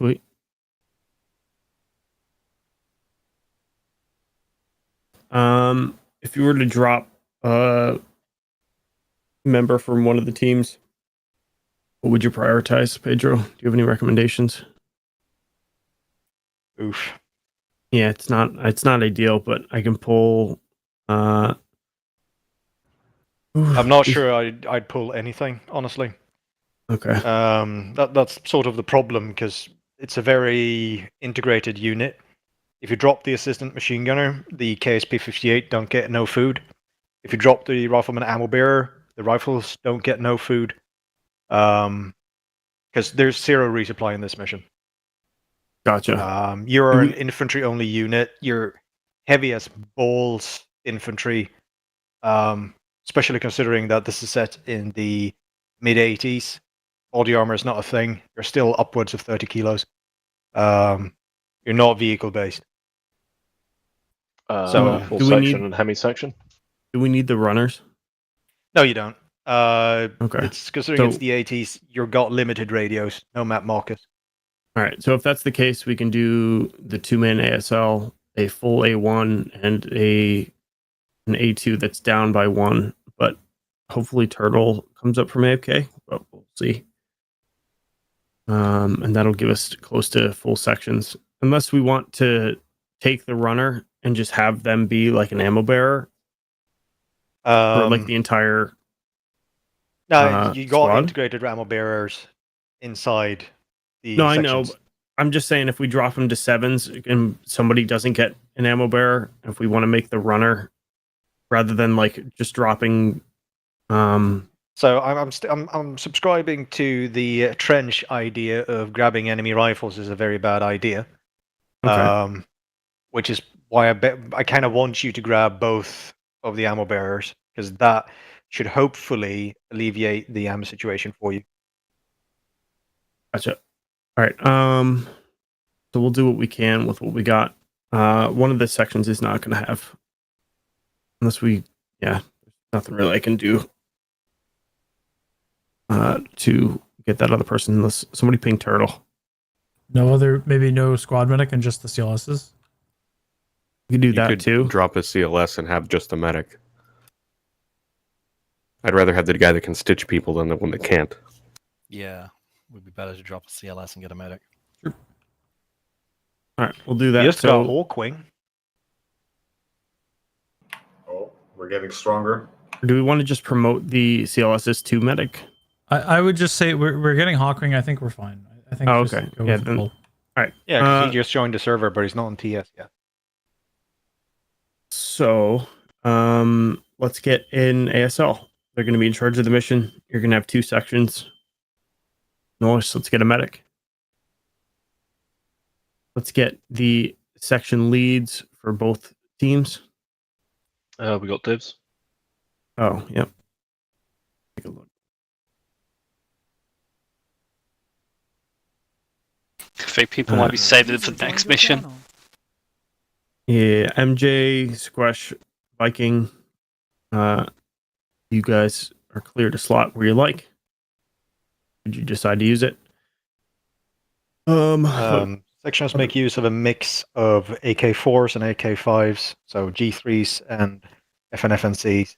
Sweet. If you were to drop a member from one of the teams, what would you prioritize, Pedro? Do you have any recommendations? Oof. Yeah, it's not ideal, but I can pull. I'm not sure I'd pull anything, honestly. Okay. That's sort of the problem because it's a very integrated unit. If you drop the assistant machine gunner, the KSP-58 don't get no food. If you drop the rifleman ammo bearer, the rifles don't get no food. Because there's 0 resupply in this mission. Gotcha. You're an infantry-only unit. You're heavy as balls infantry, especially considering that this is set in the mid-80s. Body armor is not a thing. You're still upwards of 30 kilos. You're not vehicle-based. Full section and hemi section. Do we need the runners? No, you don't. Okay. It's considering it's the 80s. You've got limited radios, no map markers. All right. So if that's the case, we can do the 2-man ASL, a full A1, and an A2 that's down by 1. But hopefully Turtle comes up from AFK. But we'll see. And that'll give us close to full sections, unless we want to take the runner and just have them be like an ammo bearer for like the entire. No, you got squad? integrated ammo bearers inside the. No, sections. I know. But I'm just saying, if we drop them to 7s and somebody doesn't get an ammo bearer, if we want to make the runner rather than like just dropping. So I'm subscribing to the trench idea of grabbing enemy rifles is a very bad idea. Okay. Which is why I kind of want you to grab both of the ammo bearers, because that should hopefully alleviate the ammo situation for you. Gotcha. All right. So we'll do what we can with what we got. One of the sections is not going to have, unless we, there's nothing really I can do to get that other person, unless somebody ping Turtle. Maybe no squad medic and just the CLSs? You can do that too. Drop a CLS and have just a medic. I'd rather have the guy that can stitch people than the one that can't. Yeah, it would be better to drop a CLS and get a medic. Sure. All right, we'll do that. You just got Hawkwing. Oh, we're getting stronger. Do we want to just promote the CLSs to medic? I would just say we're getting Hawkwing. I think we're fine. I think. Oh, okay. Yeah. Then, all right. Yeah, because he just joined the server, but he's not on TS yet. So, let's get in ASL. They're going to be in charge of the mission. You're going to have 2 sections. Nice. Let's get a medic. Let's get the section leads for both teams. We got dibs. Oh, yep. Take a look. I think people might be saving it for the next mission. Yeah, MJ, Squash, Viking. You guys are clear to slot where you like. Did you decide to use it? Sections make use of a mix of AK4s and AK5s, so G3s and FNFNCs.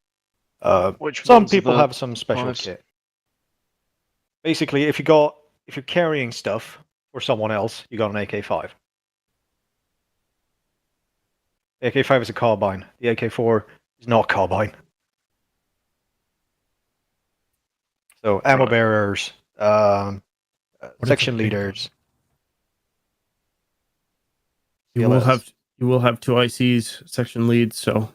Some people have some special kit. Basically, if you're carrying stuff for someone else, you got an AK5. The AK5 is a carbine. The AK4 is not carbine. So ammo bearers, section leaders. You will have 2 ICs, section leads, so if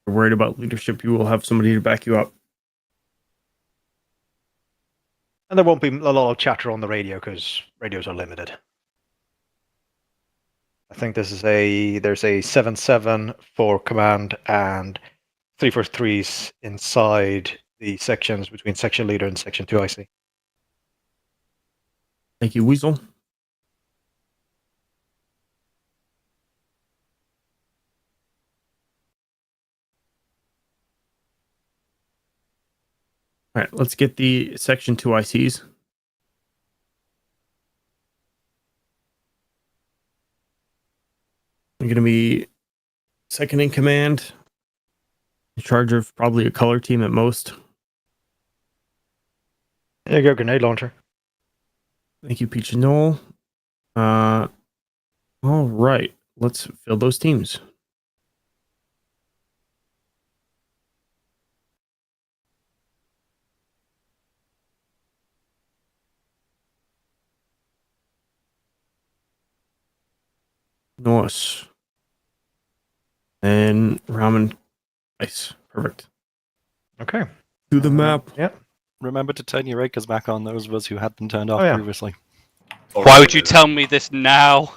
you're worried about leadership, you will have somebody to back you up. And there won't be a lot of chatter on the radio because radios are limited. I think there's a 7-7 for command and 3-4-3s inside the sections between section leader and section 2 IC. Thank you, Weasel. All right, let's get the section 2 ICs. I'm going to be second in command, in charge of probably a color team at most. There you go, grenade launcher. Thank you, Peach and Noel. All right, let's fill those teams. Nice. And ramen ice. Perfect. Okay. To the map. Yeah. Remember to turn your acres back on, those of us who had them turned off Oh, yeah. previously. Why would you tell me this now?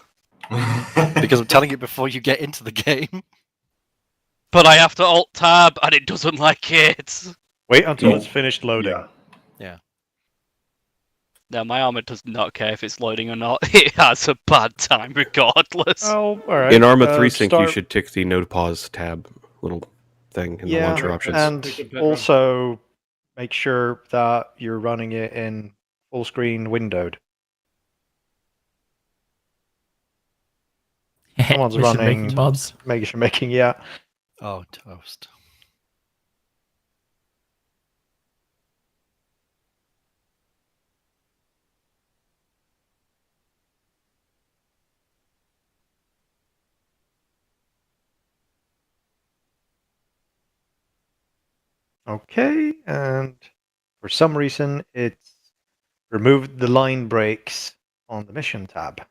Because I'm telling you before you get into the game. But I have to alt tab and it doesn't like it. Wait until No. it's finished loading. Yeah. No, my armor does not care if it's loading or not. It has a bad time regardless. Oh, all right. In Arma 3 Sync, you start- should tick the node pause tab little thing in the Yeah, launcher options. and also make sure that you're running it in full screen windowed. Someone's Mission running- making mods. Make sure making, yeah. Oh, toast. Okay, and for some reason it's removed the line breaks on the mission tab.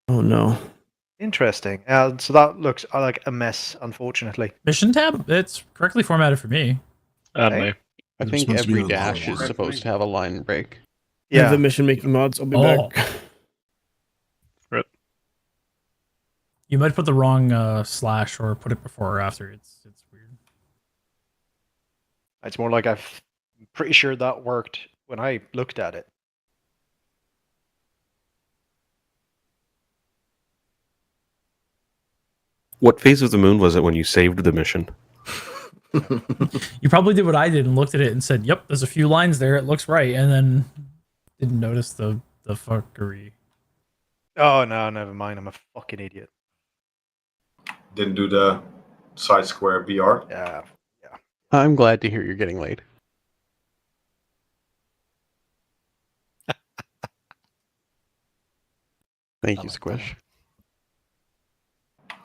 Oh no. Interesting. So that looks like a mess, unfortunately. Mission tab? It's correctly formatted for me. And Okay. me. I It's think supposed to be every a dash line is break. supposed to have a line break. I have Yeah. the mission making mods. I'll be Oh. back. You might put the wrong slash or put it before or after. It's weird. It's more like I'm pretty sure that worked when I looked at it. What phase of the moon was it when you saved the mission? You probably did what I did and looked at it and said, "Yep, there's a few lines there. It looks right," and then didn't notice the fuckery. Oh no, never mind. I'm a fucking idiot. Didn't do the side square BR. Yeah. I'm glad to hear you're getting laid. Thank you, like Squish.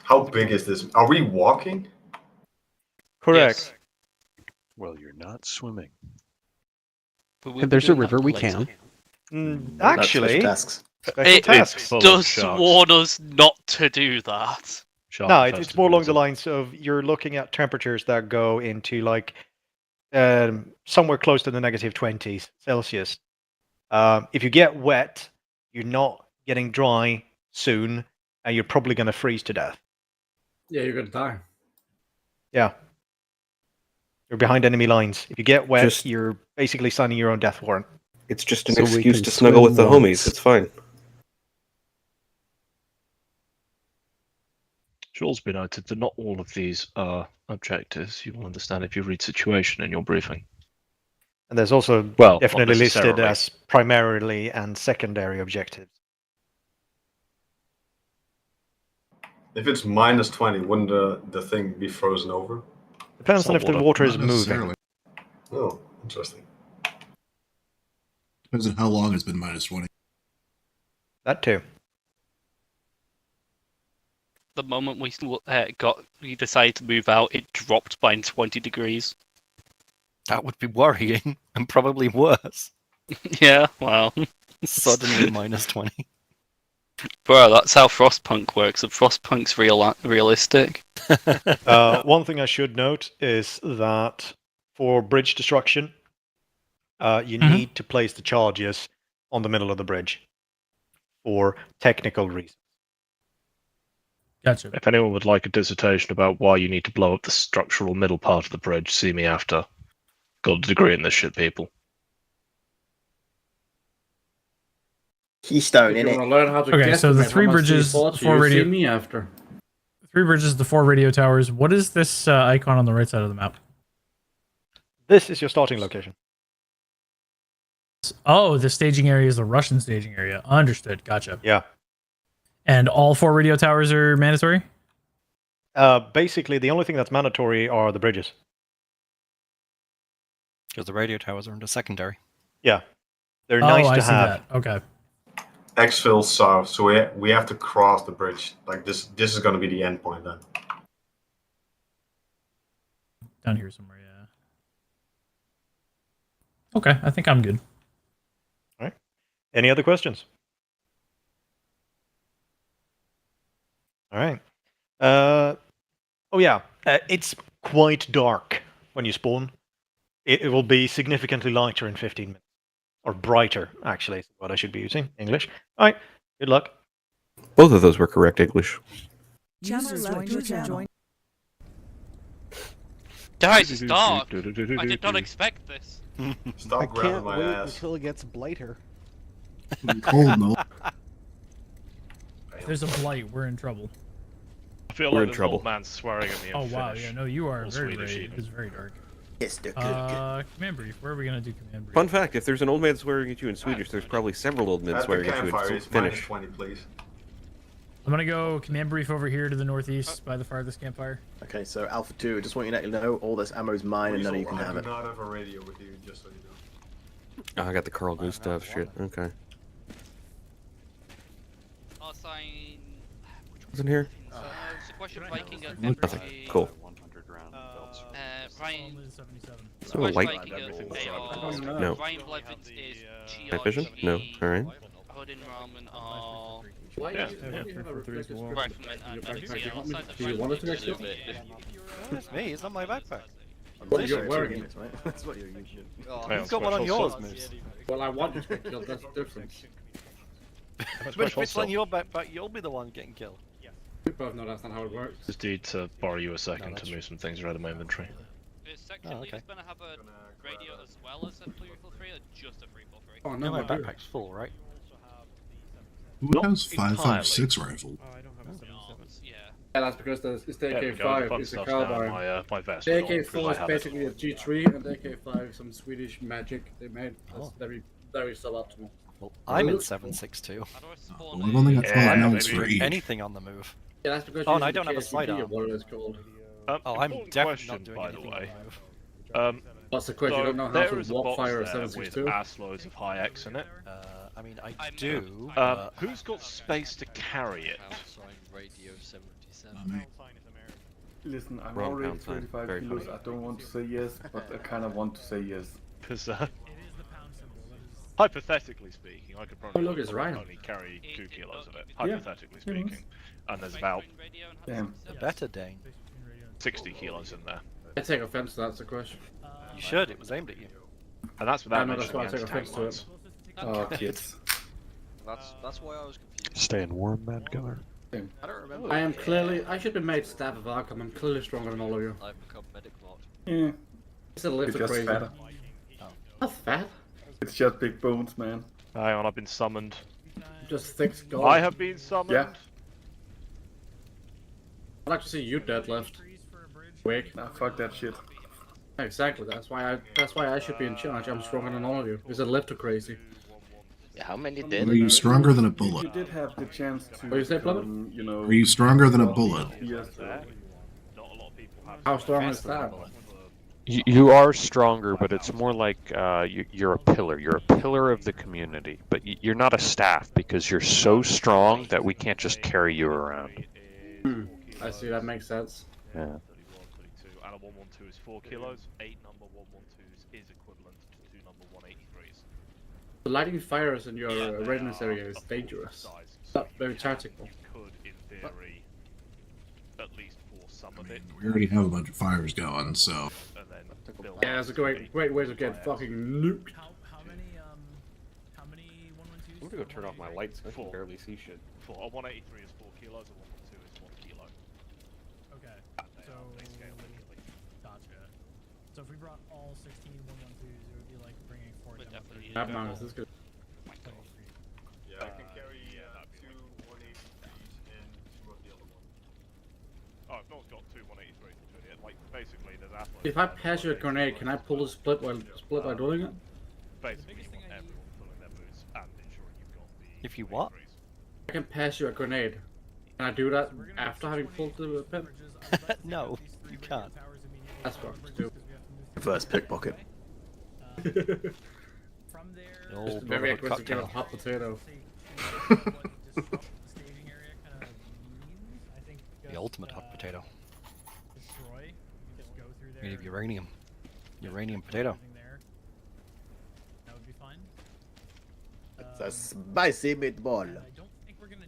How big is this? Are we walking? Correct. Well, you're not swimming. But If there's a river, we can. Actually, tasks. special It tasks. full of does sharks. warn us not to do that. Shark No, it's infested more along water. the lines of you're looking at temperatures that go into like somewhere close to the negative 20s Celsius. If you get wet, you're not getting dry soon, and you're probably going to freeze to death. Yeah, you're gonna die. Yeah. You're behind enemy lines. If you get wet, Just- you're basically signing your own death warrant. It's just an So we excuse can to snuggle with the swim homies. once. It's fine. Should also be noted that not all of these are objectives. You will understand if you read situation in your briefing. And there's also Well, not definitely listed necessarily. as primarily and secondary objectives. If it's minus 20, wouldn't the thing be frozen over? Depends on Salt if the water. water is Not moving. necessarily. Oh, interesting. Depends on how long it's been minus 20. That too. The moment we decided to move out, it dropped by 20 degrees. That would be worrying and probably worse. Yeah, well, Suddenly minus 20. bro, that's how Frostpunk works. And Frostpunk's realistic. One thing I should note is that for bridge destruction, you Mhm. need to place the charges on the middle of the bridge for technical reasons. Gotcha. If anyone would like a dissertation about why you need to blow up the structural middle part of the bridge, see me after. Got a degree in this shit, people. Keystone, If you innit? want to learn how to Okay, so the guesstimate how three much bridges, default, four you radio- see me after. 3 bridges, the 4 radio towers. What is this icon on the right side of the map? This is your starting location. Oh, the staging area is the Russian staging area. Understood. Gotcha. Yeah. And all 4 radio towers are mandatory? Basically, the only thing that's mandatory are the bridges. Because the radio towers are under secondary. Yeah. They're Oh, nice I to see have. that. Okay. Exfil south, so we have to cross the bridge. Like this is going to be the end point then. Down here somewhere, yeah. Okay, I think I'm good. All right. Any other questions? All right. Oh yeah, it's quite dark when you spawn. It will be significantly lighter in 15 minutes. Or brighter, actually, is what I should be using. English. All right. Good luck. Both of those were correct English. Guys, it's dark. I did not expect this. Stop grabbing my ass. until it gets blighter. Cold, no. If there's a blight, we're in trouble. I feel We're like in there's trouble. an old man swearing at me in Oh wow, Finnish. yeah, no, you are Or very Swedish right. even. It's very dark. Yes, they're Command brief. Where are we gonna do command brief? Fun fact, if there's an old man swearing at you in Swedish, there's probably several old men At the swearing at you campfire, in it's Finnish. minus 20, please. I'm gonna go command brief over here to the northeast by the farthest campfire. Okay, so Alpha 2, just want you to know all this ammo's mine and none of you can I have do it. not have a radio with you, just so you know. Oh, I got the Carl Gustav shit. Okay. I'll sign. What's in here? Sequester Viking at Nothing. Cool. Ryan. Oh, a light. No. Ryan Blevins is Night vision? No. Alright. Odin Ramen are. Yeah. Rifleman and Medici. I'll sign the Do you want it to Rifleman next week? It's me, it's not my backpack. Well, you're wearing it, right? That's what you're using. Who's got one on yours, Moose? Well, I want you to get killed, that's the difference. Which on your backpack, you'll be the one getting killed. We both know that's not how it works. Just need to borrow you a second to move some things around in my inventory. Is section leaders going to have a radio as well as a 343 or just a 343? Oh, No, no, my I do. backpack's full, right? Who Not has entirely. 5.56 rifle? Yeah. Yeah, that's because it's the There we go, the AK5, fun it's a stuff's down carbine. my vest. The but not because AK4 I is have it. basically a G3, and the AK5 some Swedish magic they made. That's very, very suboptimal. Well, I'm in 7.62. Well, I've only got 12 Yeah, mounts maybe for each. Anything on the move. Yeah, that's because Oh, you and I use don't the have a KSCP sidearm. or what it's called. Oh, I'm Important definitely question, not doing by the anything way. on the move. What's the question? So You don't know how there to is a walk box fire a there with 762? ass loads of high X in it. I mean, I do. Who's got space to carry it? Radio 77. Me. Listen, I'm Wrong already pound sign. 35 Very kilos. funny. I don't want to say yes, but I kind of want to say yes. Because hypothetically speaking, I could probably, Oh, look, it's Ryan. only carry 2 kilos of it. Yeah. Hypothetically speaking, and there's about Damn. Better, Dane. 60 kilos in there, I take offense to that's the question. You should, it was aimed at you. and that's without I know, that's mentioning why I the take offense to anti-tank it. ones. Oh, kids. That's why I was confused. Staying warm, man, Gunner. I don't remember. I am clearly, I should be made staff of Arcomm. I'm clearly stronger than all of you. I've become medic lot. Yeah, It's a lift it's of just crazy. fat. Not fat, It's just big bones, man. Hang on, I've been summoned. just thick skull. I have been summoned. Yeah. I'd like to see you deadlift. Wake. Nah, fuck that shit. Exactly. That's why I should be in charge. I'm stronger than all of you. It's a lift of crazy. How many did? Are you stronger than a You bullet? did have the chance to, What do you say, Plummet? you know... Are you stronger than a bullet? Yes, How strong is that? You are stronger, but it's more like you're a pillar. You're a pillar of the community, but you're not a staff because you're so strong that we can't just carry you around. I see. That makes sense. Yeah. And a 112 is 4 kilos. 8 number 112s is equivalent to 2 number 183s. The lighting fires in your readiness area is dangerous. It's not very tactical. You could, in theory, at least force some of it. We already have a bunch of fires going, so. And then build Yeah, it's a great way to get fucking nuked. How many 112s? I'm gonna go turn off my lights. I can barely see shit. A 183 is 4 kilos, a 112 is 1 kilo. Okay. So gotcha. So if we brought all 16 112s, it would be like bringing 4 down. That man, this is good. Yeah, I can carry 2 183s and 2 of the other ones. Oh, I've not got 2 183s into it. Like, basically, there's athlete. If I pass you a grenade, can I pull a split while doing it? Basically, you want everyone pulling their boots and ensuring you've got the. If you what? 183s. I can pass you a grenade. Can I do that after having pulled the pin? No, you can't. That's what I'm doing. Reverse pickpocket. Old Very Brotherhood aggressive game cocktail. of hot potato. The ultimate hot potato. Made of uranium. Uranium potato. That would be fine. It's a spicy meatball. I don't think we're gonna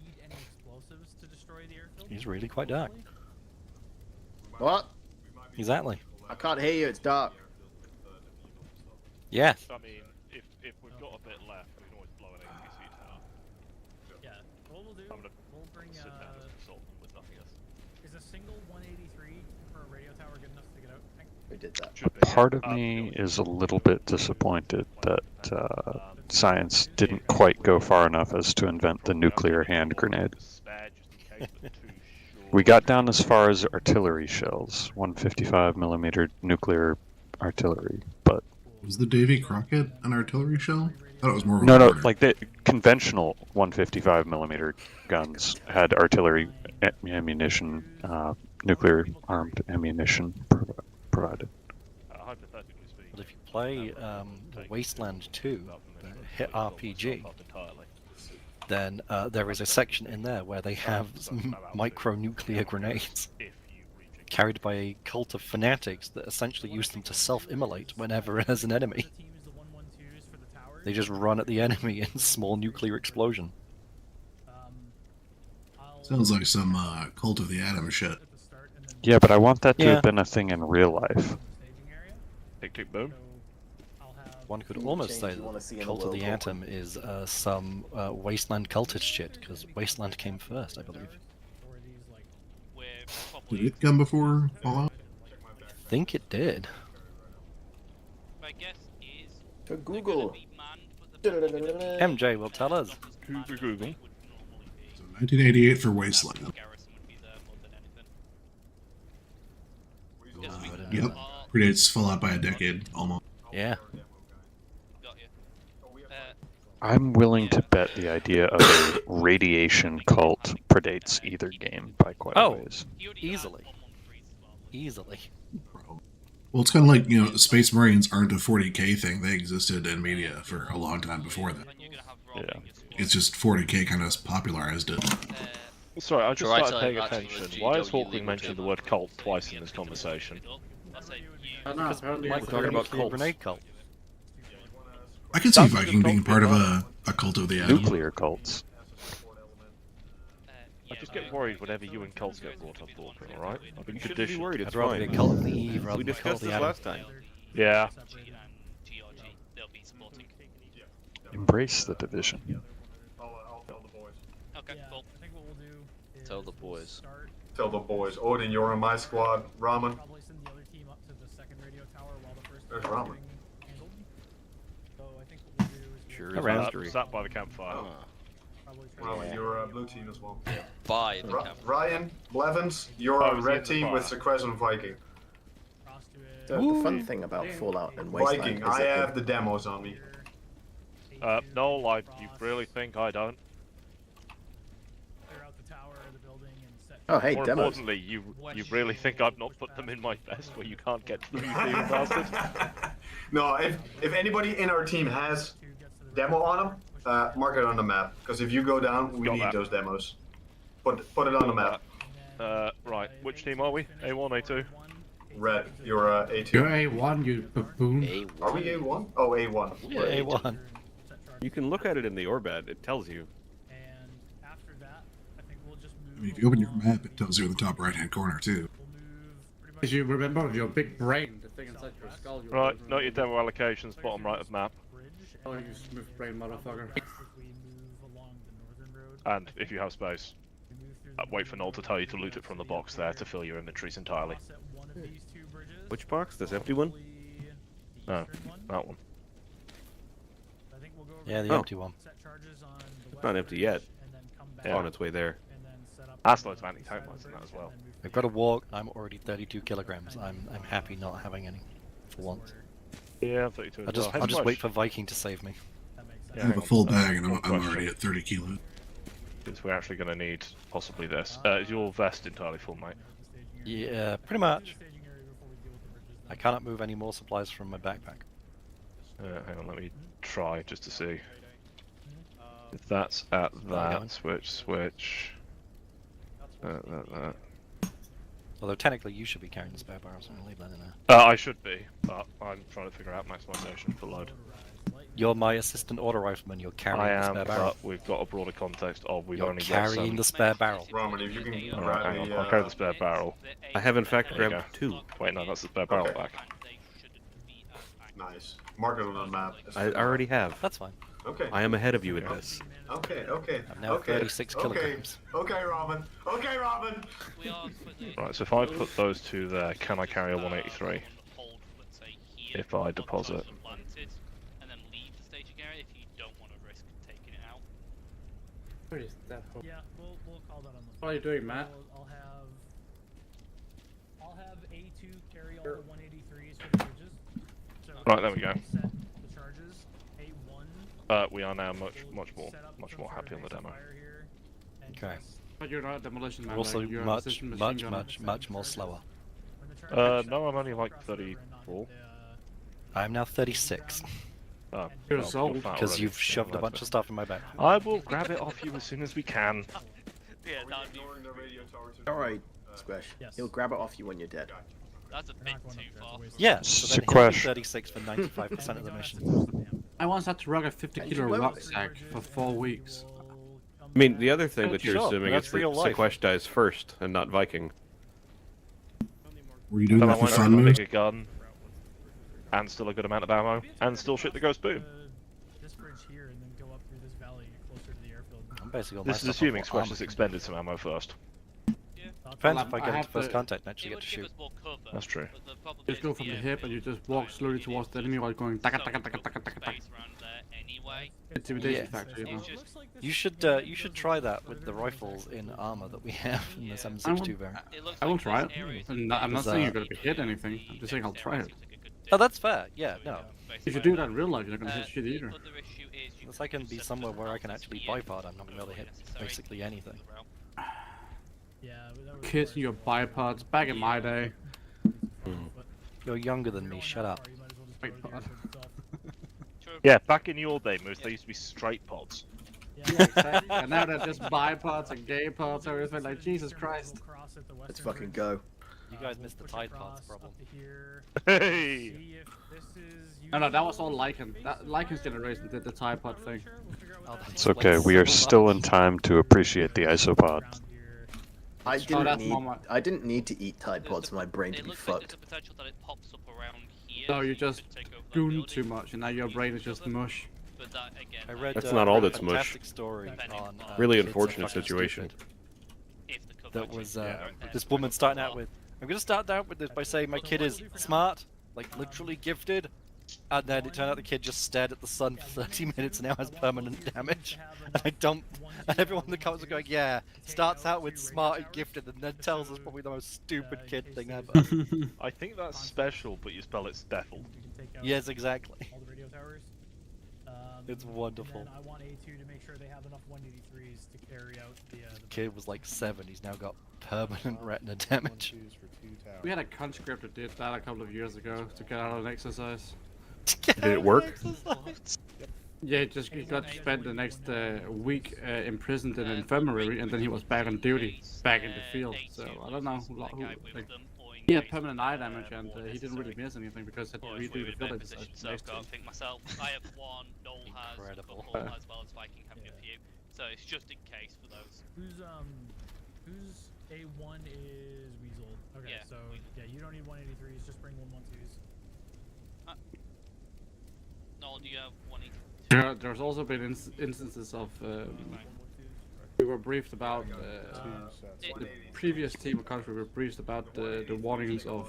need any explosives to destroy the airfield. He's really quite dark. What? Exactly. I can't hear you, it's dark. Yeah. I mean, if we've got a bit left, we can always blow an APC tower. Yeah. What we'll do, we'll bring. Sit down and assault them with nothing else. Is a single 183 for a radio tower good enough to get out? Who did that? Part of me is a little bit disappointed that science didn't quite go far enough as to invent the nuclear hand grenade. We got down as far as artillery shells, 155mm nuclear artillery, but Was the Davy Crockett an artillery shell? I thought it was more of a no, mortar. like the conventional 155mm guns had artillery ammunition, nuclear armed ammunition provided. Hypothetically speaking, But if you play the Wasteland 2, the hit RPG, then there is a section in there where they have some micro-nuclear grenades carried by a cult of fanatics that essentially use them to self-immolate whenever there's an enemy. They just run at the enemy in small nuclear explosion. Sounds like some Cult of the Atom shit. Yeah, but I want that to Yeah. have been a thing in real life. tick tick boom. One could Change almost say you wanna that see in the Cult of world, the what? Atom is some Wasteland cultist shit, because Wasteland came first, I believe. Did it come before Fallout? I think it did. My guess is To Google. MJ will tell us. Google. So 1988 for Wasteland. Yep. Predates Fallout by a decade, almost. Yeah. I'm willing to bet the idea of a radiation cult predates either game by quite a Oh, ways. easily. Easily. Well, it's kind of like, Space Marines aren't a 40K thing. They existed in media for a long time before that. Yeah. It's just 40K kind of popularized it. Sorry, I just Try started paying telling attention. Max Why to is GW Hawkling legal mentioning the table. word cult twice in this conversation? Apparently We're talking about cults. grenade cult. I can see Viking being part of a cult of the Atom. Nuclear cults. I just get worried whenever you and cults get brought up, Hawkling, alright? I've been You shouldn't be conditioned. worried, it's I'd rather be a fine. cult of the Eve rather We than a cult discussed of the this Atom. last time. Yeah. they'll be supporting. Embrace the division. I'll tell the boys. Okay, cool. I think what we'll do is Tell the boys. start, Tell the boys. Odin, you're on my squad. Ramen. probably send the other team up to the second radio tower while the first There's tower is Ramen. getting handled. So I think what we'll do is Sure we'll is Around, mystery. sat by the campfire. probably try Ramen, you're blue team as well. By the camp. Ryan, Blevins, you're Oh, on he's red in the team with fire. Sequez and Viking. cross to it. The fun thing about Fallout and Wasteland Viking, is I that have the demos on me. No, like, you really think I don't? Clear out the tower of the building and set. Oh, hey, More demos. importantly, you really think I've not put them in my vest where you can't get to them, you thieving bastard? No, if anybody in our team has demo on them, mark it on the map. Because if you go down, we Got need that. those demos. Put it on the map. Right, which team are we? A1, A2? Red, you're A2. You're A1, you baboon. Are we A1? Oh, A1. Yeah, A1. You can look at it in the Orbad, it tells you. And after that, I think we'll just move. I mean, if you open your map, it tells you in the top right-hand corner, too. We'll move pretty much. Because you remember your big brain, the thing inside your skull. You Right, remember note your demo allocations, bottom right of map. Oh, you smooth brain motherfucker. If we move along the northern road, And if you have space, we move through wait for Noel to tell you to loot it from the box there to fill your inventories entirely. cross at one of these two bridges. Which box? This empty one? Probably the No, eastern one. that one. I think we'll go over Yeah, the Oh. empty one. set charges on the It's not empty yet. and then come back Yeah. On its way there. and then set up That's on loads the of anti-tank side of mines the in that as bridge well. and then move I've got to walk. I'm already 32 kilograms. I'm happy not having any for once. Yeah, I'm 32 I'll as just well. I'll just wait for Viking to save me. That makes I sense. have hang a on. full bag, and One I'm question. already at 30 kilos. Because we're actually going to need possibly this. Is your vest entirely full, mate? Yeah, pretty much. I cannot move any more supplies from my backpack. Hang on, let me try just to see. If that's at that, switch. That. Although technically you should be carrying the spare barrels, so I'm gonna leave that in there. I should be, but I'm trying to figure out maximization for load. You're my assistant auto rifleman, you're carrying the spare barrel. But we've got a broader context of we've You're only carrying the spare barrel. Roman, if you can Alright, grab hang on, the, I'll carry the spare barrel. I have in fact There you grabbed go. 2. Wait, no, that's the spare barrel Okay. back. Nice. Mark it on the map. I already have. That's fine. Okay. I am ahead of you with this. Okay. I'm now 36 kilograms. Okay, Robin. Okay, Robin. Right, so if I put those two there, can I carry a 183? If I deposit. And then leave the staging area if you don't want to risk taking it out. Where is that? Yeah, we'll call that on the. What are you doing, Matt? I'll have A2 carry all the 183s for the bridges. So Right, there we go. set the charges. A1. We are now much more happy on the demo. Okay. But you're not a demolition man. We're also you're a much, precision machine much, gunner. much more slower. No, I'm only like 34. I'm now 36. Oh, You're well, sold. you're fat Because already. you've shoved a That's bunch fine. of stuff in my back. I will grab it off you as soon as we can. Yeah, that'd be. Alright, Squash. He'll grab it off you when you're dead. That's a bit too far. Yeah, so then he'll be Sequesh. 36 for 95% of the mission. I once had to rug a 50-kilo went with rucksack for 4 weeks. I mean, the other thing that you're Sure, assuming that's is that real life. Sequesh dies first and not Viking. Were you doing But I that for want fun a moves? bigger gun, and still a good amount of ammo, and still shit that goes boom. This bridge here and then go up through this valley closer to the airfield. I'm basically all This my is stuff assuming off for Squash armor. has expended some ammo first. Depends if I I get have into first to- contact and actually It get to would give shoot. us more cover, That's true. but the problem Just is go from the hip and you just walk slowly towards the enemy while going taka taka taka taka taka taka. space around there anyway. Intimidation Yeah. factor, you know. It's just You should try that with the rifles in armor that we have in the 7.62 variant. it looks I will like try this it. area is I'm not Is, saying you're going to be hit anything. I'm just saying I'll try it. Oh, that's fair. Yeah, no. If you do that in real life, you're not going to hit shit either. Other issue is you Unless I can be somewhere where I can actually bipod, I'm not going to be able to hit basically anything. Yeah, that was Kids in your bipods back in my day. You're younger than me, shut up. Bipod. Yeah, back in your day, Moose, they used to be straight pods. Yeah, exactly. And now they're just bipods and gay pods. So it's been like, Jesus Christ. Let's fucking go. You guys missed the Tide Pods problem. Hey! No, that was all Lycan. Lycan's generation did the Tide Pod thing. It's okay. We are still in time to appreciate the isopod. I didn't that's need. Mama. I didn't need to eat Tide Pods for my brain to it be looks like there's fucked. a potential that it pops up around here. No, you so just could take over that goon building, too much, and now your brain is just mush. But that again, I read That's not all a that's mush. fantastic story on Really Kids Are unfortunate Fucking situation. Stupid. if the coverage That was is there, this woman starting out with, I'm gonna start out with this by saying my kid is smart, like literally gifted, and then it turned out the kid just stared at the sun for 30 minutes and now has permanent damage. And I don't, and everyone in the comments are going, yeah, starts out with smart and gifted and then tells us probably the most stupid kid thing ever. I think that's special, but you spell it Steffel. Yes, exactly. All the radio towers. It's wonderful. And then I want A2 to make sure they have enough 183s to carry out the Kid was like 7, he's now got permanent retina damage. We had a conscript that did that a couple of years ago to get out of an exercise. Did it work? Yeah, he got to spend the next week imprisoned in an infirmary, and then he was back on duty, back in the field. So I don't know like, he had permanent eye damage, and he didn't really miss anything because he had to redo the field exercise. so I've got to think myself. I have one, Noel has a couple, as well as Viking having a few. So it's just in case for those. Whose A1 is Weasel? Okay, Yeah. so yeah, you don't need 183s. Just bring 112s. Noel, do you have 182? There's also been instances of we were briefed about the previous team of country were briefed about the warnings of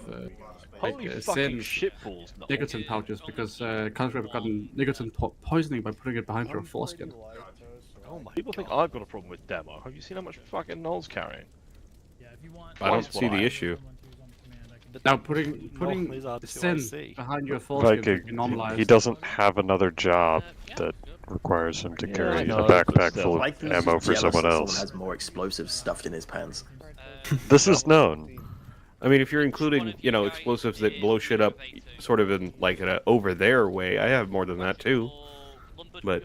Holy like, fucking SIN shitballs, Noel. nicotine pouches because country have gotten nicotine poisoning by putting it behind their foreskin. Oh my People think I've got a problem with demo. Have you seen how much fucking Noel's carrying? Yeah, if you want. I don't Twice see what the I- issue. Now putting is SIN R2IC. behind your foreskin Viking, would be normalized. he doesn't have another job that requires him to Yeah, carry I a know, backpack but full of Vikings ammo just for jealous someone that else. Someone has more explosives stuffed in his pants. This is known. I mean, if you're including, you know, explosives that blow shit up, sort of in like an over there way, I have more than that too. But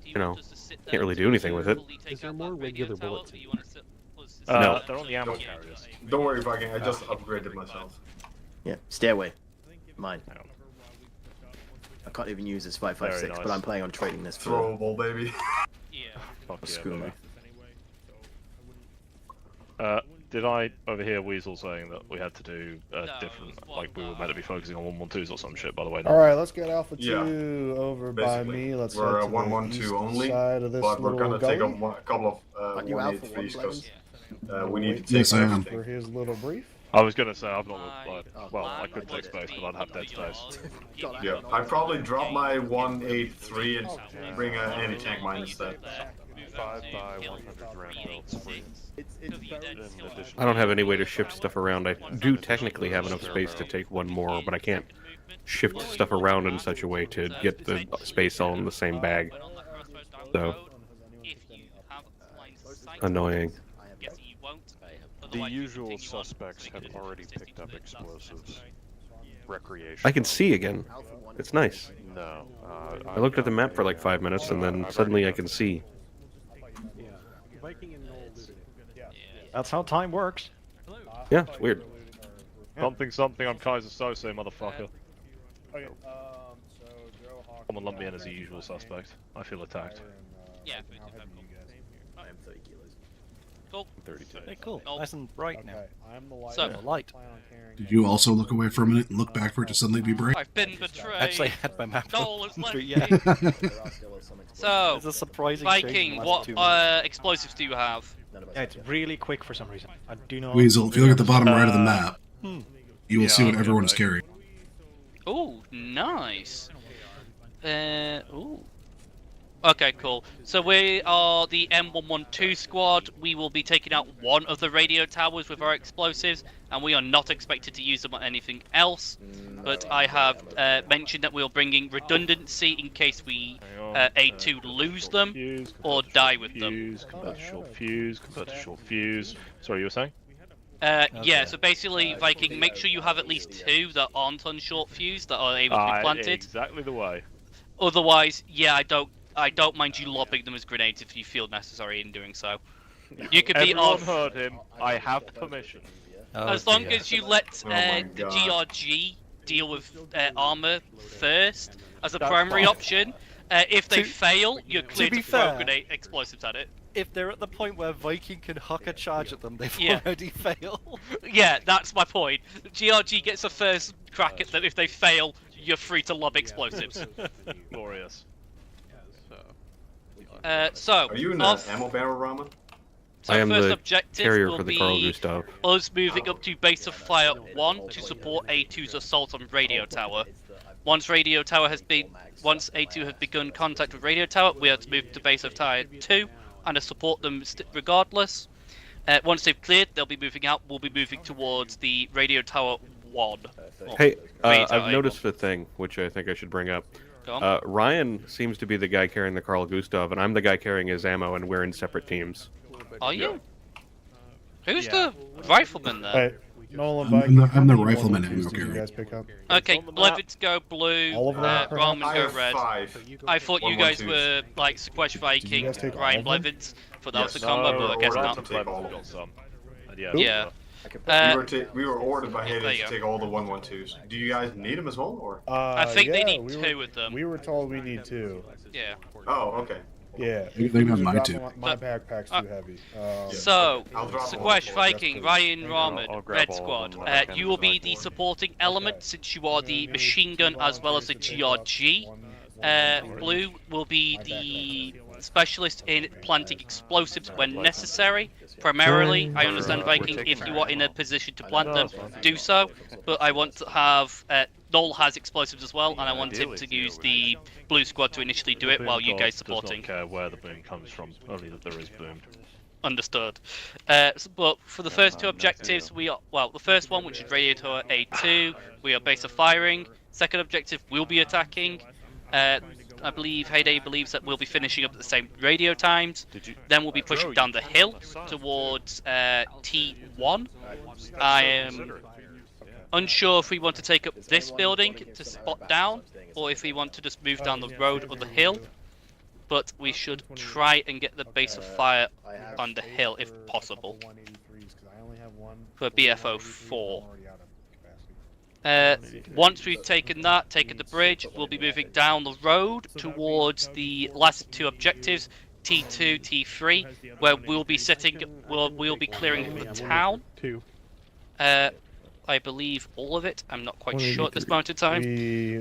you know, can't really do anything with it. Is there more regular bullets? No. They're on the ammo carriers. Don't worry, Viking. I just upgraded myself. Yeah, stairway. Mine. I can't even use this 5.56, Very nice. but I'm planning on trading this for Throwable, baby. Fuck a yeah, schooner. baby. Did I overhear Weasel saying that we had to do different, like we were meant to be focusing on 112s or some shit? By the way. All right, let's get Alpha 2 Yeah, over by me. Let's we're head to the 112 east only, side of this but we're little gonna take gully. a couple of Aren't you Alpha 183s 1, because we need to take Yes, I am. everything. For his little brief. I was gonna say I've not. Well, I could take space, but I'd have dead space. Yeah, I'd probably drop my 183 and bring an anti-tank mine instead. 5 by 100 round belts. I don't have any way to shift stuff around. I do technically have enough space to take one more, but I can't shift stuff around in such a way to get the space all in the same bag. So, annoying. The usual suspects have already picked up explosives. Recreation. I can see again. It's nice. No. I looked at the map for like 5 minutes, and then suddenly I can see. That's how time works. Yeah, it's weird. Something, I'm Kaiser Sose, motherfucker. Someone lump me in as the usual suspect. I feel attacked. Yeah, I am 30 kilos. Cool. 32. Hey, cool. Nice and bright now. I'm the light. So- I'm the light. Did you also look away for a minute and look back for it to suddenly be bright? I've been betrayed. Actually, I had my map Noel on, has left but me. yeah. So, It's a surprising change in Viking, the last what 2 minutes. explosives do you have? Yeah, it's really quick for some reason. I do not. Weasel, if you look at the bottom right of the map, you will see what yeah, everyone is right. carrying. Oh, nice. Ooh. Okay, cool. So we are the M112 squad. We will be taking out one of the radio towers with our explosives, and we are not expected to use them on anything else. But I have mentioned that we're bringing redundancy in case we A2 lose them or die with them. Fuse, convert to short fuse, convert to short fuse. Sorry, you were saying? Yeah, so basically, Viking, make sure you have at least 2 that aren't on short fuse that are able to be planted. Exactly the way. Otherwise, yeah, I don't mind you lobbing them as grenades if you feel necessary in doing so. You could be Everyone off heard him. I have permission. as long as you let my the God. GRG deal with armor first as a That's primary fine. option. If they fail, you're clear be to throw fair- grenade explosives at it. If they're at the point where Viking can huck a charge at them, they've Yeah. already failed. Yeah, that's my point. GRG gets a first crack at them. If they fail, you're free to lob explosives. Glorious. So, Are you in the ammo barrel, Ramen? So I am first the objective carrier will for the be Carl Gustav. us moving up to base of fire 1 to support A2's assault on radio tower. Once A2 has begun contact with radio tower, we are to move to base of fire 2 and to support them regardless. Once they've cleared, they'll be moving out. We'll be moving towards the radio tower 1. Hey, Radio tower I've noticed a thing, which I think I should bring up. Go on. Ryan seems to be the guy carrying the Carl Gustav, and I'm the guy carrying his ammo, and we're in separate teams. Are you? Who's the rifleman there? Hey, Nolan, I'm Viking, the- how I'm the many rifleman volunteers ammo did you carrier. guys pick up? Okay, Blevins go blue, All of them, perhaps? Ramen I go have red. 5. I thought you guys 112s. were like Sequesh Viking, guys take all Ryan of them? Blevins. Thought that was the Yes. combo, No, but I guess Ryan not. and Take Blevins all of got some. Yeah. we were ordered by there Hades you to go. take all the 112s. Do you guys need them as well, or? I think they yeah, need we 2 were, of them. We were told we need 2. Yeah. Oh, okay. Yeah. They can have we mine dropped too. My backpack's too heavy. So, I'll drop Sequesh all. Viking, Ryan I'll Ramen, grab Red all of Squad. them when I can You will be design the one. supporting element since you are the machine gun as well as the GRG. Blue will be the specialist in planting explosives when necessary. Primarily, I understand Viking, if you are in a position to plant them, do so. But I want to have Noel has explosives as well, and I want him to use the blue squad to initially do it while you guys supporting. Does not care where the boom comes from, only that there is boom. Understood. But for the first 2 objectives, we are the first one, which is radio tower A2, we are base of firing. Second objective, we'll be attacking. I believe Heyday believes that we'll be finishing up at the same radio times. Then we'll be pushing down the hill towards T1. I am unsure if we want to take up this building to spot down, or if we want to just move down the road or the hill. But we should try and get the base of fire on the hill if possible. For BFO4. Once we've taken the bridge, we'll be moving down the road towards the last two objectives, T2, T3, where we'll be we'll be clearing the town. I believe all of it. I'm not quite sure at this moment in time.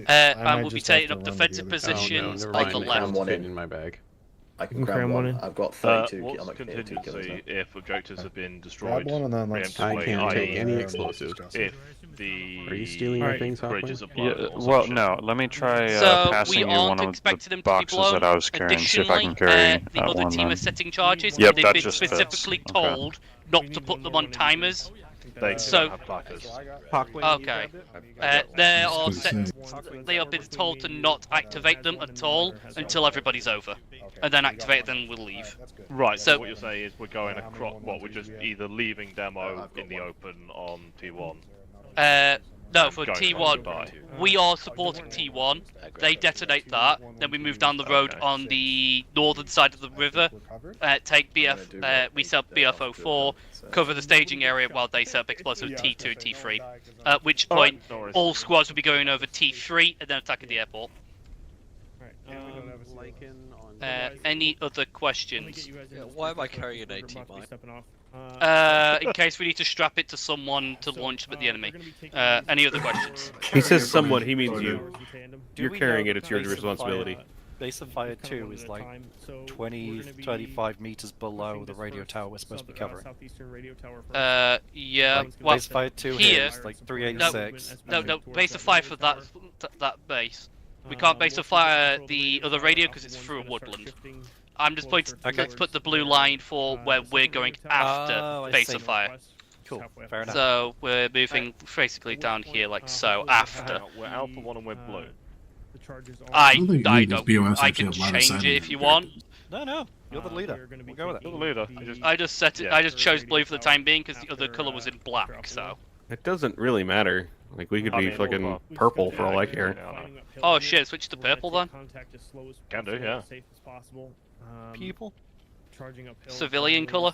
And we'll be taking up defensive positions on the left. One in my bag. I can cram one. I've got 32. What's I'm contingency if objectives have been destroyed? Grab one and then let's. I can't take any i.e. explosives. If the Are you stealing my things, bridge is Hoffman? applied or Well, some no. shit? Let me try So passing we you aren't one of expecting the them to be boxes blown. that I was carrying. See if I can Additionally, carry the that other one. team Then. is setting charges, Yep, and they've that been just fits. specifically Okay. told not to put them on timers. They So- don't have placards. Okay. They have been told to not activate them at all until everybody's over, and then activate them. We'll leave. Right, so So- what you're saying is we're going across, what, we're just either leaving demo in the open on T1? No, for Going T1, by. we are supporting T1. They detonate that, then we move down the road on the northern side of the river. Take BF. We set up BFO4, cover the staging area while they set up explosive T2, T3. At which point, all squads will be going over T3 and then attacking the airport. Any other questions? Why am I carrying an AT mine? In case we need to strap it to someone to launch them at the enemy. Any other questions? He says someone, he means you. Do You're we carrying know it, it's your base of responsibility. fire- Base of Fire 2 is like 20, 35 meters below the radio tower we're supposed to be covering. Yeah. Like, Well, base of Fire 2 here, here is like 386. No, base of fire for that base. We can't base of fire the other radio because it's through a woodland. I'm just pointing. Let's put the blue line for where we're going after I base see. of fire. Cool, fair enough. So we're moving basically down here like so after. We're Alpha 1 and we're blue. I don't think I any of those don't. BOS I actually can have line of change sight it on if you their want. No, you're the leader. We'll go with it. You're the leader. I just set it. Yeah. I just chose blue for the time being because the other color was in black. So. It doesn't really matter. Like, we could I be mean, fucking well, purple for all I care. Oh shit! Switch to purple then. Can do, yeah. People? Civilian color.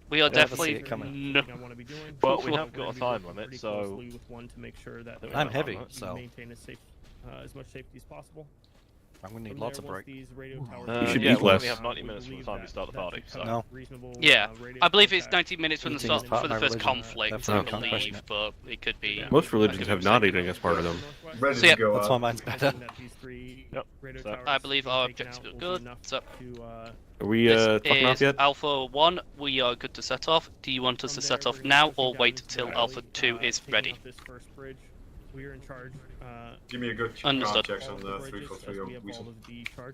We are I never see definitely it coming. no. But we have got a time limit, so... I'm heavy, so maintain as much safety as possible. I'm gonna need lots of break. You should yeah, eat we less. only have 90 minutes from the time we start the party, so... No. Yeah, I believe it's 90 minutes from the Eating is start part for of the my first religion, conflict, therefore I I can't question believe, but it could be. Most religions have not eating as part of them. Ready So, yeah, to go That's out. why mine's better. Yep. I believe our objectives are good. So Are we, this fucking off is yet? Alpha 1. We are good to set off. Do you want us to set off now or wait till Alpha 2 is ready? We are in charge. Give me a good Understood. checks on the 343 or Weasel.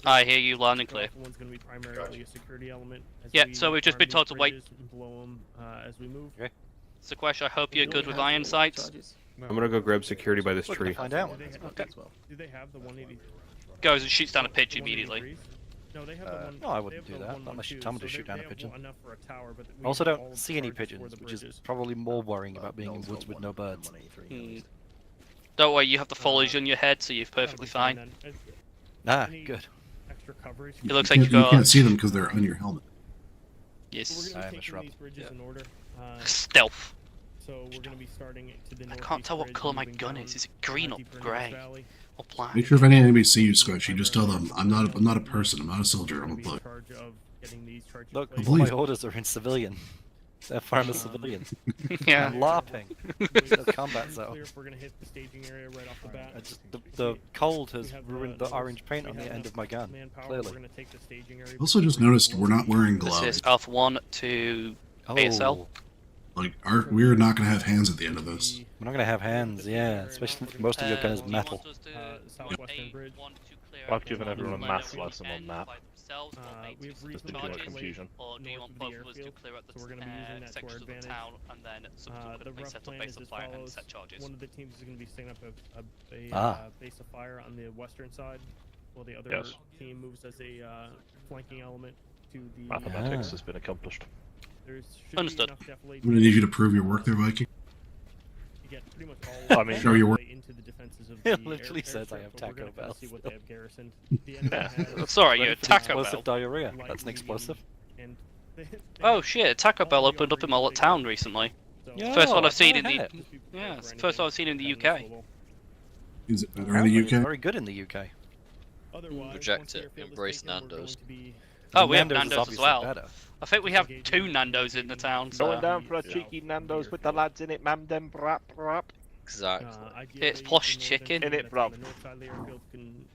I hear you loud and clear. One's going to be primarily a security element. Yeah, so we've just been told to wait. Blow them as we move. Okay. Sequesh, I hope you're good with iron sights. I'm gonna go grab security by this tree. Find out. Okay. Do they have the 180? Goes and shoots down a pitch immediately. No, they have the one. No, I wouldn't they do have the that, 112, unless you tell me to so shoot down a they have pigeon. enough for a tower, but we I also have all don't see any charges for pigeons, the which is bridges. probably more worrying about being in woods with no birds. Don't worry, you have the foliage on your head, so you're perfectly fine. Ah, good. Extra coverage. It looks You like can't- you you can't got see them because they're on your helmet. yes. I am a shrub. Stealth. So we're going to be starting to the I can't tell what color my gun is. Is it green or grey or black? Make sure if any enemy see you, Squash, you just tell them, I'm not a person, I'm not a soldier, I'm a bloke. Look, I all believe my orders are in civilian. They're farmer civilian. Yeah. I'm LARPing. No combat zone. We're going to hit the staging area right off the bat. The cold has ruined the orange paint on the end of my gun. Clearly. Also just noticed we're not wearing This gloves. is Alpha 1 to ASL. Like, we're not going to have hands at the end of this. We're not gonna have hands, yeah. Especially if most of your gun is metal. I've given everyone a math lesson on that. We've There's too much confusion. Or do you want both of us to clear out the sections of the town and then subsequently set up base of fire and set charges? One of the teams is going to be setting up a Ah. base of fire on the western side. while the other Yes. team moves as a flanking element to the. Mathematics has been accomplished. Understood. Definitely I'm gonna need you to prove your work there, Viking. to get pretty much all I mean- Show your work. into the defenses of It the literally air says I strip, have but we're Taco gonna kinda Bell see what still. they have garrisoned. The enemy has Sorry, you Ready had for the Taco explosive Bell. diarrhea. light, That's an medium, explosive. and they Oh shit! Taco all Bell the opened up in my operating little big town ones. recently. So- Yeah. First one Oh, I've seen I've in the had Just be prepared yeah, for it's the first one I've seen in the anything UK. kind of this Is it better in the Apparently it's UK? very good in the UK. Otherwise, Reject once the it. airfield is Embrace taken, we're going Nando's. to be- Oh, we have Nando's is Nando's as obviously well. better. I think we have 2 Nando's in the town. So. Going down for a cheeky Nando's with the lads in it, mam dem brap brap. Exactly. It's plush chicken. In it, bro. The north side of the airfield can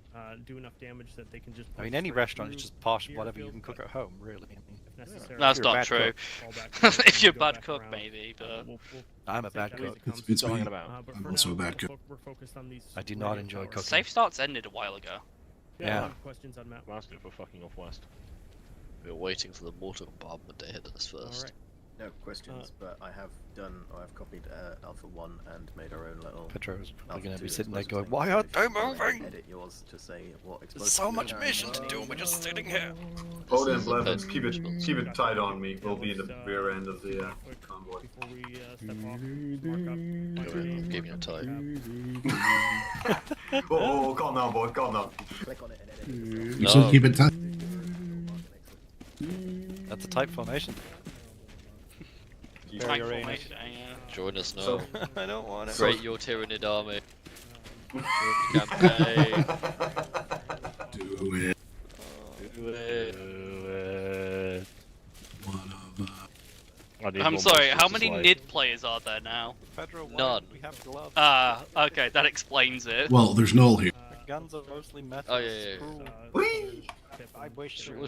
do enough damage that they can just. I mean, any restaurant is just partial whatever you can cook at home, really. I mean, if necessary. That's If you're a not bad true. Fall back to If you're a go bad back cook, around. maybe, but We'll I'm a take bad that as it cook. comes. It's Talking me. about. But I'm for also now, a bad cook. we're focused on these. I do not radio enjoy towers. cooking. safe starts ended a while ago. Yeah. Any questions on map? I'm asking for fucking off west. We're waiting for the mortar bombardment to hit us first. Alright. No questions, but I've copied Alpha 1 and made our own little. Petro's probably Alpha going to be 2 sitting there explosive going, thing, why so aren't if they you wanna moving? Edit yours to say what There's explosive so you're much carrying. mission to do, we're just sitting here. Hold in, This is Blevins. intense. Keep it tight on me. We'll be in the rear end of the convoy. Before we step off, mark up. I'm keeping it tight. Oh, calm down, boy. Calm down. Click on it and edit it. You still keep it tight. That's a type formation. Tank formation, yeah. Join us now. So- I don't want it. Create your Tyranid army. Campaign. Do it. Do it. One of I need I'm one sorry, more how just many like- NID players are there now? Pedro, why None. don't we have gloves? Ah, okay, that explains it. Well, there's Null here. Guns are mostly metal. Oh, yeah, it's yeah, cruel. Whee! I wish Should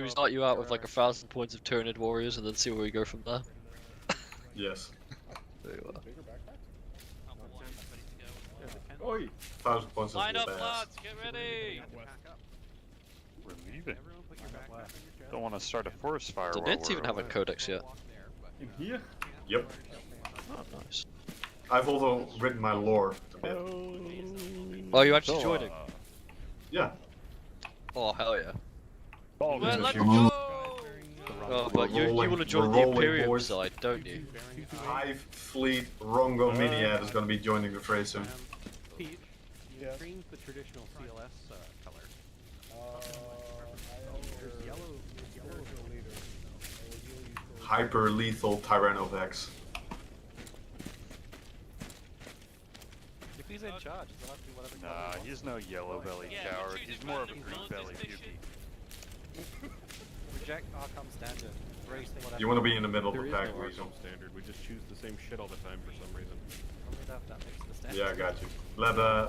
we start you out with like 1,000 points of Tyranid warriors and then see where we go from there? Yes. There you are. 1,000 points of Line up, badass. lads, get ready! We're leaving. Don't want to start a forest fire. The while Nids we're even have a away. codex yet. Yep. Oh, nice. I've also written my lore. Oh, you actually joining? Yeah. Oh, hell yeah. Oh, Well, this let's is go! Oh, but you rolling- want to join we're the rolling, Imperium boys. side, don't you? Hive Fleet Rongo Miniad is going to be joining the fray soon. Pete, green's the traditional CLS color. There's yellow leader. Hyper lethal Tyrannovex. If he's in charge, he'll have to do whatever he Nah, wants. he's no yellow belly Yeah, coward. choose He's more of a random green build belly this puky. Reject Arcomm standard. Embrace whatever. You want to be in the middle of There the is pack, no Rico. Arcomm standard. We just choose the same shit all the time for some reason. Only that makes the standard. Yeah, I got you.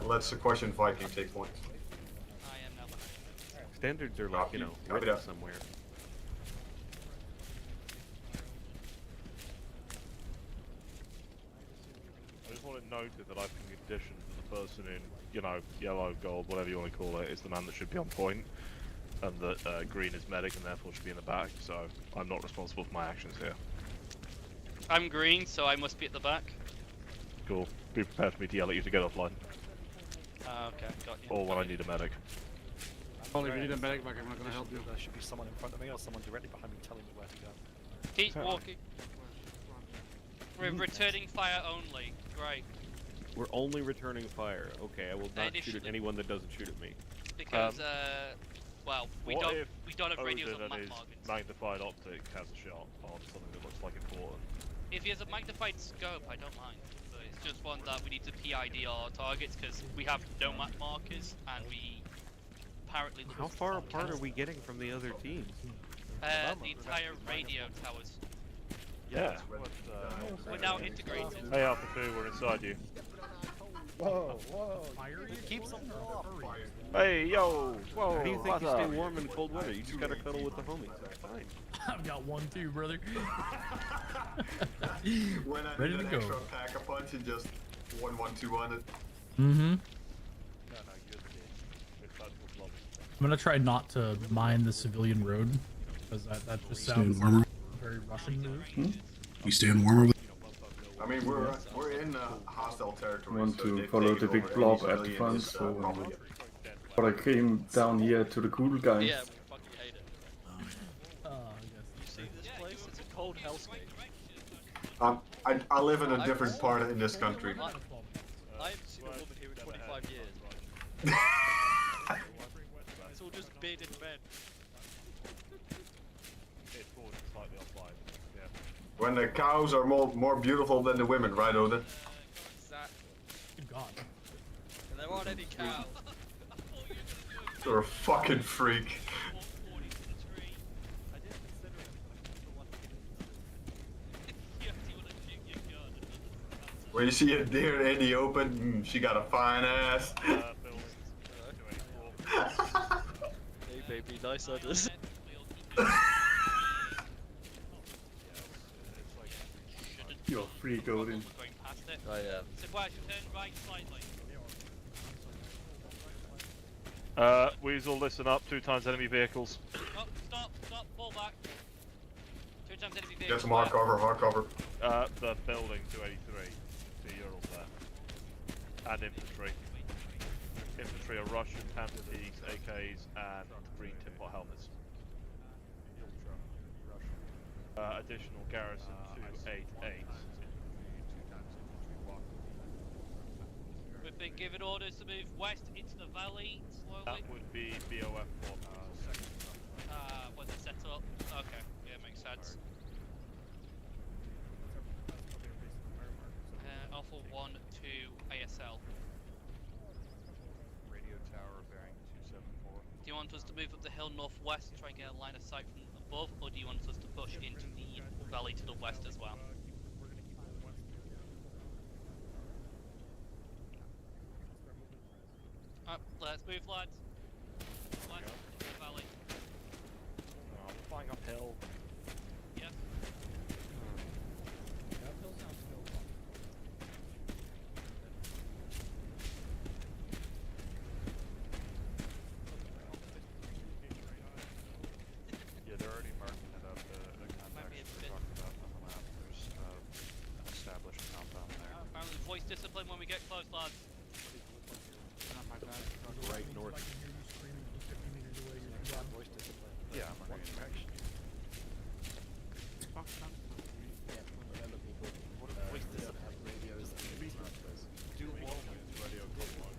Let Sequestration Viking take points. I am now behind. Standards are like, you know, Copy written that. somewhere. I just want it noted that I think the addition to the person in, you know, yellow, gold, whatever you want to call it, is the man that should be on point, and that green is medic and therefore should be in the back, so I'm not responsible for my actions here. I'm green, so I must be at the back. Cool. Be prepared for me to yell at you to get offline, Okay, got you. or when I need a medic. Only if you need a medic, like, I'm not gonna help you. There should be someone in front of me or someone directly behind me telling me where to go. Keep walking. We're returning fire only. Great. We're only returning fire. Okay, I will not shoot at Initially. anyone that doesn't shoot at me. Because, well, we What don't if have radios Odin on map and his markings. magnified optic has a shot on something that looks like important? If he has a magnified scope, I don't mind. But it's just one that we need to PID our targets because we have no map markers and we apparently. How far apart are we getting from the other teams? The entire radio towers. Yeah. We're now integrated. Hey Alpha 2, we're inside you. Whoa, whoa. Keep some off. Hey, yo! Whoa! How do you think what's you stay up? warm in cold weather? You just gotta cuddle with the homies. That's fine. I've got one too, brother. When I Ready need to an go. extra pack a punch and just 1-1-2 on it. Mm-hmm. It's that was lovely. I'm gonna try not to mine the civilian road because that just Stand sounds warmer. very Russian move. You stand warmer. I mean, we're in hostile territory. Want so to they've follow taken the big over blob any at the civilian front, is, so problem. But I came down here to the cool guys. Yeah, we fucking hate it. You see this place? It's a cold hellscape. I live in a different part in this country. I haven't seen a woman here in 25 years. It's all just bearded men. It's forward and slightly offline. Yeah. When the cows are more beautiful than the women, right, Odin? Exactly. Good God. And there aren't any cows. You're a fucking freak. When you see a deer in the open, she got a fine ass. Hey baby, nice udders. You're a freak, Odin. I am. So why should turn right slightly? Weasel, listen up. 2 times enemy vehicles. Oh, stop, fall back. 2 times enemy vehicle. Get some hard cover. The building 283. The Urals there. And infantry. Infantry are Russian, Panzers, AKs, and green tinpot helmets. Additional garrison 288. We've been given orders to move west into the valley slowly. That would be BOF 1. Was it set up? Okay, yeah, makes sense. Alpha 1 to ASL. Radio tower bearing 274. Do you want us to move up the hill northwest and try and get a line of sight from above, or do you want us to push into the valley to the west as well? Let's move, lads. West to the valley. We're flying uphill. Yes. Uphill sounds no fun. Yeah, they're already marking it up. The contacts we're talking about on the map. There's an established compound there. Apparently voice discipline when we get close, lads. Right north. Voice discipline. Yeah, I'm under direction. What if voice discipline have radios and do more with radio command?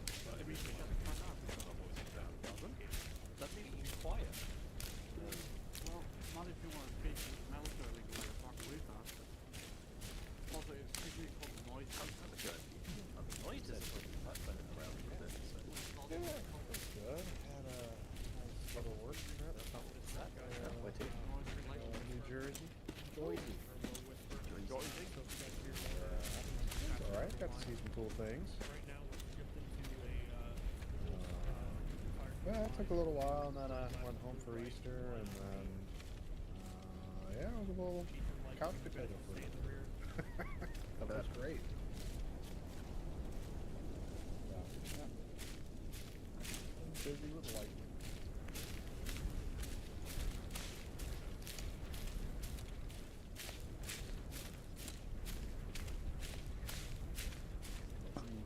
That means be quiet. Well, not if you want to speak militarily, go like talk way faster. Also, it's technically called noise. Noise discipline is much better around with it. Yeah, that's good. Had a nice little work trip. New Jersey. Joyzy. Alright, got to see some cool things. Yeah, it took a little while, and then I went home for Easter, and then yeah, it was a little couch potato for me. That was great. Yeah. Busy with life.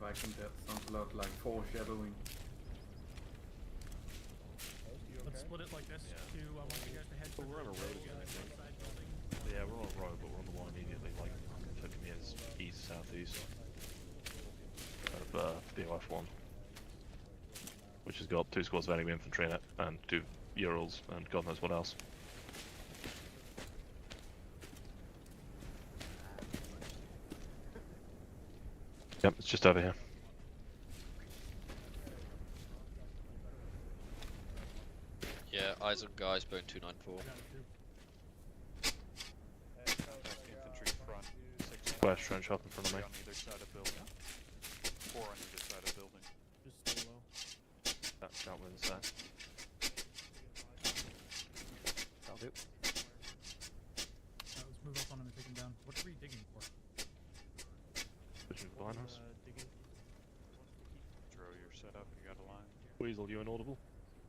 Viking death sounds a lot like foreshadowing. Let's split it like this. I want you guys to head. We're on a road, I think. Yeah, we're on a road, but we're on the one immediately, like 50 meters east, southeast of BOF 1, which has got 2 squads of enemy infantry in it, and 2 Urals, and God knows what else. Yep, it's just over here. Yeah, eyes on guys, bone 294. Infantry front. 6 West trench up in front of me. on either side of building. 4 on either side of building. Just stay low. That's not within sight. That'll do. Let's move up on him and take him down. What are we digging for? Which is behind us. Dro, you're set up. You got a line. Weasel, you inaudible?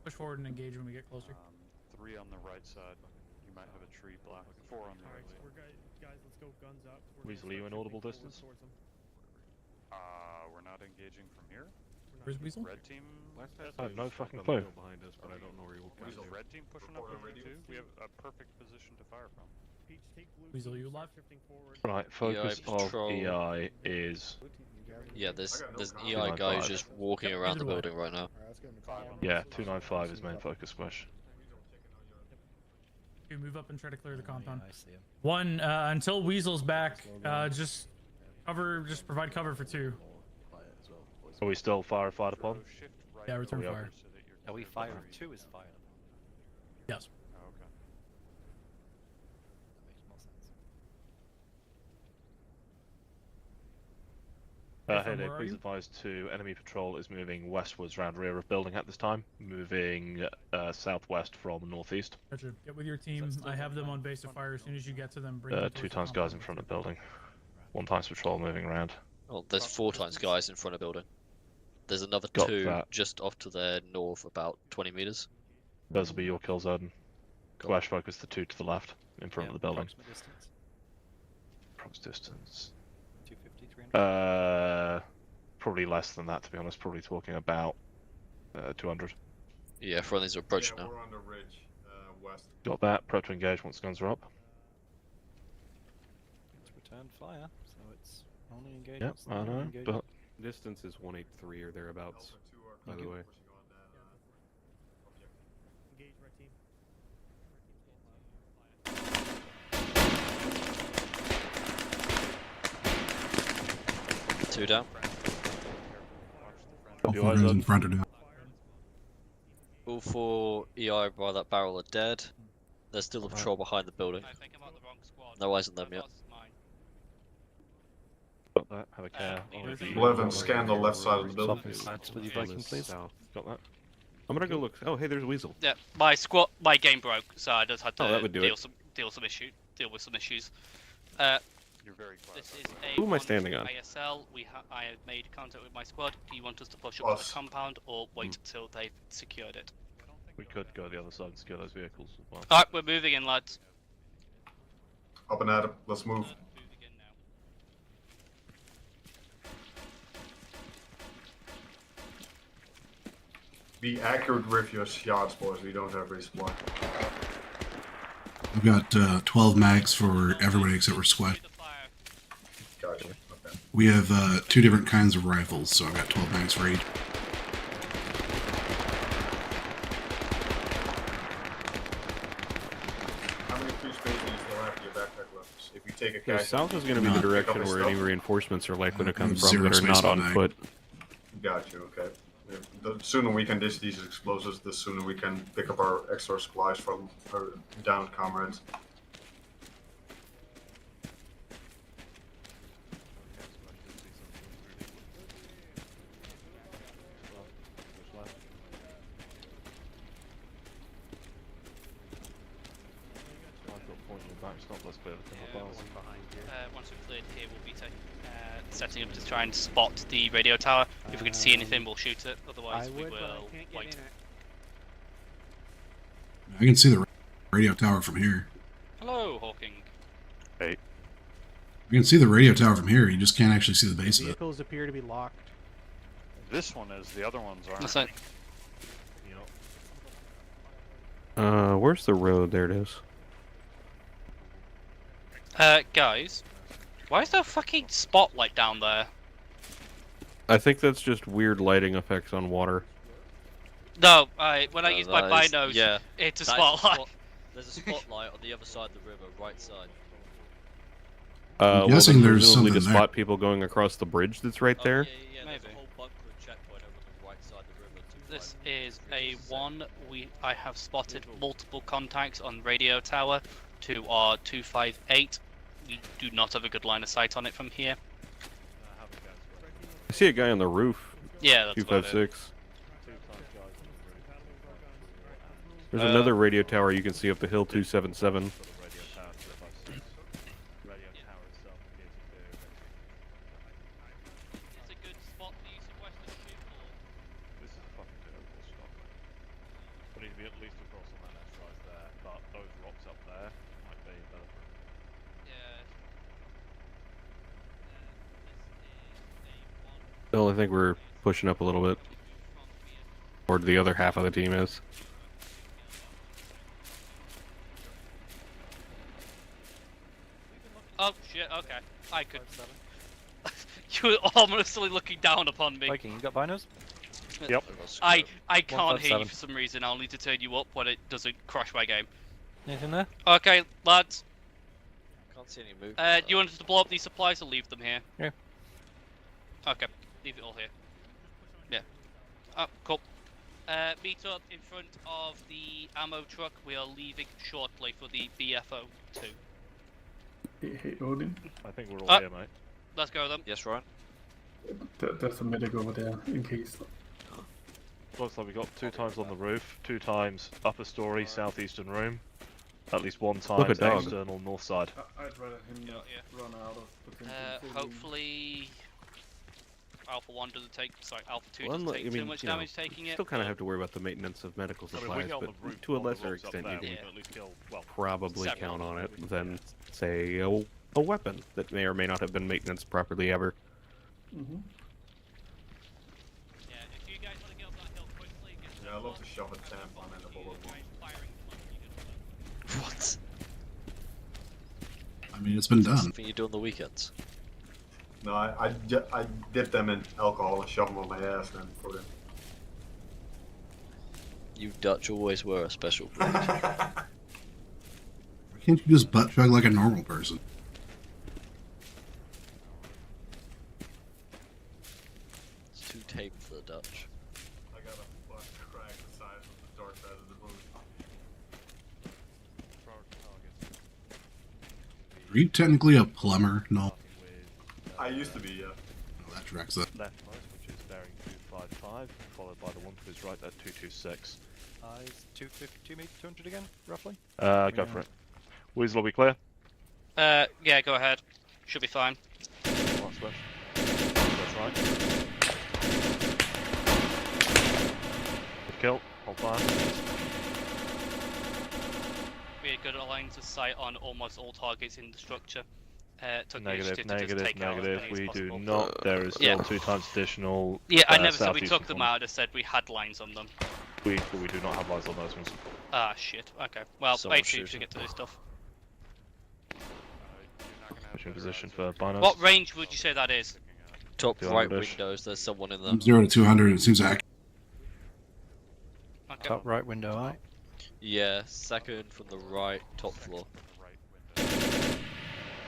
Push forward and engage when we get closer. 3 on the right side. You might have a tree block. 4 on the right side. Guys, let's go guns up. Weasel, are you inaudible distance? We're not engaging from here. Where's Weasel? Red team. I have no fucking clue. Behind us, but I don't know where you'll Is the red team pushing up with you too? We have a perfect position to fire from. Weasel, you alive? Right, focus EI of patrol. EI is... Yeah, there's an EI guy who's just walking around the building right now. Yeah, 295 is main focus squash. You move up and try to clear the compound. I see him. One, until Weasel's back, just provide cover for 2. Are we still fired upon? Yeah, return fire. Are we firing? 2 is fired. Yes. Oh, okay. That makes more sense. Hey there, where are please you? advise to enemy patrol is moving westwards round rear of building at this time, moving southwest from northeast. Gotcha. Get with your team. I have them on base of fire. As soon as you get to them, bring them towards 2 the times guys compound. in front of building. 1 times patrol moving around. Well, there's 4 times guys in front of building. There's another Got 2 that. just off to their north, about 20 meters. Those will be your kill zone. Squash focus the 2 to the left, in front of the building. Approximate distance. Approx distance. 250, 300. Probably less than that, to be honest. Probably talking about 200. Yeah, friendlies are approaching Yeah, now. we're on the ridge, west. Got that. Prep to engage once guns are up. It's return fire, so it's only engaged. Yep, once the I enemy know, engages. but Distance is 183 or thereabouts. By the way. Engage red team. 2 down. All 4 guns in front are down. All 4 EI by that barrel are dead. There's still a patrol behind the building. No eyes on them yet. got that. Have a care. 11, scan the left side of the building. With you, Viking, please. South. Got that. I'm gonna go look. Oh, hey, there's a weasel. Yeah, my game broke, so I just had to that would do deal it. deal with some issues. You're very clever. This is a Who am I standing on? ASL. I have made contact with my squad. Do you want us to push up to Us. the compound or wait until they've secured it? We could go the other side and secure those vehicles as well. Alright, we're moving in, lads. Up and at him. Let's move. Moving in now. Be accurate with your shots, boys. We don't have resupply. I've got 12 mags for everybody except for Squash. Gotcha. Okay. We have 2 different kinds of rifles, so I've got 12 mags for each. How many free space do you still have in your backpack left? If you take a Yeah, cache, south is going to be the pick up direction his where any stuff. reinforcements are likely to come from Zero that are space not on on mag. foot. Got you. Okay. The sooner we can dish these explosives, the sooner we can pick up our extra supplies from our downed comrades. Once we've cleared here, we'll be setting up to try and spot the radio tower. If we can see anything, we'll shoot it. Otherwise, we will wait. I can see the radio tower from here. Hello, Hawking. Hey. You can see the radio tower from here, you just can't actually see the base of it. Vehicles appear to be locked. This one is. The other ones aren't. That's it. Where's the road? There it is. Guys, why is there a fucking spotlight down there? I think that's just weird lighting effects on water. No, when I use my that is- binos, yeah, it's a that is spotlight. There's a spotlight on the other side of the river, right side. I'm guessing there's presumably something to there. spot people going across the bridge that's right there. Yeah, there's a Maybe. whole bunker and checkpoint over the right side of the river. This is a 1. I have spotted multiple contacts on radio tower to our 258. We do not have a good line of sight on it from here. I see a guy on the roof. Yeah, that's about it. 256. There's another radio tower you can see up the hill, 277. It's a good spot for you to west of shoot for. This is a fucking terrible spot. We need to be at least across on that exercise there, but those rocks up there might be better. Yeah. Well, I think we're pushing up a little bit. Or the other half of the team is. Oh shit, okay. I could. You were ominously looking down upon me. Viking, you got binos? Yep. I can't hear you 157. for some reason. I'll need to turn you up when it doesn't crash my game. Anything there? Okay, lads. Can't see any movement. Do you want us to blow up these supplies or leave them here? Yeah. Okay, leave it all here. Yeah. Oh, cool. Meet up in front of the ammo truck. We are leaving shortly for the BFO2. Hey, Odin. I think we're all here, mate. Let's go then. Yes, Ryan. There's a medic over there in case. Looks like we got 2 times on the roof, 2 times upper story, southeastern room, at least 1 time at dog. external north side. I'd rather him not run out of potential saving. Hopefully, Alpha 1 doesn't take. Sorry, Alpha 2 Well, doesn't take I mean, too much you know, damage taking you it. still kind of but- have to worry about the maintenance of medical I mean, we supplies, get on but the roof to a on the lesser rocks up extent, there, you we can can at least kill, well, probably several count of on them. it than, say, a weapon that may or may not have been maintenance properly ever. Mm-hmm. Yeah, if you guys want to get up that hill quickly, get Yeah, I love to shove a tampon in a bullet wound. What? I mean, it's been done. Something you do on the weekends. No, I dip them in alcohol and shove them on my ass and then put it. You Dutch always were a special breed. Why can't you just butt chug like a normal person? It's too tame for the Dutch. I got a butt crack the size of the dark side of the moon. Are you technically a plumber? No. I used to be, yeah. Well, that tracks it. leftmost, which is bearing 255, followed by the one to his right at 226. Is 250 meter 200 again, roughly? Go for it. Weasel, are we clear? Yeah, go ahead. Should be fine. Last switch. That's right. Good kill. Hold fire. We had good lines of sight on almost all targets in the structure. Took the Negative, initiative to just negative, take out as negative. many as We possible. do not. There is Yeah. still 2 times additional. Yeah, I never said we southeastern took them ones. out. I said we had lines on them. We do not have lights on those ones. Ah, shit. Okay. Well, Someone HQ should shooting. get to this stuff. Switching position for binos. What range would you say that is? Top 200-ish. right windows, there's someone in there. From 0 to 200, it seems accurate. Okay. Top right window, aye. Yeah, second from the right, top floor.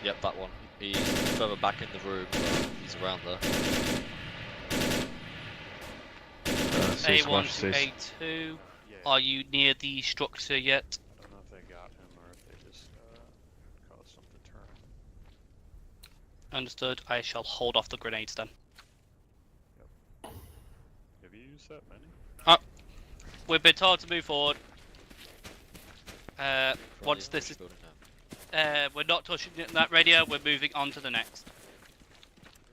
Yep, that one. He's further back in the room, but he's around there. A1 to A2. Are you near the structure yet? I don't know if they got him or if they just caused some to turn. Understood. I shall hold off the grenades then. Have you used that many? We've been told to move forward. Once Friendly this is, building now. we're not touching that radio. We're moving on to the next.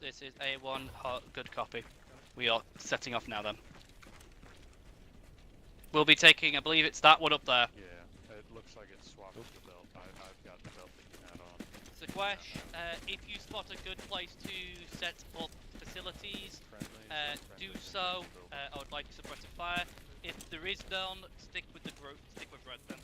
This is A1. Good copy. We are setting off now then. We'll be taking, I believe it's that one up there. Yeah, it looks like it's swapped the belt. I've got the belt that you had on. Sequesh, if you spot a good place to set up facilities, do so. I would like to suppress a fire. If there is none, stick with the group. Stick with red then.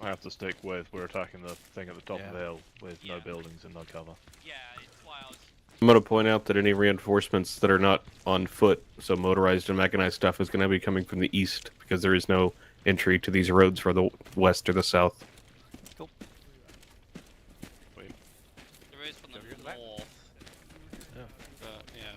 I have to stick with. We're attacking the thing at the top of the Yeah. hill with no buildings and no cover. Yeah, it's why I was. I'm going to point out that any reinforcements that are not on foot, so motorized and mechanized stuff, is going to be coming from the east because there is no entry to these roads for the west or the south. Cool. There is from the north. Yeah. Yeah.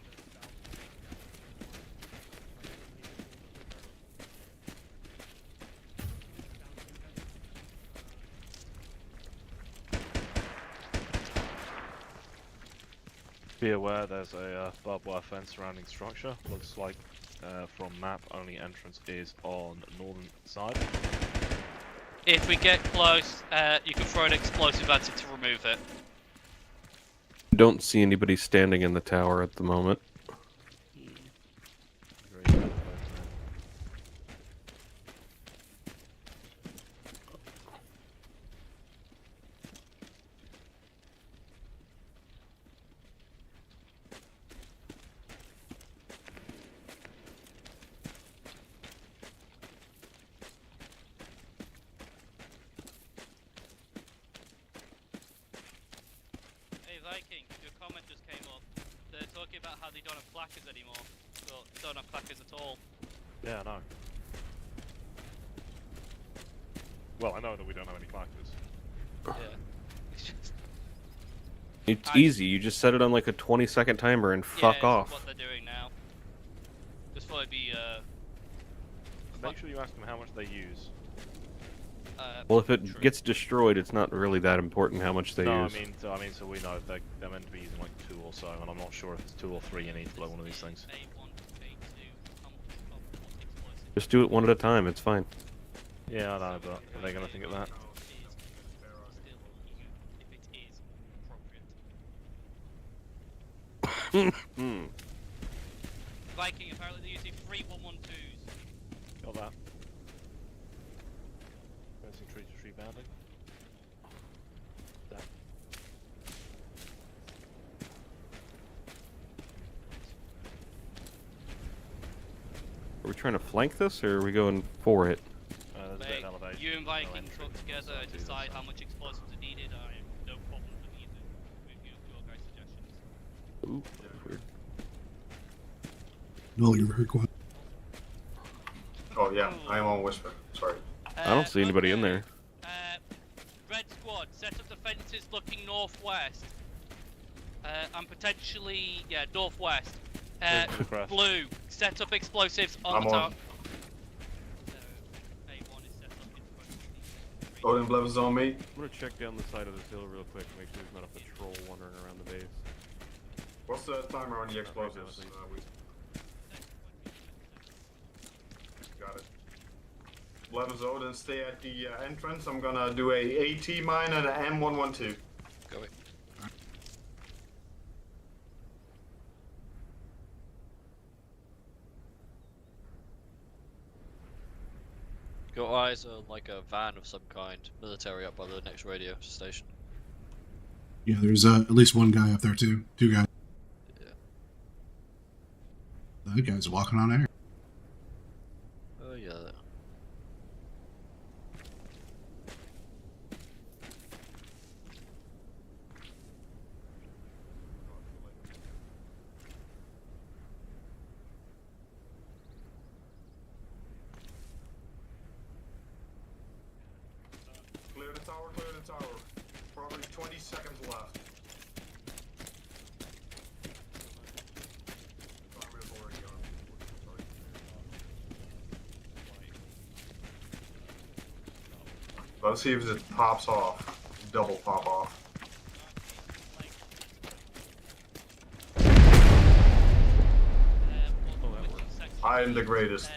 Be aware there's a barbed wire fence surrounding structure. Looks like from map only entrance is on northern side. If we get close, you can throw an explosive at it to remove it. Don't see anybody standing in the tower at the moment. Viking, your comment just came up. They're talking about how they don't have clackers anymore. Well, don't have clackers at all. Yeah, I know. Well, I know that we don't have any clackers. Yeah. It's just... It's easy. You just set it on like a 20-second timer and fuck yeah, off. What they're doing now. Just thought it'd be Make sure you ask them how much they use. Well, if it gets destroyed, it's not really that important how much they use. I mean, so we know they're meant to be using like 2 or so, and I'm not sure if it's 2 or 3 in each blow one of these things. Just do it one at a time. It's fine. Yeah, I know, but are they gonna think of that? Viking, apparently they're using 3 112s. Got that. Pressing tree to tree bounding. That. Are we trying to flank this, or are we going for it? There's a bit of elevation. You and Viking talk together, decide how much explosives are needed. I have no problem with either with your guys' suggestions. Ooh, that was weird. No, you're very quiet. Oh yeah, I am on Whisper. Sorry. I don't see anybody in there. Red squad, set up defenses looking northwest. And potentially, yeah, northwest. Blue, set up explosives on the top. Odin Blev's on me. I'm gonna check down the side of this hill real quick, make sure there's not a patrol wandering around the base. What's the timer on the explosives? Got it. Blev's Odin, stay at the entrance. I'm gonna do a AT mine and an M112. Go away. Got eyes on like a van of some kind, military up by the next radio station. Yeah, there's at least one guy up there too. 2 guys. Yeah. That guy's walking on air. Oh yeah. Clear the tower, clear the tower. Probably 20 seconds left. Timer's already on. Sorry. Let's see if it pops off. Double pop off. I am the greatest.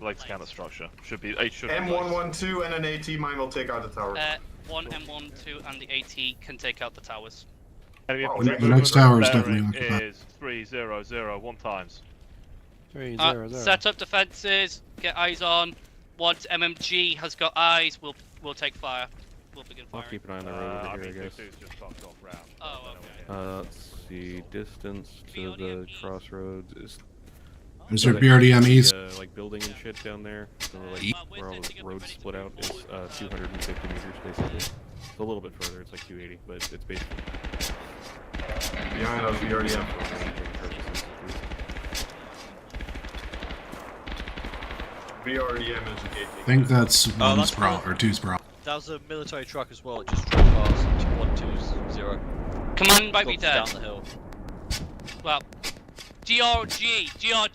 Legs counter structure. Should be. It should be M112 and an AT mine will take out the tower. One M12 and the AT can take out the towers. The next tower is definitely occupied. Is 300 1 times. 300. Set up defenses. Get eyes on. Once MMG has got eyes, we'll take fire. We'll begin I'll firing. keep an eye on the road over here, I guess. Just fucked off round. Oh, okay. Let's see. Distance to the crossroads is. Is there BRDM east? Like building and shit down there, so like where all the roads split out is 250 meters basically. It's a little bit further. It's like 280, but it's basically behind us, BRDM. BRDM is a gate. I think that's one sprawl or 2 sprawl. That was a military truck as well. It just drove past 120. Command might be Down dead. the hill. Well, GRG.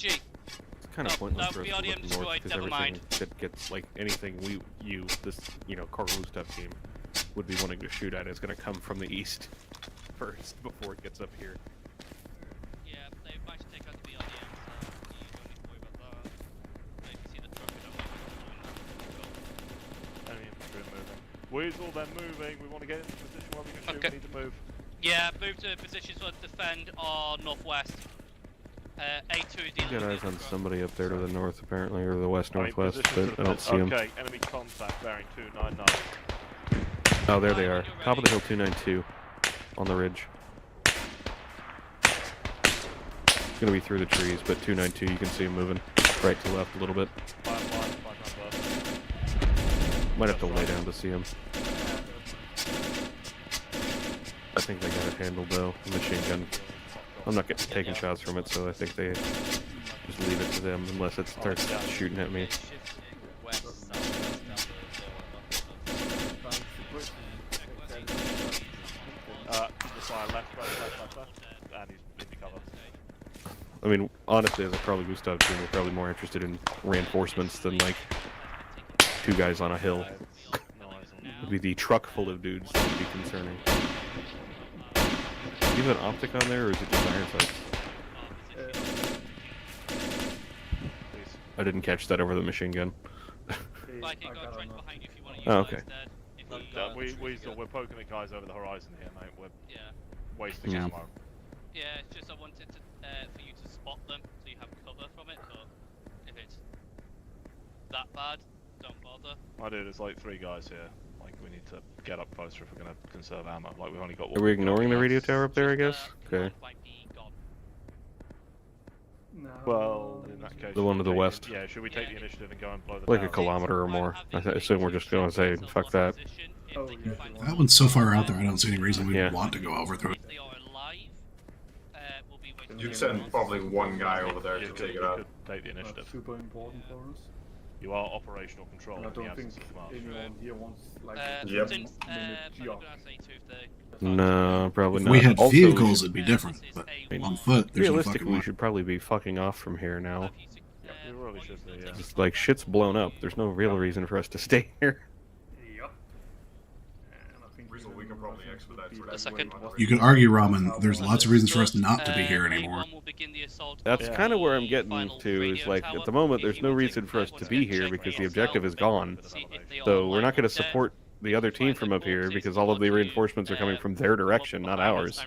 It's kind of pointless for us to BRDM look north destroyed, because never everything mind. that gets like anything this Carlu stuff team would be wanting to shoot at is going to come from the east first before it gets up here. Yeah, they might take out the BRDM, so you don't need to worry about that. They can see the truck and Enemy infantry moving. Weasel, they're moving. We want to get into a position where we can shoot. Okay. We need to move. Yeah, move to positions on defend our northwest. A2 is I dealing got with eyes on somebody up there to the north apparently, or the west northwest, position but to I don't see them. Okay, enemy contact bearing 299. Oh, there they are. Top of the hill 292 on the ridge. It's gonna be through the trees, but 292 you can see them moving right to left a little bit. Might have to lay down to see them. think they got it handled though. The machine gun. I'm not getting taking shots from it, so I think they just leave it to them unless it starts shooting at me. And he's in the cover. I mean, honestly, as a probably Gustav team, we're probably more interested in reinforcements than like 2 guys on a hill. It'd be the truck full of dudes that would be concerning. Do you have an optic on there, or is it just iron sights? I didn't catch that over the machine gun. Oh, okay. We're poking at guys over the horizon here, mate. We're wasting ammo. Yeah, it's just I wanted to for you to spot them so you have cover from it, but if it's that bad, don't bother. I do, there's like 3 guys here. Like, we need to get up closer if we're gonna conserve ammo. Like, we've only got one. Are we ignoring the radio tower up there, I guess? Okay. Well, in that case... The one to the west. Yeah, should we take the initiative and go and blow the Like tower? a kilometer or more. I assume we're just going to say, fuck that. That one's so far out there, I don't see any reason we would want to go over there. You can send probably one guy over there to take it out. Take the initiative. Super important for us. You are operational control And I in the don't absence think of Marsh. anyone here wants like Yep. No, probably If not. we had Also, vehicles, it'd be different, but on foot, there's no realistically, fucking we way. should probably be fucking off from here now. You really should be, yeah. Just like shit's blown up. There's no real reason for us to stay here. Yep. We can probably expedite for that. Second. You could argue, Ramen, there's lots of reasons for us not to be here anymore. That's kind of where I'm getting to, is like, at the moment, there's no reason for us to be here because the objective is gone. So we're not going to support the other team from up here because all of the reinforcements are coming from their direction, not ours.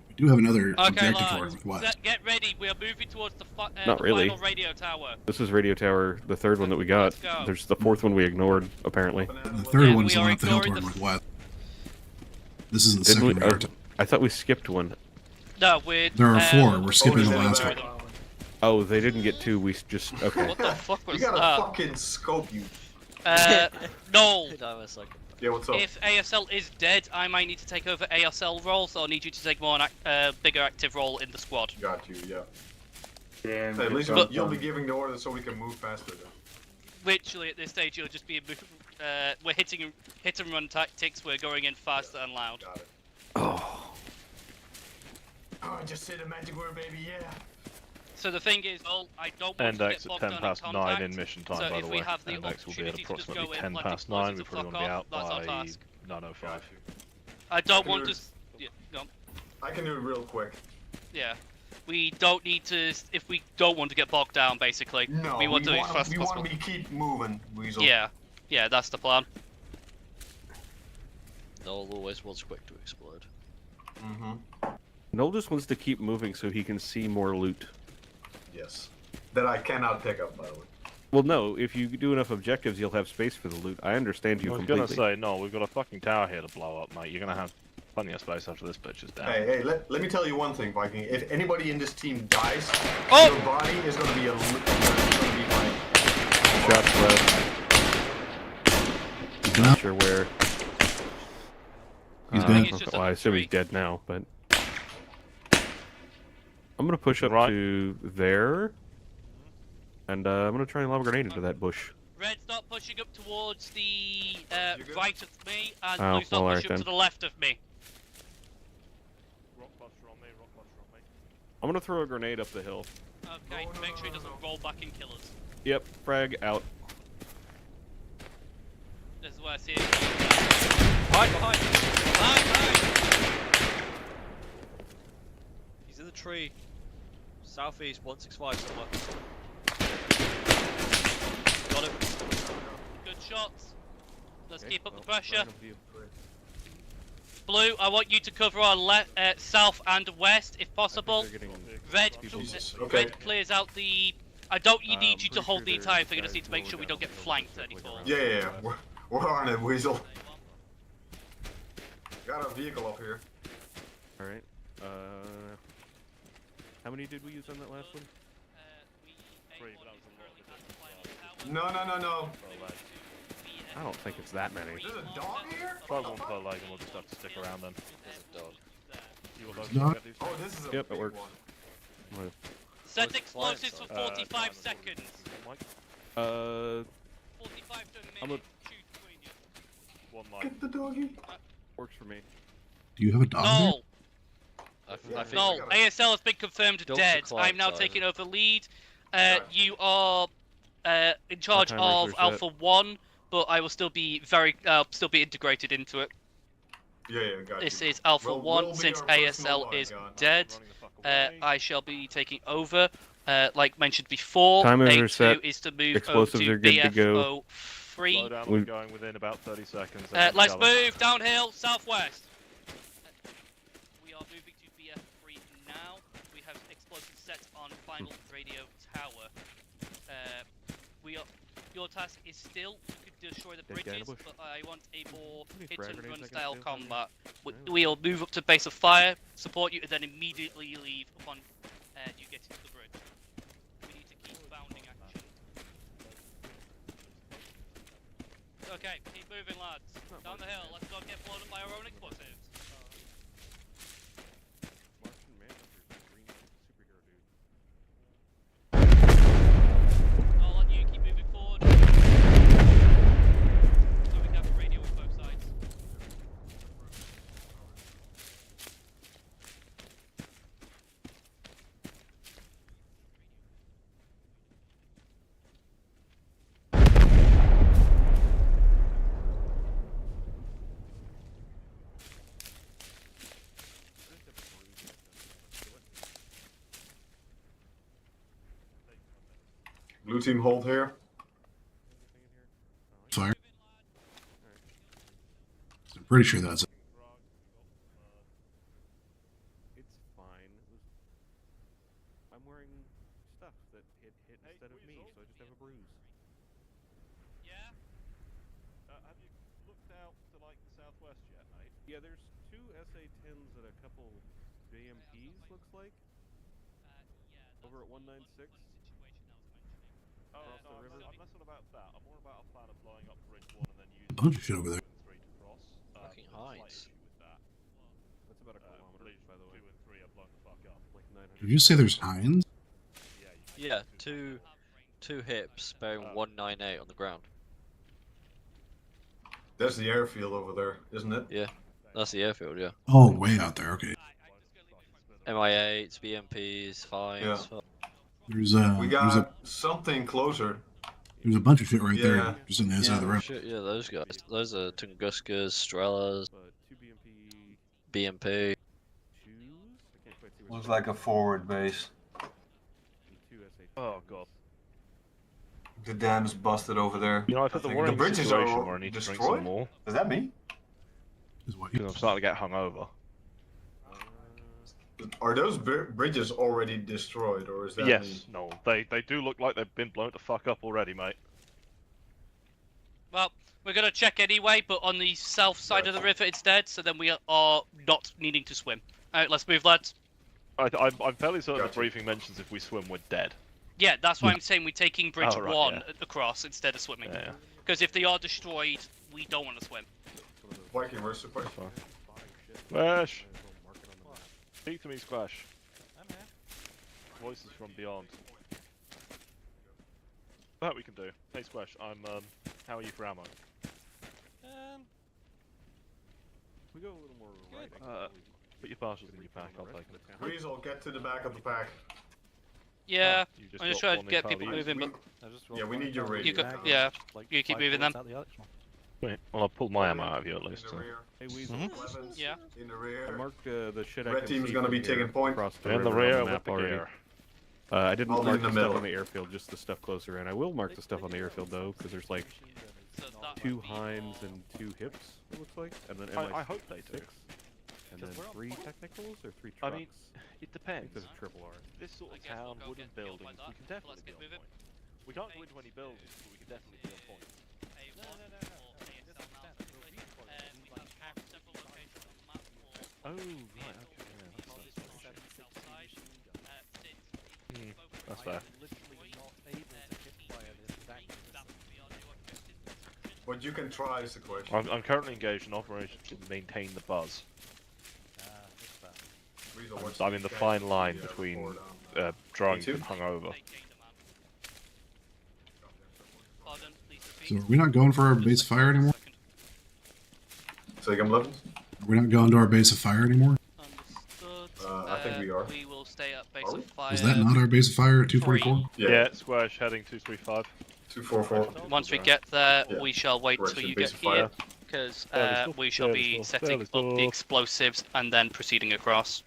We do have another Okay, objective lads, toward with West. get ready. We are moving towards the, Not the really. final radio tower. This is radio tower, the 3rd one that we got. Let's go. There's the 4th one we ignored, apparently. The 3rd one's the one up the hill toward Northwest. This isn't the Didn't we? second we are. I thought we skipped one. No, we're. There are 4. We're skipping the last one. Oh, they didn't get 2. We just okay. What the fuck was You gotta that? fucking scope, you. No. Yeah, what's up? If ASL is dead, I might need to take over ASL role, so I'll need you to take more bigger active role in the squad. Got you, yeah. Yeah, Hey, at least you'll be giving the order so we can move faster then. Literally at this stage, it'll just be we're hit and run tactics. We're going in faster and loud. Got it. Oh. Oh, just say the magic word, baby, yeah. So the thing is, I don't want End to X get at bogged 10 down past in 9 contact. in mission time, So by if the we way. have the End X will be at opportunity to just go approximately in, 10 plant past 9. We explosives probably and won't be fuck out off, that's our by task. 9:05. I don't want to. Yeah, no. I can do it real quick. Yeah. We don't need to. If we don't want to get bogged down, basically, No, we want to do it as fast we as want possible. to keep moving, Weasel. Yeah, yeah, that's the plan. Noel always wants quick to explode. Mm-hmm. Noel just wants to keep moving so he can see more loot. Yes. That I cannot pick up, by the way. Well, no, if you do enough objectives, you'll have space for the loot. I understand you I was completely. gonna say, no, we've got a fucking tower here to blow up, mate. You're gonna have plenty of space after this bitch is down. Hey, let me tell you one thing, Viking. If anybody in this team dies, Oh! your body is gonna be like... Shots left. Not sure where. He's dead. Well, I assume he's dead now, but I'm gonna push up to there, and I'm gonna try and lob a grenade into that bush. Red, start pushing up towards the right of me, and Oh, Blue, start well, pushing alright up to then. the left of me. Rockbuster on me, rockbuster on me. I'm gonna throw a grenade up the hill. Okay, make sure he doesn't roll back and kill us. Yep, frag out. This is where I see it. Behind! He's in the tree. Southeast 165 somewhere. Got him. Good shots. Let's keep up the pressure. Blue, I want you to cover our south and west if possible. Red, Okay. Red clears out the. I don't need you to hold the entire thing. I just need to make sure we don't get flanked anymore. Yeah. We're on it, Weasel. Got a vehicle up here. Alright. How many did we use on that last one? 3, but that was a lot of No. I don't think it's that many. There's a dog here? Try one per leg and we'll just have to stick around then. There's a dog. You will both Dog? get these Oh, things? this is a Yep, it big works. one. Set explosives for 45 seconds. 45 to a minute. Shoot between you. One line. Get the doggy. Works for me. Do you have a dog there? No! I think No, ASL has been confirmed Dogs dead. are client I'm now side. taking over lead. You are in charge timers of are Alpha 1, but I will still be integrated into it. Yeah, got This you. is Alpha We'll 1 be since our personal ASL is bodyguard. dead. I shall be taking over. Like mentioned before, Timers A2 are set. is to move Explosives over are to good to go. BFO 3. Slow down, we're going within about 30 seconds. Let's move downhill, southwest. We are moving to BF3 now. We have explosives set on final radio tower. Your task is still to destroy the Take down bridges, the bush. but I want a more Any hit frag and grenades run I can style steal from you? combat. No. We'll move up to base of fire, support you, and then immediately leave upon you get into the bridge. We need to keep bounding action. Okay, keep moving, lads. Down the hill. Let's not get blown up by our own explosives. Martian Manhunter's a green superhero dude. I'll let you keep moving forward. So we can have a radio on both sides. Blue team hold here. Fire. I'm pretty sure that's it. It's fine. I'm wearing stuff that hit instead of me, so I just have a bruise. Yeah? Have you looked out to like the southwest yet, mate? Yeah, there's two SA-10s and a couple JMPs, looks like. Over at 196. Oh, Across no, the river. I'm less on about that. I'm more about a plan of blowing up Bridge 1 and then using Bunch of shit over there. 2 and 3 to cross. Fucking There's a slight heights. issue with that. That's about a kilometer, Bridge by the way. 2 and 3 are blown the fuck up. Like 900. Did you say there's Heinz? Yeah, two hips bearing 198 on the ground. That's the airfield over there, isn't it? Yeah, that's the airfield. Yeah. Oh, way out there. Okay. MI8s, BMPs, fines. Yeah. fuck. There's We got something closer. there's a bunch of shit right Yeah. there, just on the inside of the Oh, river. shit, yeah, those guys. Those are Tunguskas, Strellas, 2 BMP BMP. shoes. I can't quite see Looks like a forward base. and 2 SA-10s. Oh, God. The dam's busted over there. You know, I've hit the think worrying bridges situation are where I need to drink destroyed? some more. Is that me? Is what Because I'm starting to get hungover. Are those bridges already destroyed, or is that me? Yes, no. They do look like they've been blown to fuck up already, mate. Well, we're gonna check anyway, but on the south side of the river it's dead, so then we are not needing to swim. Alright, let's move, lads. I'm fairly certain Gotcha. the briefing mentions if we swim, we're dead. Yeah, that's why I'm saying we're taking Bridge Oh, right, 1 yeah. across instead of swimming. Yeah. Because if they are destroyed, we don't want to swim. Viking, where's the question? Squash! Speak to me, Squash. Voices from beyond. That we can do. Hey, Squash, how are you for ammo? We go a little more right. Put your partials in your pack, I'll take them. Weasel, get to the back of the pack. Yeah, You just I'm just got trying one to get entirely people moving, but Yeah, we need your radio. you could, yeah, you keep moving them. Wait, well, I'll pull my ammo out of you at least. In So. the rear. Hey, Weasel. Weapons Yeah. in the I rear. marked the shit I Red can team's see gonna from be here taking point. across the In the river rear on the with map the already. gear. I didn't I'll be mark in the the stuff middle. on the airfield, just the stuff closer in. I will mark the stuff on the airfield though, because there's like So that 2 would be Heinz for- and 2 hips, it looks like, and then I hope they do. 6, and then 3 technicals or 3 I trucks. mean, it I think depends. there's a triple R. This sort I of guess we'll town, go wooden get killed by buildings, that. we can So definitely let's be get on moving. point. We can't go into any buildings, but we can definitely be on point. Oh, right, okay, yeah, that's fair. Literally not able to hit fire this back. What you can try is the question. I'm currently engaged in operations to maintain the buzz. I'm in the fine line between drunk and hungover. So are we not going for our base of fire anymore? Say again, levels? Are we not going to our base of fire anymore? I think we are. We will stay at base of fire. Is that not our base of fire at 244? Yeah, squash heading 235. 244. Once we get there, Yeah. we shall wait Correction, till you base get of here, fire. because There we go, we shall there we be go, setting there we up the go. explosives and then proceeding across.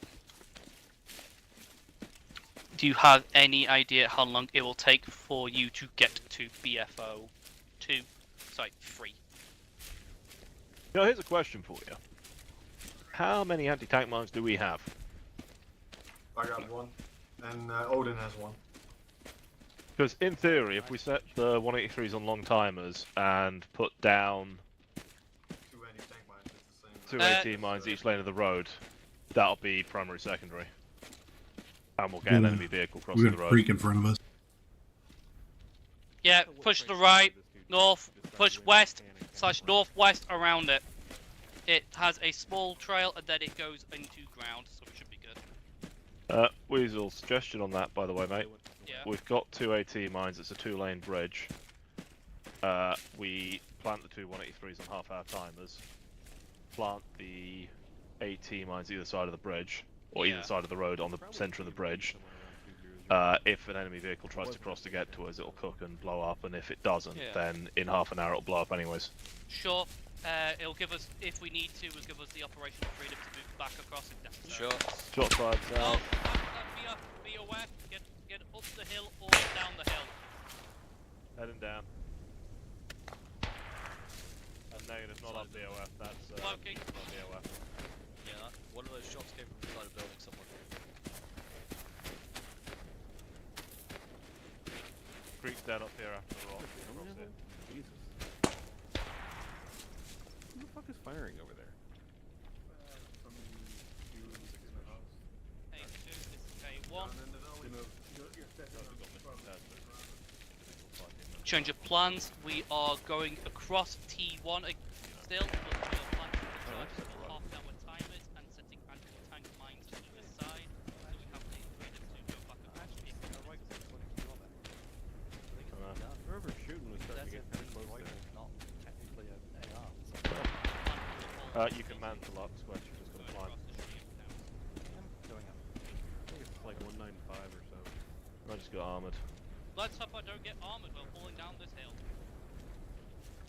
Do you have any idea how long it will take for you to get to BFO 2? Sorry, 3. You know, here's a question for you. How many anti-tank mines do we have? I got one, and Odin has one. Because in theory, if we set the 183s on long timers and put down 2 AT mines each lane of the road, that'll be primary, secondary. And we'll get an enemy vehicle We crossing got the a road. creek in front of us. Yeah, push to the right, north, push west / northwest around it. It has a small trail and then it goes into ground, so it should be good. Weasel, suggestion on that, by the way, mate. Yeah. We've got 2 AT mines, it's a 2-lane bridge. We plant the 2 183s on half-hour timers. Plant the AT mines either side of the bridge, or either side of the road on the centre of the bridge. If an enemy vehicle tries to cross to get to us, it'll cook and blow up, and if it doesn't, then in half an hour it'll blow up anyways. Sure. It'll give us, if we need to, it'll give us the operational freedom to move back across if necessary. Sure. Shot fired south. Be aware. Get up the hill or down the hill. Heading down. Negative, not up BOF, that's not BOF. Yeah, one of those shots came from inside a building somewhere. Creek's dead up here after the rock. Jesus. Who the fuck is firing over there? A1. Change of plans. We are going across T1 still, but we are planning to charge for half-hour timers and setting anti-tank mines to the side, so we have the freedom to go back across. Whoever shooting was starting to get kind of close there. Not technically an AR. You can mantle up, Squash, you're just gonna climb. Going up. I think it's like 195 or so. I just got armoured. Let's hope I don't get armored while falling down this hill.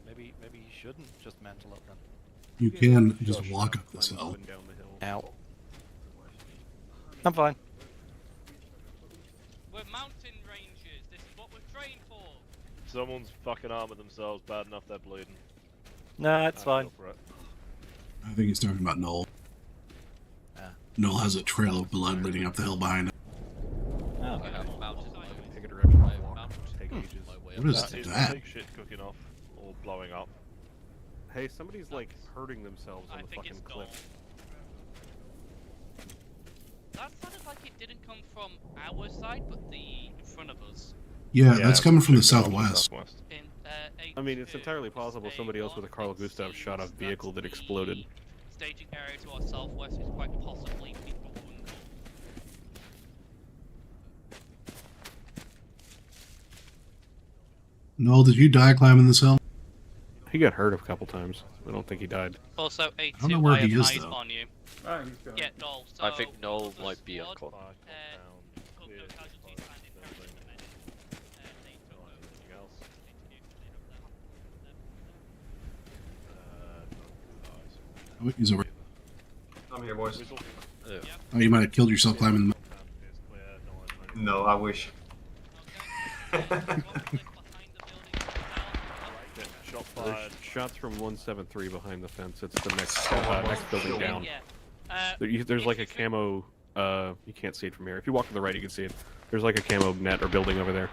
Maybe you shouldn't just mantle up then. You can just walk up this hill. Ow. I'm fine. We're mountain rangers. This is what we're trained for. Someone's fucking armoured themselves bad enough they're bleeding. Nah, it's fine. I think he's talking about Noel. Noel has a trail of blood leading up the hill behind him. Oh. Pick a direction to walk. Take ages. What is Is that? the big shit cooking off or blowing up? Hey, somebody's like hurting themselves on the fucking cliff. That sounded like it didn't come from our side, but the in front of us. Yeah, that's coming from the southwest. In, I mean, it's entirely possible somebody else with a Carl Gustav shot a vehicle that exploded. Staging area to our southwest is quite possibly people who Noel, did you die climbing this hill? He got hurt a couple times. I don't think he died. Also, I don't know where I he have is, eyes though. on you. Ah, he's gone. Yeah, Noel. So I think Noel might be on call. Oh, he's over. I'm here, boys. Oh, you might have killed yourself climbing the No, I wish. There's shots from 173 behind the fence. It's the next next building down. There's like a camo. You can't see it from here. If you walk to the right, you can see it. There's like a camo net or building over there.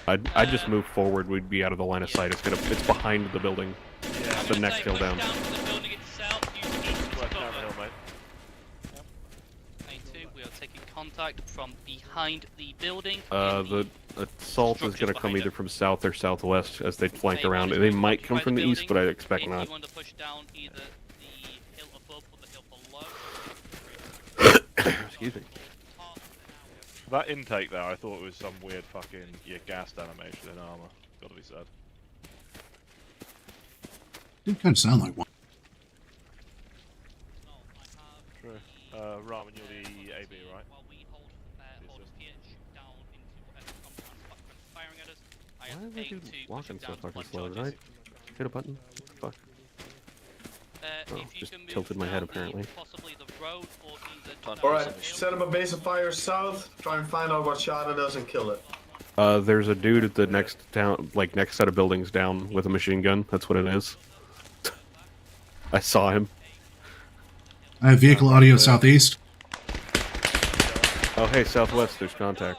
I'd just move forward. We'd be out of the line of sight. It's behind the building. It's the next hill down. A2, we are taking contact from behind the building. The assault is going to come either from south or southwest as they flank around. They might come from the east, but I expect not. Excuse me. That intake there, I thought it was some weird fucking gas animation in armor. Gotta be said. Did kind of sound like one. True. Ramen, you're the AB, right? Why is my dude walking so fucking slow? Did I hit a button? What the fuck? Oh, just tilted my head apparently. Alright, set him a base of fire south, try and find out what shot it is and kill it. There's a dude at the next town, like next set of buildings down with a machine gun. That's what it is. I saw him. I have vehicle audio southeast. Oh, hey, southwest, there's contact.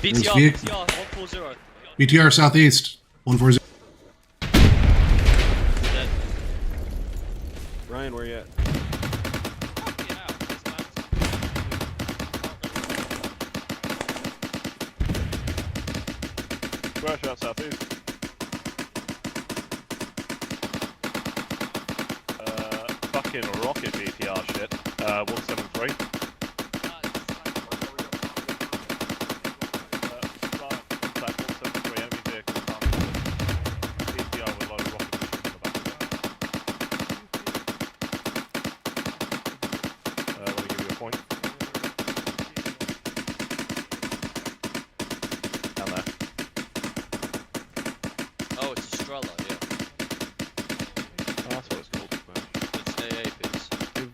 BTR, BTR, 140. BTR southeast, 140. Ryan, where you at? Crash out southeast. Fucking rocket BTR shit. 173.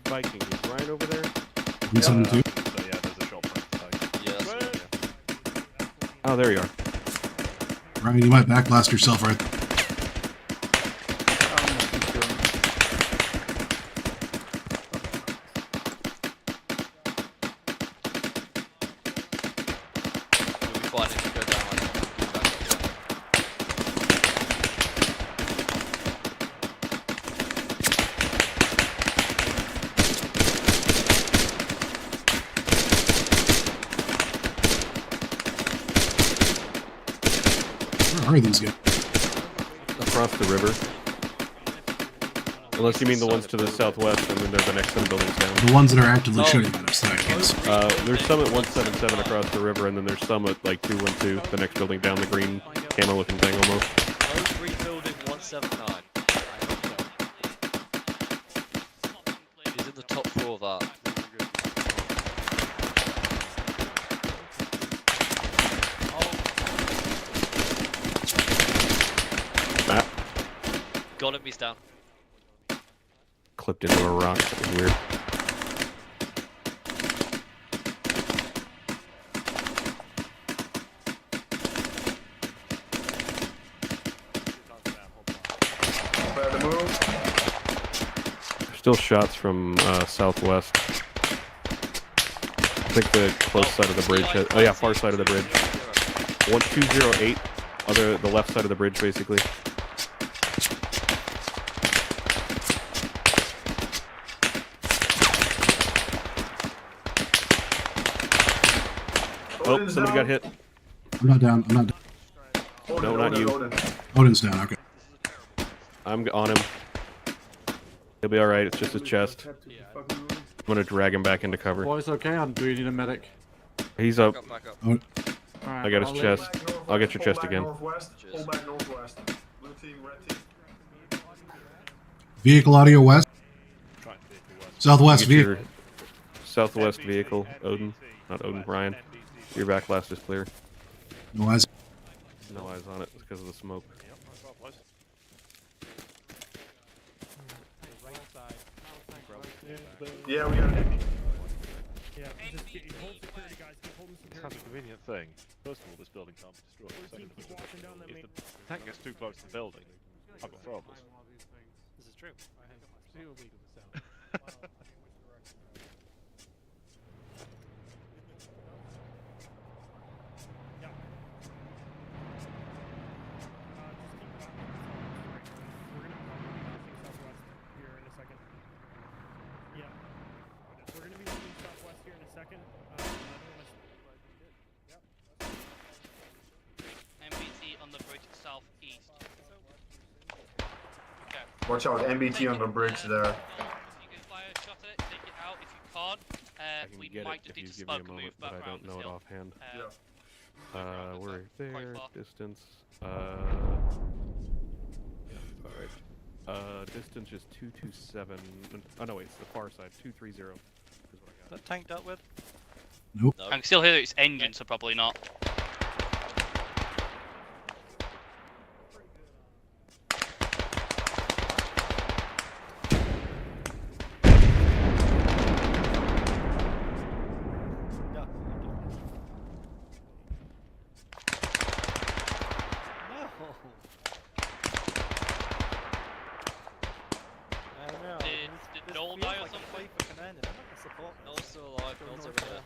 Viking, is Ryan over there? 172. So yeah, there's a shot point. Yeah, oh, there you are. Ryan, you might backblast yourself right. you'll be fine if you go down like that. Where are these guys? Across the river. Unless you mean the ones to the southwest, and then they're the next set of buildings down. The ones that are actively shooting at us that I can't see. There's some at 177 across the river, and then there's some at like 212, the next building down, the green camera-looking thing almost. Road rebuilding 179. He's in the top floor of that. Matt Got him, he's down. clipped into a rock. That was weird. Prepare to move. There's still shots from southwest. I think the close side of the bridge. Oh yeah, far side of the bridge. 1208. The left side of the bridge, basically. Oh, somebody got hit. I'm not down. I'm not down. No, not you. Odin's down. Okay. I'm on him. He'll be alright, it's just his chest. I'm gonna drag him back into cover. Boys, okay? Do you need a medic? He's up. Oh, I got his chest. I'll get your chest again. Pull back northwest. Blue team, red team. vehicle audio west. Southwest Get vehicle. your southwest vehicle, Odin. Not Odin, Ryan. Your backlast is clear. No eyes. No eyes on it because of the smoke. Yeah, we got it. Yeah, just hold security, guys. Keep holding security. That's a convenient thing. First of all, this building can't be destroyed. Second of all, if the tank gets too close to the building, I've got problems. This is true. We're going to be moving southwest here in a second. I don't want to Watch out, MBT on the bridge there. You can fire a shot at it, take it out. If you can't, I can we get might it just if need to you give me a smoke and moment, move but back I around don't know this it hill. offhand. Yeah. We're there. far. Distance. Distance is 227. Oh no, wait, it's the far side. 230 is what I got. That tank dealt with? Nope. I can still hear its engine, so probably not. Did Noel die or something? Noel's still alive. Noel's over here.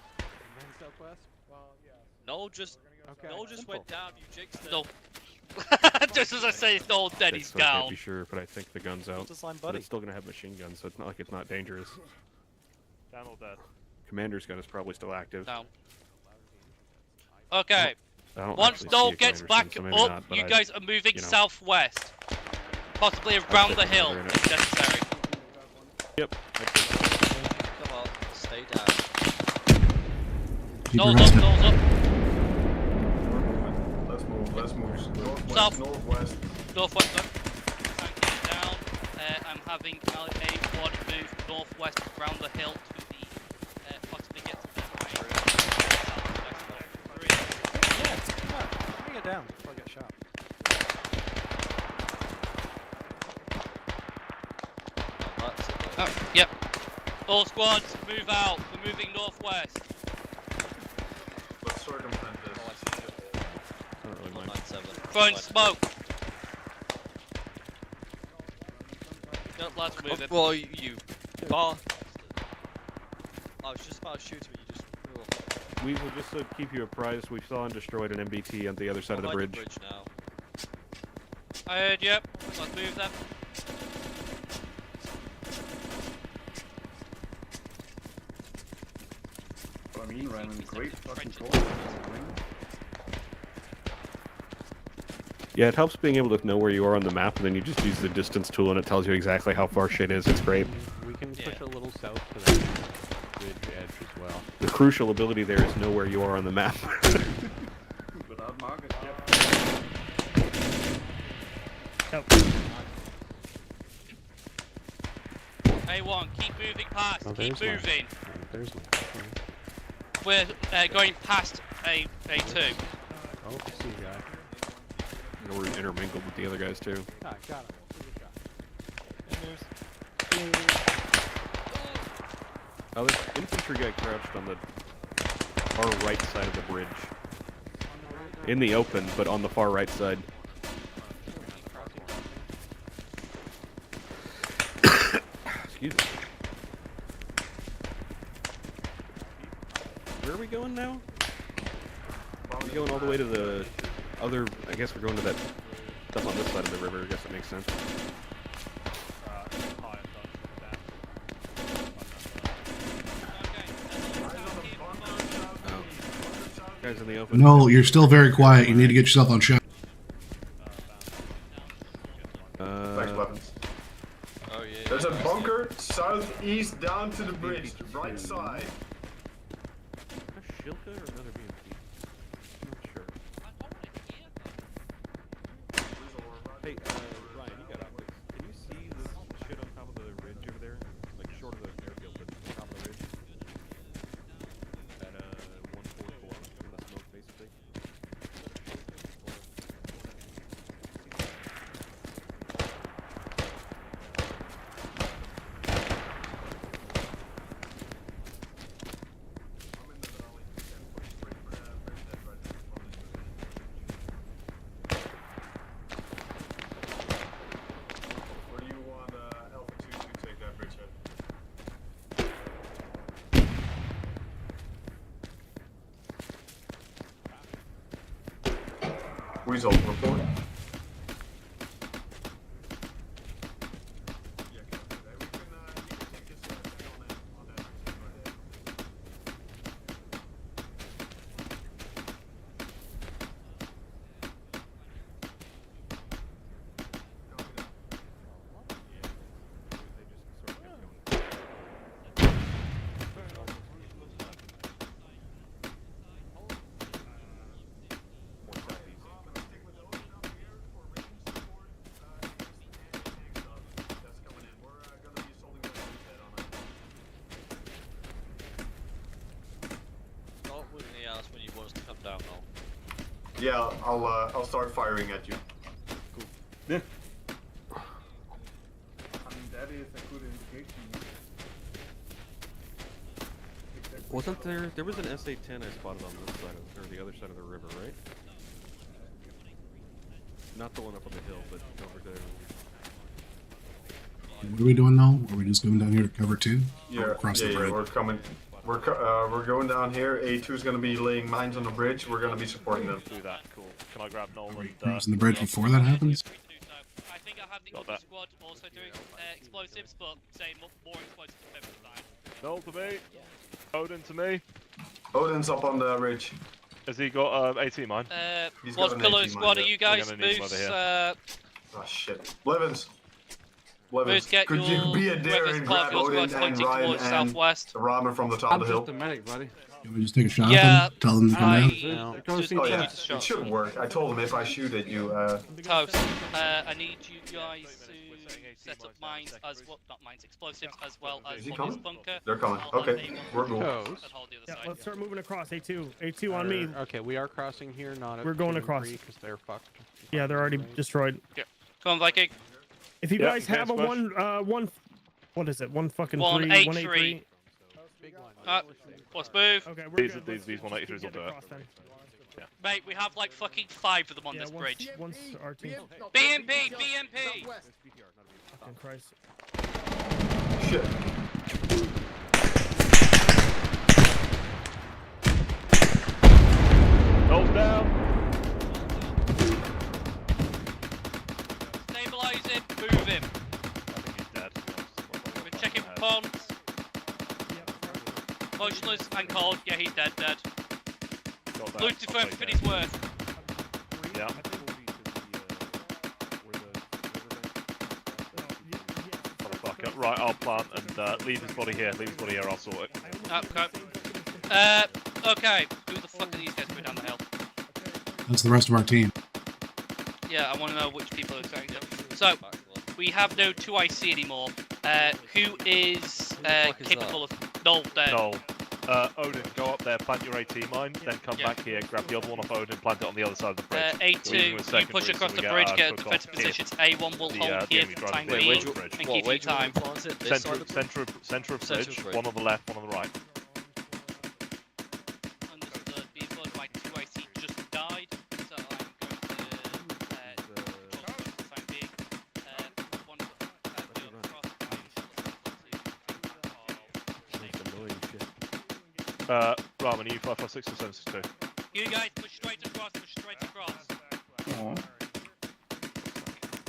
Southwest? Well, yeah. Noel just went down. You jinxed it. No. Just as I say, it's Noel dead, he's So I can't down. be sure, but I think the gun's out. Design But buddy. it's still gonna have machine guns, so it's not like it's not dangerous. Down or dead? Commander's gun is probably still active. Down. Okay. I don't Once actually see Noel a gets commander's back gun, so maybe up, not, but you I- guys are moving you know. southwest. Possibly around the hill, Commander in it. if necessary. Yep. Come on, stay down. Keep your Noel's heads up, down. Noel's up. Let's move. Northwest, South. northwest. Northwest up. Tank is down. I'm having LA1 move northwest around the hill to the possibly get to the Bring it down before I get shot. Oh, yep. All squads, move out. We're moving northwest. Let's circumvent this. I don't really mind. 197. Throwing smoke. Don't let's move it. Well, you bar. I was just about to shoot him. You just. We will just to keep you apprised. We saw and destroyed an MBT on the other side of the Behind bridge. now. I heard, yep. Let's move them. I mean, ran in great fucking call. Yeah, it helps being able to know where you are on the map, and then you just use the distance tool, and it tells you exactly how far shit is. It's great. We can push a little south to the ridge edge as well. The crucial ability there is know where you are on the map. Without market, A1, keep moving past. Oh, keep there's moving. There's We're going past A2. Oh, see a guy. We're intermingled with the other guys too. Ah, got him. Oh, there's an infantry guy crouched on the far right side of the bridge. In the open, but on the far right side. Excuse me. Where are we going now? Are we going all the way to the other... I guess we're going to that stuff on this side of the river. I guess that makes sense. Guys in the open. No, you're still very quiet. You need to get yourself on shot. Thanks, weapons. Oh yeah. There's a bunker southeast down to the bridge, right side. A Shilka or another BMP? I'm not sure. Hey, Ryan, you got optics. Can you see this shit on top of the ridge over there? Like short of the airfield, but on top of the ridge? That 1-4 below in the smoke, basically. Where do you want Alpha 2 to take that bridge at? Weasel, report. Yeah, I'll start firing at you. Yeah. I mean, that is a good indication. Wasn't there was an SA-10 I spotted on this side of, or the other side of the river, right? Not the one up on the hill, but over there. What are we doing now? Are we just going down here to cover 2? Yeah, Across the bridge. we're coming. We're going down here. A2 is going to be laying mines on the bridge. We're going to be supporting them. Do that, cool. Can I grab Nolan? Are we crossing the bridge before that happens? I think I have the other squad also doing explosives, but say more explosives at the time. Nolan to me. Odin to me. Odin's up on the ridge. Has he got 18 mine? He's What got an color 18 squad mine, are you yeah. guys? We're gonna need him Moose, over Oh shit. Blevins. Moose, get Could your you be a dare whoever's and part grab of your Odin squad's and pointing Ryan towards and southwest. Ramen from the top I'm of the hill? just a medic, buddy. Can we just take a shot Yeah, at them? Tell them to come down? Go see Oh yeah, Chess. it should work. I told him if I shoot at you, Toast. I need you guys to set up mines as well, not mines, explosives as well as Is he on this coming? bunker. They're coming. Okay, we're cool. Yeah, let's start moving across. A2. A2 on me. Okay, we are crossing here, not at We're going 2 and across. 3 because they're fucked. Yeah, they're already destroyed. Yeah. Come on, Viking. If you Yeah, guys okay, have a smash. one, what is it? 183, 183. 183. Let's move. Okay, we're These good. these 183s will do it. Across then. Mate, we have like fucking 5 of them on Yeah, this once- bridge. Once our team. BMP, BMP. Fucking Christ. Shit. Nose down. Stabilize him, move him. He's dead. We're checking for ponds. Motionless and cold. Yeah, he's dead, dead. Got that. Lucifer I'll for take his it. worth. Yeah. Motherfucker. Right, I'll plant and leave his body here. Leave his body here. I'll sort it. Okay. Okay. Who the fuck are these guys going down the hill? That's the rest of our team. Yeah, I want to know which people are exactly. So, we have no 2IC anymore. Who is capable of... Noel, there. Noel. Odin, go up there, plant your AT mine, then come back here, grab the other one off Odin, plant it on the other side of the bridge. A2, you push across the bridge, get defensive positions. A1 will hold here for the time being, and keep you time. Centre of bridge, one on the left, one on the right. Understood. Be informed my 2IC just died, so I'm going to for the time being. One of the Ramen, are you 556 or 762? You guys push straight across, push straight across.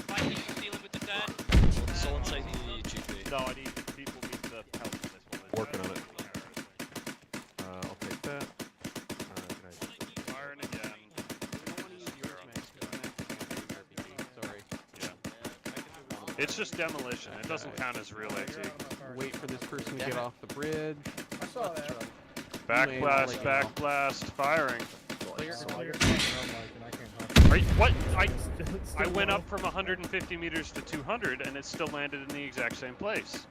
Vikings dealing with the dead. Someone say the GP. No, I need people need to help on this one. Working on it. I'll take that. Firing again. Sorry. Yeah. It's just demolition. It doesn't count as real AT. Wait for this person to get off the bridge. I saw that. Back blast, firing. Clear. Are you, what? I went up from 150 meters to 200 and it still landed in the exact same place.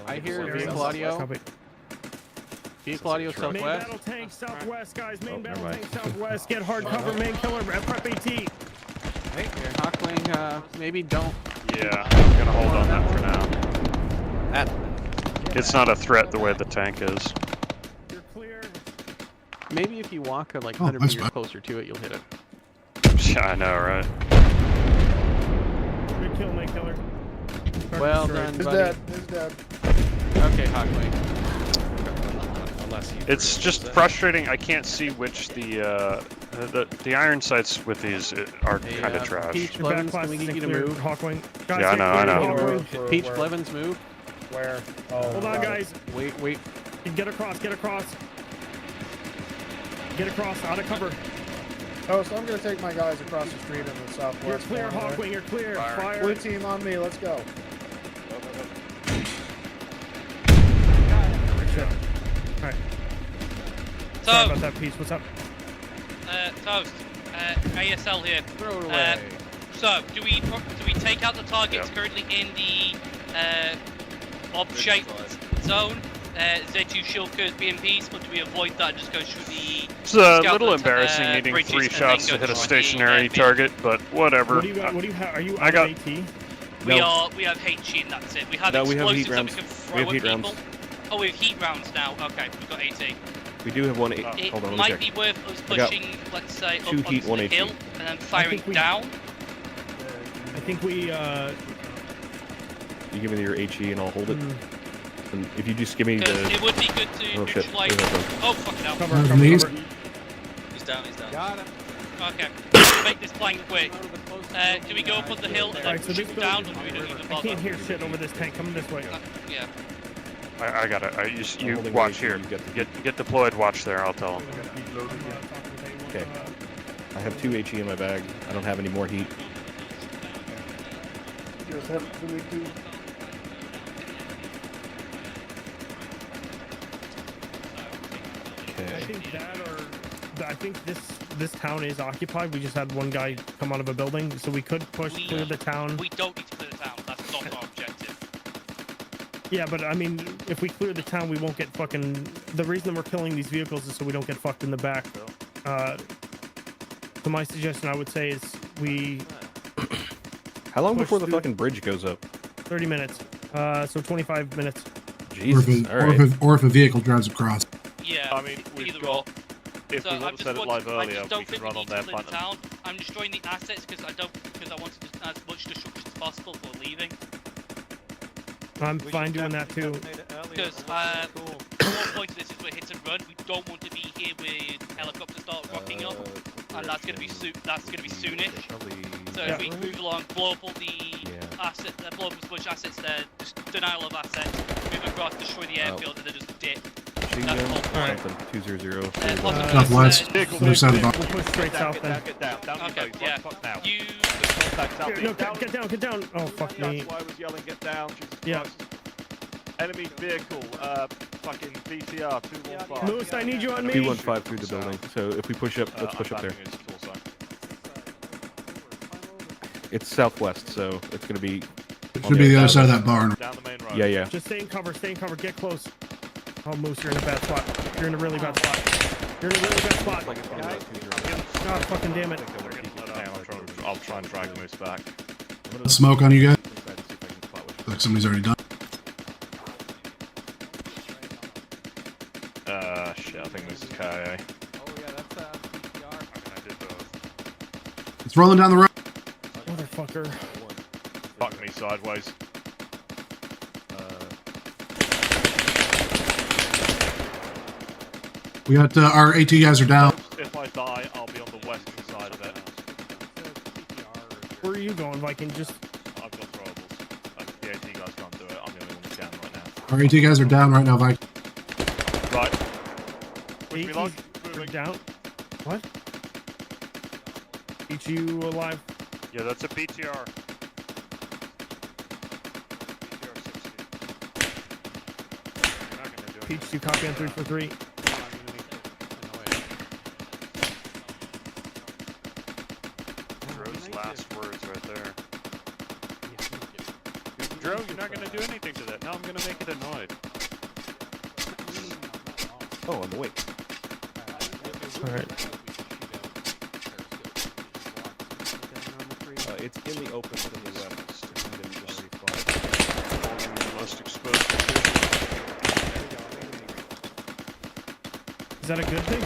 I hear vehicle audio. Vehicle audio Main southwest. battle tank southwest, guys. Main battle tank southwest. Get hard cover. Main killer. Prep AT. Hey, Hawkling, maybe don't. Yeah, I'm gonna hold on that for now. It's not a threat the way the tank is. You're clear. Maybe if you walk like 100 that's meters fine. closer to it, you'll hit it. Yeah, I know, right? Good kill, main killer. Well done, He's buddy. dead. He's dead. Okay, Hawkling. It's just frustrating. I can't see which the iron sights with these are Hey, kind of trash. Peach Blevins, can we get you to move? Hawkling. Yeah, I know. Peach Blevins, move. Where? Oh, Hold on, guys. Wait. Get across. Get across. Get across. Out of cover. Oh, so I'm gonna take my guys across the street in the southwest. You're clear, corner. Hawkwing. You're clear. Fire. Blue team on me. Let's go. Alright. Sorry about that, Peach. What's up? Toast. ASL here. Throw it away. So, do we take out the targets currently in the mob-shaped zone? Z2 Shilkers BMPs, but do we avoid that and just go through the... It's a scout little the, embarrassing needing bridges 3 and then shots go to hit a through the stationary airfield? target, but whatever. What do you have? Are you I got- AT? We have HE and that's it. We have No, we have heat explosives that we rounds. can We throw have at heat people. rounds. Oh, we have heat rounds now. Okay, we've got AT. We do have one. It Hold on, let me might check. be worth us I got pushing, let's say, up 2 onto heat, 1 the AT. hill and then firing down. I think we. You give me your HE and I'll hold it. And if you just give me Because the. it would be good to Oh shit! neutralize... Where's that Oh, fuck now. Cover. Knees. He's down, he's down. Got him. Okay, make this plank quick. Do we go up on the hill and then Alright, so push this it down, or building- do we don't even I bother? can't hear shit over this tank. Coming this way. Yeah. I got it. You holding watch the here. HE, you get the- Get deployed. Watch there. I'll tell him. Okay. I have 2 HE in my bag. I don't have any more heat. Just have to make 2. I Okay. think that, or I think this town is occupied. We just had one guy come out of a building, so we could push clear the town. We don't need to clear the town. That's not our objective. Yeah, but I mean, if we clear the town, we won't get fucking. The reason we're killing these vehicles is so we don't get fucked in the back. So my suggestion, I would say, is we. How long push before the through- fucking bridge goes up? 30 minutes. So 25 minutes. Jesus. All right. Or if a vehicle drives across. Yeah. I mean, we've either got. or. If So we I'm want to just set it want- live I earlier, just we don't can think run we on need their to clear the planet. town. I'm destroying the assets because I want to do as much destruction as possible for leaving. I'm fine doing that too. Because the whole point of this is we're hit and run. We don't want to be here with helicopters start rocking up, and that's gonna be soonish. So if we move along, blow up all the assets, blow up as much assets there, just denial of assets, move across, destroy the airfield, and then just dip. Machine That's the gun. whole point. Something. 200. Southwest. Other side of the We'll push straight south then. Get down. Okay, yeah. You. Here, no, get down. Oh fuck me. That's why I was yelling, get down. Jesus Yeah. Christ. Enemy vehicle, fucking BTR 215. Lewis, I need you on me. 215 through the building. So if we push up, let's push up there. It's southwest, so it's gonna be. It should be the other side of that barn. Down the main road. Yeah. Just stay in cover. Get close. Oh, Moose, you're in a bad spot. You're in a really bad spot. You're in a really bad spot. God fucking damn it. I'll try and drag Moose back. Smoke on you guys. Like somebody's already done. Shit, I think this is KIA. It's rolling down the road. Motherfucker. Fuck me sideways. We got our AT guys are down. If I die, I'll be on the western side of it. Where are you going, Viking? Just. I've got throwables. The AT guys can't do it. I'm the only one who can right now. Our AT guys are down right now, Viking. Right. Push me long. You're down. What? Each you alive? Yeah, that's a BTR. Peach, you copy on 343. Drone's last words right there. Drone, you're not gonna do anything to that. Now I'm gonna make it annoyed. Oh, on the way. Alright. It's in the open to the west. Most exposed Is that a good thing?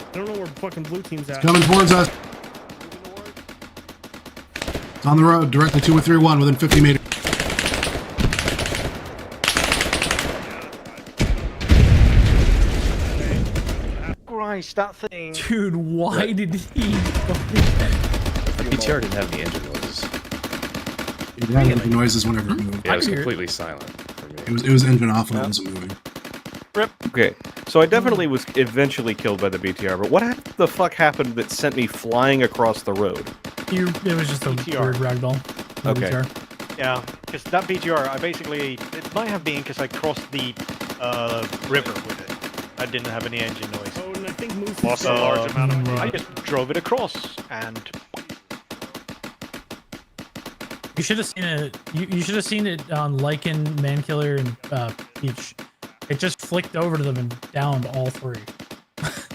I don't know where fucking blue team's at. Coming towards us. It's on the road, directly to 3-1 within 50 meters. Christ, that thing. Dude, why did he? The BTR didn't have any engine noises. It had engine noises whenever it moved. Yeah, it was completely silent for me. It was engine off when it wasn't moving. Okay, so I definitely was eventually killed by the BTR, but what the fuck happened that sent me flying across the road? It was just a weird ragdoll. Okay. BTR. Yeah, because that BTR, it might have been because I crossed the river with it. I didn't have any engine noise. Oh, and I think Moose Lost a large amount of I just drove it across, and You should have seen it. You should have seen it on Lycan, Mankiller, and Peach. It just flicked over to them and downed all 3.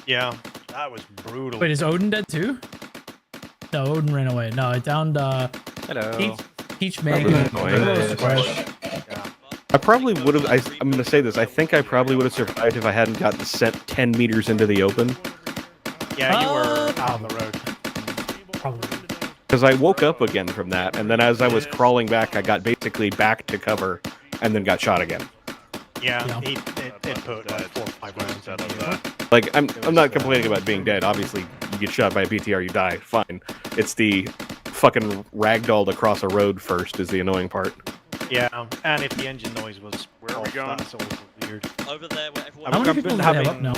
Yeah, that was brutal. Wait, is Odin dead too? No, Odin ran away. No, it downed Hello. Peach, That was annoying. I probably would have. I'm going to say this. I think I probably would have survived if I hadn't gotten sent 10 meters into the open. Yeah, you were out on the road. Probably. Because I woke up again from that, and then as I was crawling back, I got basically back to cover, and then got shot again. Yeah, it put like 4 or 5 rounds out of that. Like, I'm not complaining about being dead. Obviously, you get shot by a BTR, you die. Fine. It's the fucking ragdolled across a road first is the annoying part. Yeah, and if the engine noise was Where are we off, going? that's also weird. Over there, where everyone. How many people do they have up now?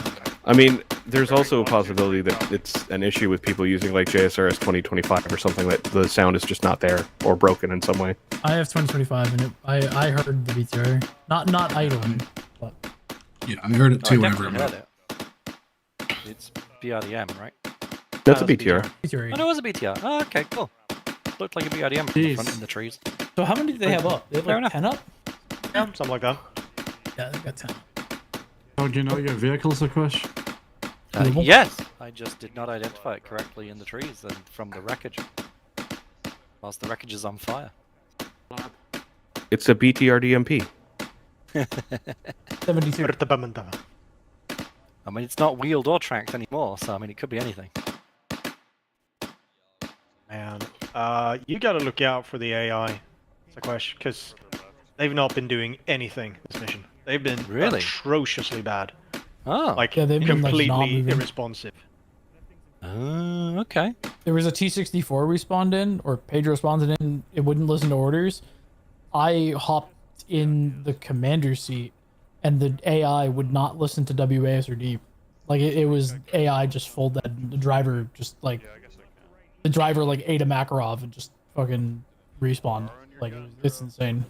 I mean, there's also a possibility that it's an issue with people using like JSRS 2025 or something, that the sound is just not there or broken in some way. I have 2025, and I heard the BTR. Not idling, but Yeah, I heard it too I whenever it definitely moved. heard it. It's BRDM, right? That's a BTR. BTR. Oh, no, it was a BTR. Oh, okay, cool. Looked like a BRDM from the front in the trees. So how many do they have up? They have Fair like enough. 10 up? Yeah, something like that. Yeah, they've got 10. Don't you know your vehicle's a crash? Yes, I just did not identify it correctly in the trees and from the wreckage. Whilst the wreckage is on fire. It's a BTR DMP. 72. I mean, it's not wheeled or tracked anymore, so I mean, it could be anything. Man, you gotta look out for the AI, Saquesh, because they've not been doing anything this mission. They've been Really? atrociously bad. Oh. Like, Yeah, they've been, like, not completely moving. irresponsive. Okay. There was a T-64 we spawned in, or Pedro spawned in, it wouldn't listen to orders. I hopped in the commander's seat, and the AI would not listen to WAS or D. Like, it was AI just full dead. The driver just, like, the driver, like, ate a Makarov and just fucking respawned. Like, it's insane.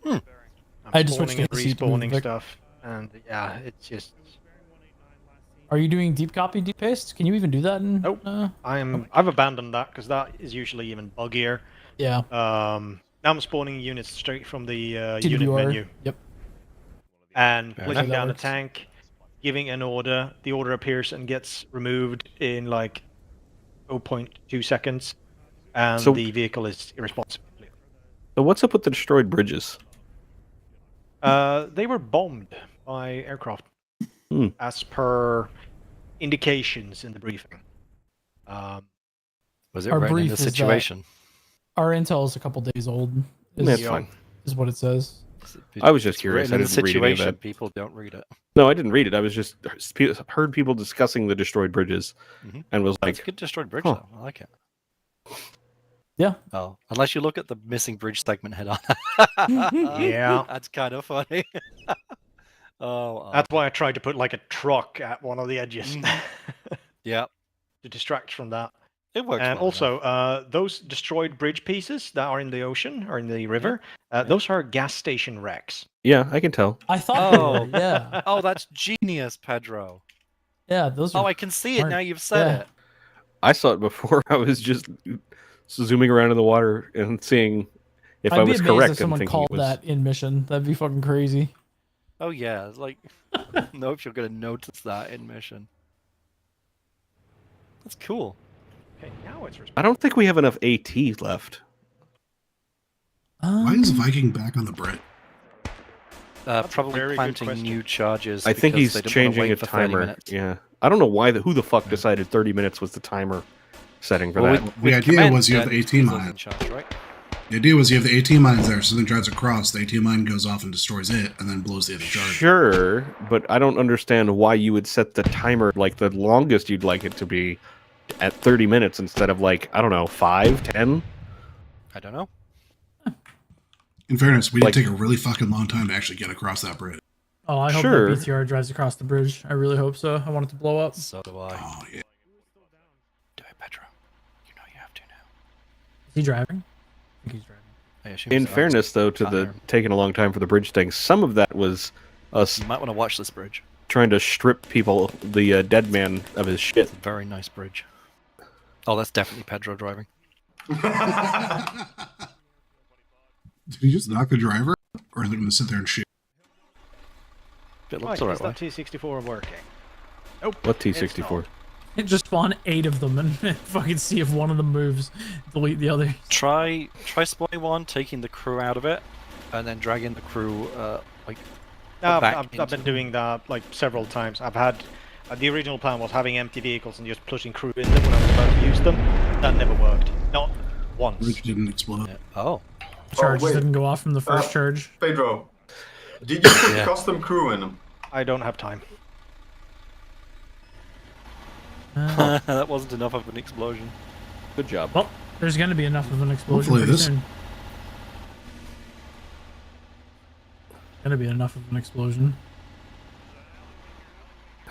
I had to switch to and the seat to move respawning Vic. stuff, and yeah, it's just. Are you doing deep copy, deep paste? Can you even do that in? Nope. I've abandoned that because that is usually even buggier. Yeah. Now I'm spawning units straight from the unit TWR. menu. Yep. And Fair clicking enough. down That a works. tank, giving an order. The order appears and gets removed in like 0.2 seconds, and So- the vehicle is irresponsible. So what's up with the destroyed bridges? They were bombed by aircraft, as per indications in the briefing. Was it Our right in brief the is that situation? Our intel is a couple days old. That's fine. Is what it says. I was just It's curious. written I in the didn't read any of situation, that. people don't read it. No, I didn't read it. I was just heard people discussing the destroyed bridges, and was It's a like, good destroyed bridge, huh. though. I like it. Yeah. Oh, unless you look at the missing bridge segment head on. Yeah. That's kind of funny. Oh, That's why I tried to put like a truck at one of the edges. yeah. To distract from that. It works. And well also, those destroyed bridge pieces that are in the ocean or in the river, those are gas station wrecks. yeah, I can tell. I thought. Oh, Yeah. Oh, that's genius, Pedro. Yeah. Those. Oh, Are I can see it smart. now. You've said Yeah. it. I saw it before. I was just zooming around in the water and seeing if I I'd be was amazed correct if in someone thinking called it was. that in mission. That'd be fucking crazy. Oh yeah, it's like, no, if you're gonna notice that in mission. That's cool. Okay, now it's I don't think we have enough AT left. Why is Viking back on the Brit? Probably very good planting question. new charges. I think because he's they didn't wanna changing wait a for 30 timer. minutes. Yeah, I don't know why. Who the fuck decided 30 minutes was the timer setting for Well, that? with The idea command was you have gen, the AT Diesel's mine. in charge, right? The idea was you have the AT mines there, so something drives across, the AT mine goes off and destroys it, and then blows the other charge. Sure, but I don't understand why you would set the timer like the longest you'd like it to be at 30 minutes instead of like, I don't know, 5, 10? I don't know. In fairness, we Like- did take a really fucking long time to actually get across that bridge. Oh, I hope Sure. that BTR drives across the bridge. I really hope so. I want it to blow up. So do I. Oh, yeah. Do it, Pedro. You know you have to now. Is he driving? I think he's driving. I assume In so. fairness, though, to the Timer. taking a long time for the bridge thing, some of that was us You might want to watch this bridge. trying to strip people, the dead man, of his shit. Very nice bridge. Oh, that's definitely Pedro driving. Did he just knock the driver? Or are they going to sit there and shoot? It Right, looks alright, is that T64 working? Nope. What T64? Just spawn 8 of them and fucking see if one of them moves. Delete the other. Try spawning one, taking the crew out of it, and then dragging the crew like. I've been doing that like several times. I've had the original plan was having empty vehicles and just pushing crew in them when I was about to use them. That never worked. Not once. Bridge didn't explode. Yeah. Oh. Charges wait. didn't go off from the first charge. Pedro, did you put custom crew in them? I don't have time. That wasn't enough of an explosion. Good job. Well, there's going to be enough of an explosion Hopefully pretty this- soon. Gonna be enough of an explosion.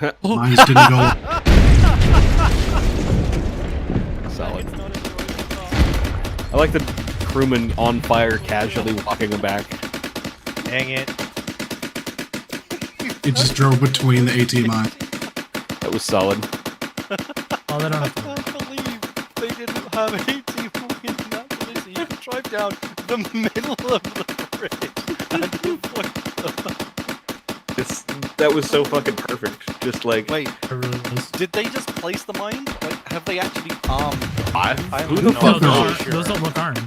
Mine didn't go. Solid. I like the crewman on fire casually walking back. Dang it. It just drove between the AT mine. That was solid. Oh, they don't have to. I can't believe they didn't have AT in that position. You could drive down the middle of the bridge and avoid them. That was so fucking perfect. Just like, wait, it really was. Did they just place the mine? Like, have they actually armed? Who the fuck knows? Those don't look armed.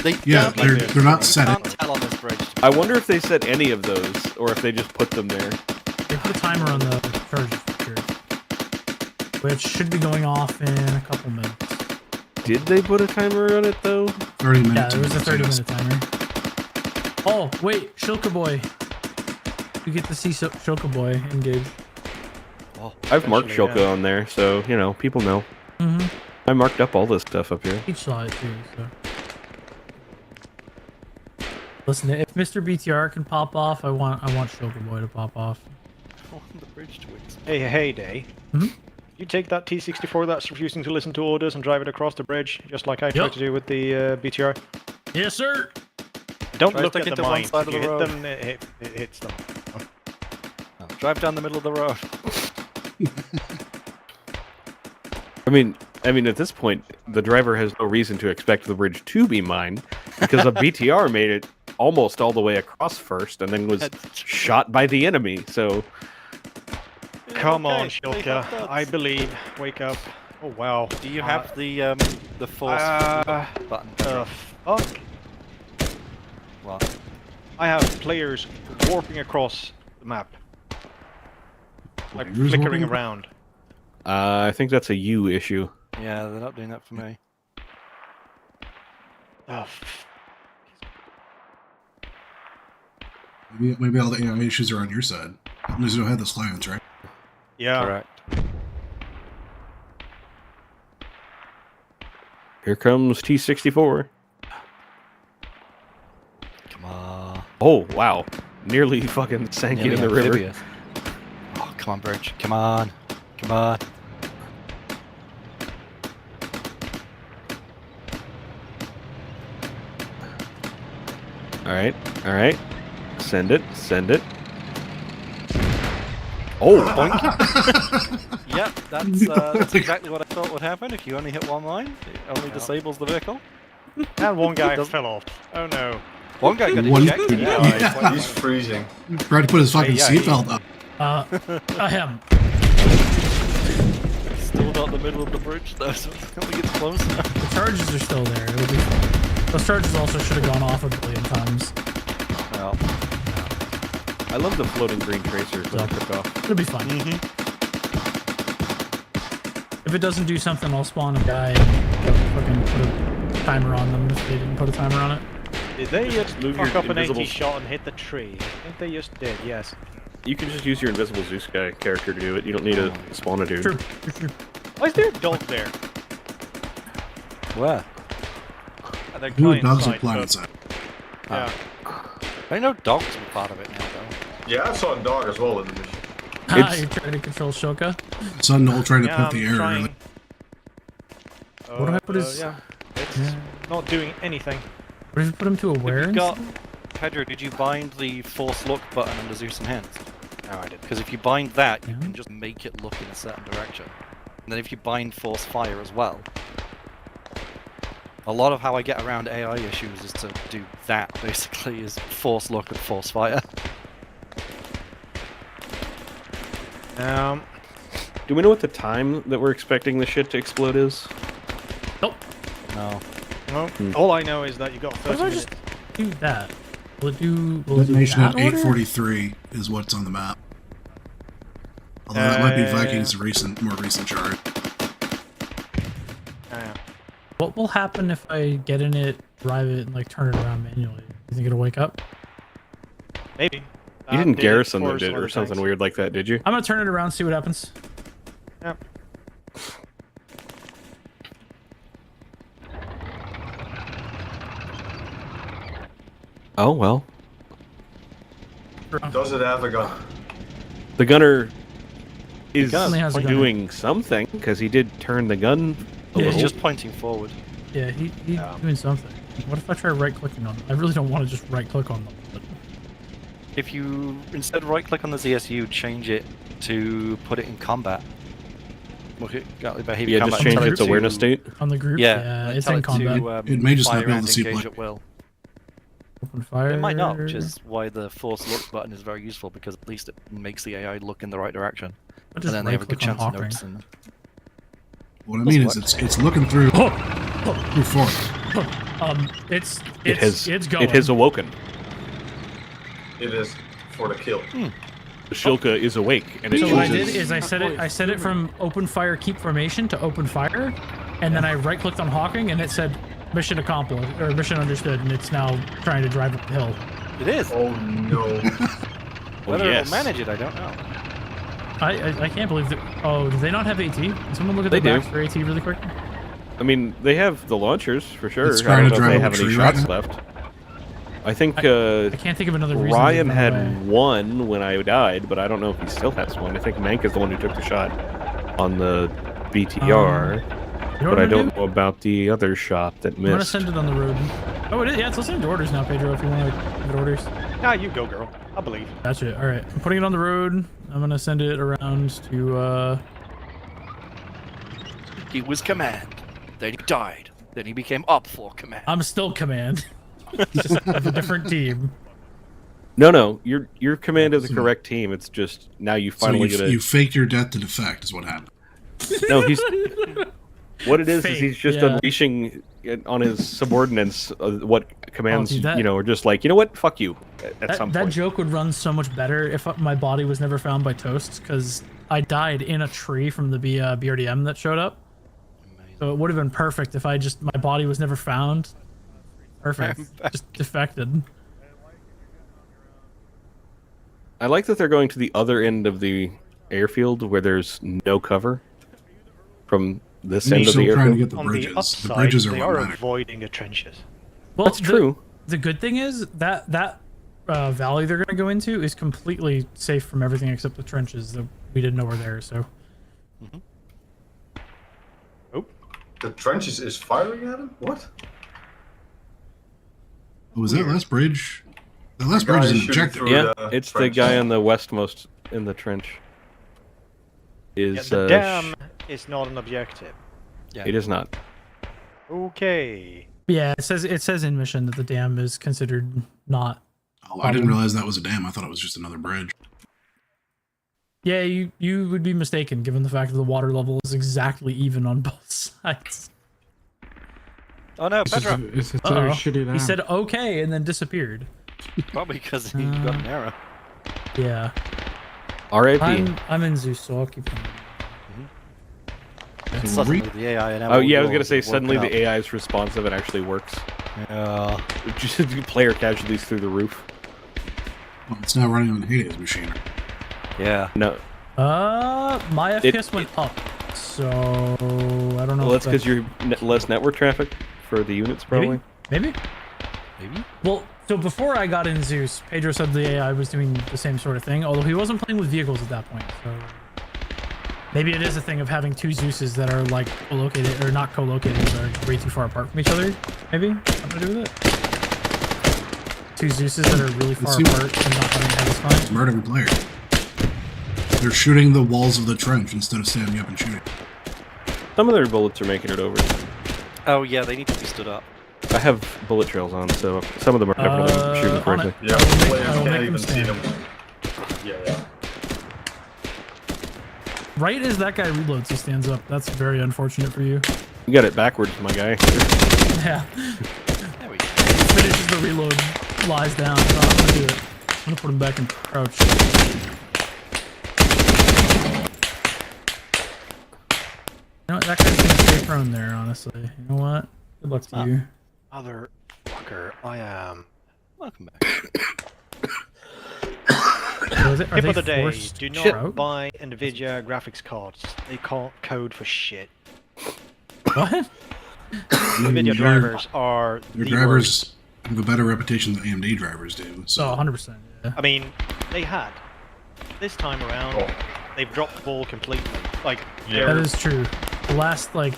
They Yeah, they're not set can't it. tell on this bridge. I wonder if they set any of those, or if they just put them there. They put a timer on the charges for sure, which should be going off in a couple minutes. Did they put a timer on it though? 30 minutes. Yeah, there was a 30-minute timer. Oh, wait, Shilka Boy. You get to see Shilka Boy engage. Oh, I've marked Eventually, Shulka on there, so, you know, people know. Mm-hmm. I marked up all this stuff up here. Each saw it too, so. Listen, if Mr. BTR can pop off, I want Shilka Boy to pop off. I want the bridge to explode. Hey, Day. Mhm. You take that T64 that's refusing to listen to orders and drive it across the bridge, just like I tried to do with the BTR. Yes, sir. Don't Try look sticking at the to one mine. side of You the hit road. them, it hits them. Oh, drive down the middle of the road. I mean, at this point, the driver has no reason to expect the bridge to be mined, because a BTR made it almost all the way across first, and then was shot by the enemy, so... Come on, Okay, they have Shilka. that. I believe. Wake up. Oh, wow. Do you have the force button? Fuck. What? I have players warping across the map. Like Players flickering warping? around. I think that's a you issue. Yeah, they're not doing that for me. Oh, Maybe all the AI issues are on your side. At least you don't have the slants, right? yeah. Correct. Here comes T64. Come on. Oh, wow. Nearly fucking sank it in the river. Amphibious. Oh, come on, bridge. Come on. Come on. Alright. Send it. Oh, boink. Yep, that's exactly what I thought would happen if you only hit one line. It only disables the vehicle. And one guy fell off. Oh no. One guy got One- ejected. Yeah. He's freezing. Tried to put his fucking Hey, yeah, seatbelt up. I am. Still not the middle of the bridge though, so it's gonna get closer. The charges are still there. It'll be fine. Those charges also should have gone off a billion times. Well, I love the floating green tracer when it took off. It'll be fine. If it doesn't do something, I'll spawn a guy and fucking put a timer on them if they didn't put a timer on it. Did they just move fuck your up an AT invisible- shot and hit the tree? I think they just did, yes. You can just use your invisible Zeus guy character to do it. You don't need to spawn a dude. True. Why is there a dog there? where? At the Who client dogs side, are planet but- side? Yeah. I know dogs were part of it now though. Yeah, I saw a dog as well in the mission. You're trying to control Shoka? I saw Noel trying to Yeah, pump the I'm air. trying. What do I put his... Yeah. It's not doing anything. What if you put him to aware? You've got Pedro, did you bind the force look button under Zeus and hands? No, I didn't. Because if you bind that, you can just make it look in a certain direction. And then if you bind force fire as well, A lot of how I get around AI issues is to do that, basically, is force look and force fire. Do we know what the time that we're expecting the shit to explode is? Nope. No. Well, all I know is that you got What 30 if I minutes. just do that? Will it do? Will it do Detonation that at order? 8:43 is what's on the map. Although that might be Viking's more recent chart. What will happen if I get in it, drive it, and like turn it around manually? You think it'll wake up? Maybe. You didn't garrison or it or something tanks. weird like that, did you? I'm gonna turn it around, see what happens. Yep. Oh well. Does it have a gun? The gunner is only has a gunner. doing something because he did turn the gun. A He's little. just pointing forward. Yeah, he's doing something. What if I try right-clicking on them? I really don't want to just right-click on them. But... If you instead right-click on the ZSU, change it to put it in combat. Look at behavior Yeah, combat. just change Tell it its awareness to- state. On the group? Yeah, it's tell in it combat. to, It may just not fire be able and to see engage play. at will. Open fire. It might not, which is why the force look button is very useful, because at least it makes the AI look in the right direction. I'll And just then they have a good right-click on chance of Hawking. noticing. What I mean is, it's looking through force. It's going. It has awoken. It is for the kill. Shilka is awake, and it So what I chooses. did is I set it from open fire keep formation to open fire, and then I right clicked on Hawking and it said mission accomplished or mission understood, and it's now trying to drive up the hill. It is. Oh no. Whether yes. it'll manage it, I don't know. I can't believe that. Oh, do they not have AT? Can someone look at They the do. backs for AT really quick? I mean, they have the launchers for sure. It's I trying don't to know if they drive have up a any tree right shots now. left. I think I can't think of another reason. to Ryan give had them away. one when I died, but I don't know if he still has one. I think Mank is the one who took the shot on the BTR, You know but what I I'm gonna don't know about the other shot that I'm gonna missed. send it on the road. Oh, it is. Yeah, it's listening to orders now, Pedro. If you want to give it orders. Ah, you go, girl. I believe. That's it. All right, I'm putting it on the road. I'm gonna send it around to. He was command, then he died, then he became up for command. I'm still command. Just of a different team. No, your command is the correct team. It's just now you So finally you, get a. you faked your death to defect, is what happened. No, he's. What it is Fake, he's just yeah. unleashing on his subordinates what commands, dude, that- are just like, you know what, fuck you. At some That point. joke would run so much better if my body was never found by Toast, because I died in a tree from the BRDM that showed up. So it would have been perfect if my body was never found. Perfect. Just defected. I like that they're going to the other end of the airfield where there's no cover from this end of the still trying to airfield. get the On bridges. the The upside, bridges are they what are matter. avoiding the trenches. Well, That's true. The good thing is that valley they're going to go into is completely safe from everything except the trenches that we didn't know were there. So The trenches is firing at him? What? Oh, was that last bridge? The last The bridge guy is an shooting objective. through Yeah, the it's the trenches. guy on the westmost in the trench. Yeah, Is the dam is not an objective. It is not. Okay. yeah, it says in mission that the dam is considered not. Oh, I didn't realize that was a dam. I thought it was just another bridge. Yeah, you would be mistaken given the fact that the water level is exactly even on both sides. Oh no, Pedro! It's a Uh-oh. shitty He dam. said okay and then disappeared. Probably because he got an error. Yeah. R.I.P. I'm in Zeus, so I'll keep them. Suddenly the AI and Oh yeah, I was gonna ML say have suddenly woken the AI is responsive and actually works. Yeah. Just player casualties through the roof. Well, it's now running on Hayden's machine. Yeah. No. My FPS went up, so I don't know. Well, if that's because you're less network traffic for the units, probably. Maybe. Maybe. Well, so before I got in Zeus, Pedro said the AI was doing the same sort of thing, although he wasn't playing with vehicles at that point. So maybe it is a thing of having two Zeuses that are like co-located or not co-located, but are way too far apart from each other. Maybe something to do with it. Two Zeuses that are really far see apart and not having a spine. Smart every player. They're shooting the walls of the trench instead of standing up and shooting. Some of their bullets are making it over. Oh yeah, they need to be stood up. I have bullet trails on, so some of them are definitely shooting correctly. Yeah, players can't even see them. Yeah. Right as that guy reloads, he stands up. That's very unfortunate for you. You got it backwards, my guy. Yeah. There we go. Finishes the reload, lies down. So I'm gonna do it. I'm gonna put him back in crouch. You know what? That guy's gonna stay prone there, honestly. You know what? Good luck to you. Motherfucker, I am. Welcome back. So is it, are Tip of the they day, forced do out? not buy NVIDIA graphics cards. They can't code for shit. What? NVIDIA drivers are Their the drivers worst. have a better reputation than AMD drivers do. So. Oh, 100%. Yeah. I mean, they had. This time around, they've dropped the ball completely. Like, That is true. The last, like,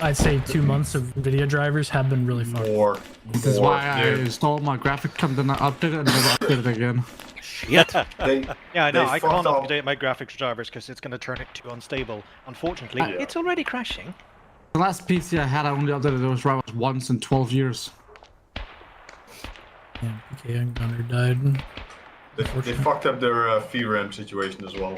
I'd say 2 months of NVIDIA drivers have been really fun. This is why I installed my graphic card, then I updated it and never updated it again. Shit. Yeah, I know. they I fucked can't up. update my graphics drivers because it's going to turn it too unstable. Unfortunately, Yeah. it's already crashing. The last PC I had, I only updated those drivers once in 12 years. Yeah, PK and Gunner died. They fucked up their VRAM situation as well.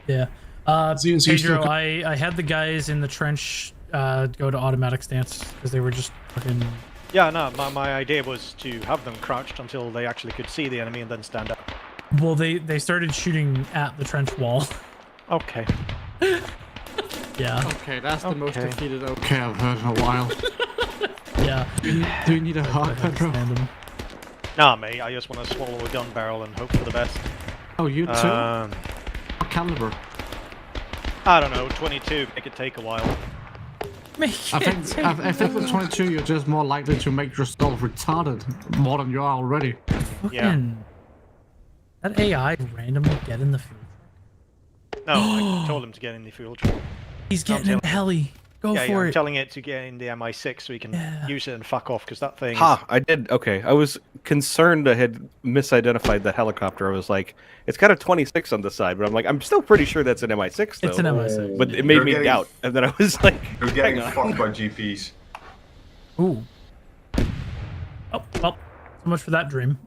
Yeah. CNC Pedro, still- I had the guys in the trench go to automatic stance because they were just fucking. Yeah, no, my idea was to have them crouched until they actually could see the enemy and then stand up. Well, they started shooting at the trench wall. Okay. Yeah. Okay, that's the most defeated okay I've heard in a while. Yeah. Do you need a heart, Pedro? Nah, mate, I just want to swallow a gun barrel and hope for the best. Oh, you too? Um, What caliber? I don't know, 22, make it take a while. I think with 22 you're just more likely to make yourself retarded more than you are already. Fucking. That AI randomly get in the field. No, I told him to get in the fuel truck. He's getting in the heli. Go yeah, for I'm it. telling it to get in the MI6 so he can use it and fuck off because that thing. Ha! I did. Okay, I was concerned I had misidentified the helicopter. I was like, it's got a 26 on the side, but I'm like, I'm still pretty sure that's an MI6 though. It's an MI6. But it made You're me getting- doubt, and then I was like, You're getting hang on. fucked by GPs. Ooh. Oh, well, so much for that dream.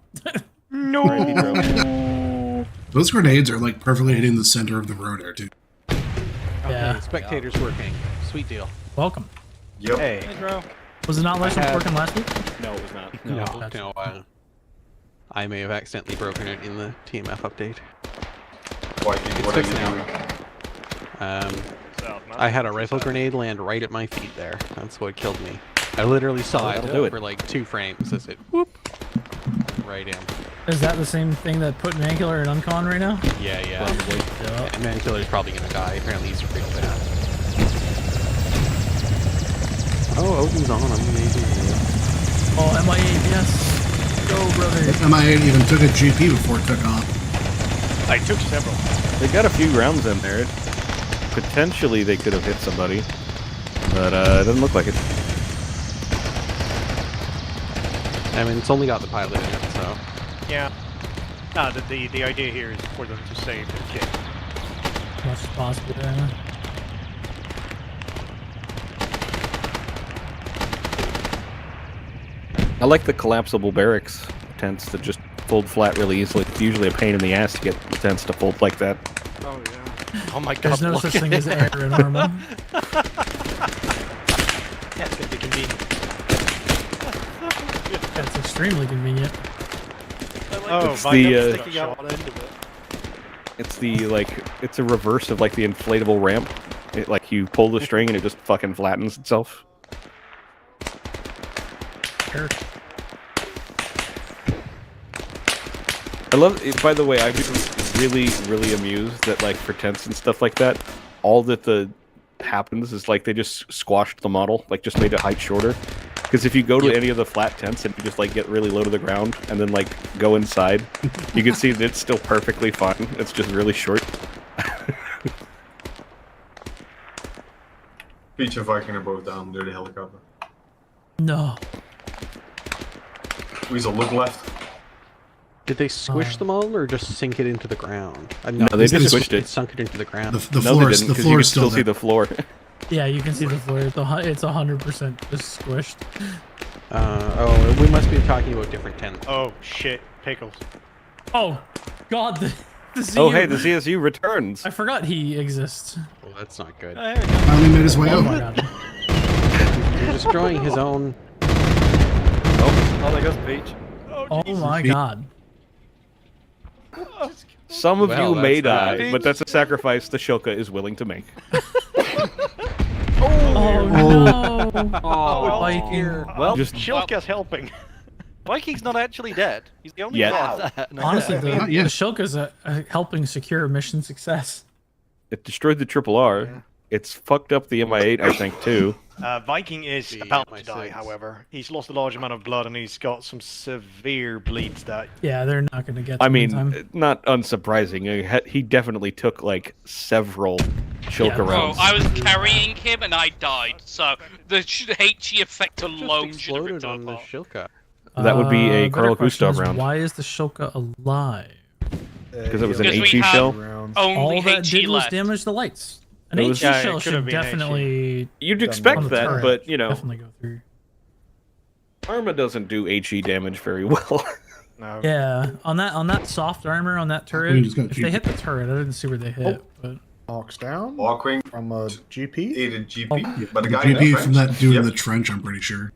No. Those grenades are like perfectly hitting the center of the road there too. Yeah. Spectators working. Sweet deal. Welcome. Yep. Hey. Was it not licensed working last week? No, it was not. No, Gotcha. no. I may have accidentally broken it in the TMF update. Viking, It's what are fixed you now. doing? I had a rifle grenade land right at my feet there. That's what killed me. I literally saw That'll do it it. for like 2 frames as it whoop right in. Is that the same thing that put Mankiller in Uncon right now? Yeah, yeah. Probably. Yeah. And Mankiller's probably gonna die. Apparently he's real bad. Oh, Odin's on. I'm amazing. Oh, MIA, yes. Go, brother. MIA even took a GP before it took off. I took several. They got a few rounds in there. Potentially they could have hit somebody, but it doesn't look like it. I mean, it's only got the pilot in it, so. Yeah. No, the idea here is for them to save the kid. As much as possible, yeah. I like the collapsible barracks tents that just fold flat really easily. It's usually a pain in the ass to get the tents to fold like that. Oh yeah. Oh my god. There's no look such at thing as it. air in Arma. Yeah, it's gonna be convenient. That's extremely convenient. Oh, It's Viking the, sticking out one end of it. It's the, like, it's a reverse of, like, the inflatable ramp. It, like, you pull the string and it just fucking flattens itself. Sure. I love it. By the way, I've been really, really amused that, like, for tents and stuff like that, all that happens is, like, they just squashed the model, like, just made it height shorter. Because if you go to any of the flat tents and you just, like, get really low to the ground and then, like, go inside, you can see that it's still perfectly fine. It's just really short. Peach and Viking are both down near the helicopter. No. Weasel, look left. Did they squish them all or just sink it into the ground? No, they just squished it. Sunk it into the ground. The No, floor they is didn't, the 'cause floor you is can still see there. the floor. Yeah, you can see the flare. It's 100% just squished. Oh, we must be talking about different tents. Oh shit, pickles. Oh, God, the ZU. Oh, hey, the CSU returns. I forgot he exists. Well, that's not good. Finally made his way Oh out. my God. You're destroying his own. Oh, there goes Peach. Oh my God. Some of Well, you may that's not- die, but that's a sacrifice the Shilka is willing to make. Oh no. Oh, Viking. Well, Just- Shilka's helping. Viking's not actually dead. He's the only Yeah. one that. Honestly, the Not yet. Shilka's helping secure mission success. It destroyed the Triple R. It's fucked up the MI8, I think, too. Viking is about to die, however. He's lost a large amount of blood and he's got some severe bleeds that... Yeah, they're not going to get. I them in time. mean, not unsurprising. He definitely took, like, several Shilka Yeah. rounds. I was carrying him and I died. So the HE effect alone should have ripped him on the apart. Shilka. That would be a better Karl question Gustav is, round. why is the Shilka alive? Because it was an Because we HE have shell? only All that HE did was left. damage the lights. An It HE was- Yeah, it shell could should have been definitely. You'd on expect the that, turret, but, you know, definitely go through. Arma doesn't do HE damage very well. No. Yeah, on that soft armor on that We turret, just got if they hit the turret, I didn't see where they hit, but Hawks down Walkwing from a GP. aided GP, Oh. but the The guy in GP the from trench- that dude in Yep. the trench, I'm pretty sure.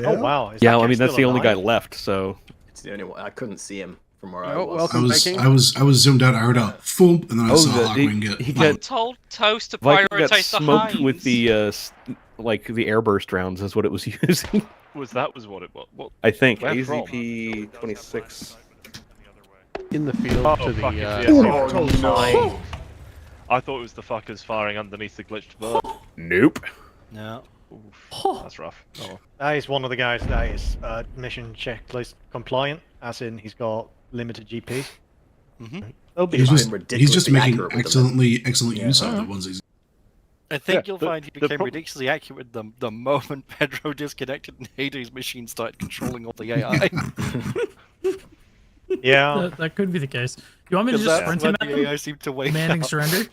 Oh wow. Is Yeah, that I kid mean, that's still the only guy alive? left, so... It's the only one. I couldn't see him from where I Oh, was. welcome. I was zoomed out. I heard a thump, and then I saw Hawkwing get. he I got, told Toast to Viking prioritize got the smoked Heinz. with the, like, the airburst rounds is what it was using. Was what it was? What? I think. Where from? AZP 26. In the field Oh, to the. fuck, it's the Oh, SC. no. I thought it was the fuckers firing underneath the glitched bird. Nope. No. Oof, that's rough. Oh. That is one of the guys that is mission checklist compliant, as in he's got limited GPs. Mm-hmm. They'll be He's fine. just ridiculously making accurate with them. excellent use of the ones he's. I think Yeah, you'll the- find he the became prob- ridiculously accurate with them the moment Pedro disconnected and Hades' machine started controlling all the AI. Yeah. that could be the case. You want me to 'Cause just that's sprint when him at the them? AI seemed to wake Commanding up. surrender?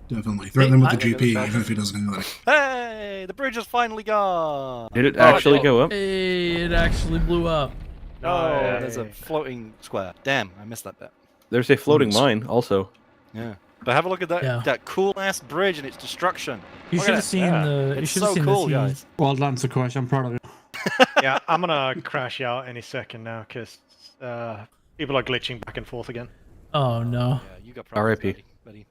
Definitely threaten him with the I think GP, that's even if he doesn't have it. Hey, the bridge is finally gone. Did it actually go up? Hey, it actually blew up. No, there's a floating square. Damn, I missed that bit. There's a floating mine, also. Yeah, but have a look at that Yeah. that cool ass bridge and its destruction. You Look should at have it. seen Yeah. the. You It's should have so seen cool, the guys. Well done, Sakosh. I'm proud of you. Yeah, I'm gonna crash out any second now because people are glitching back and forth again. Oh no. Yeah, you got problems, RIP. buddy.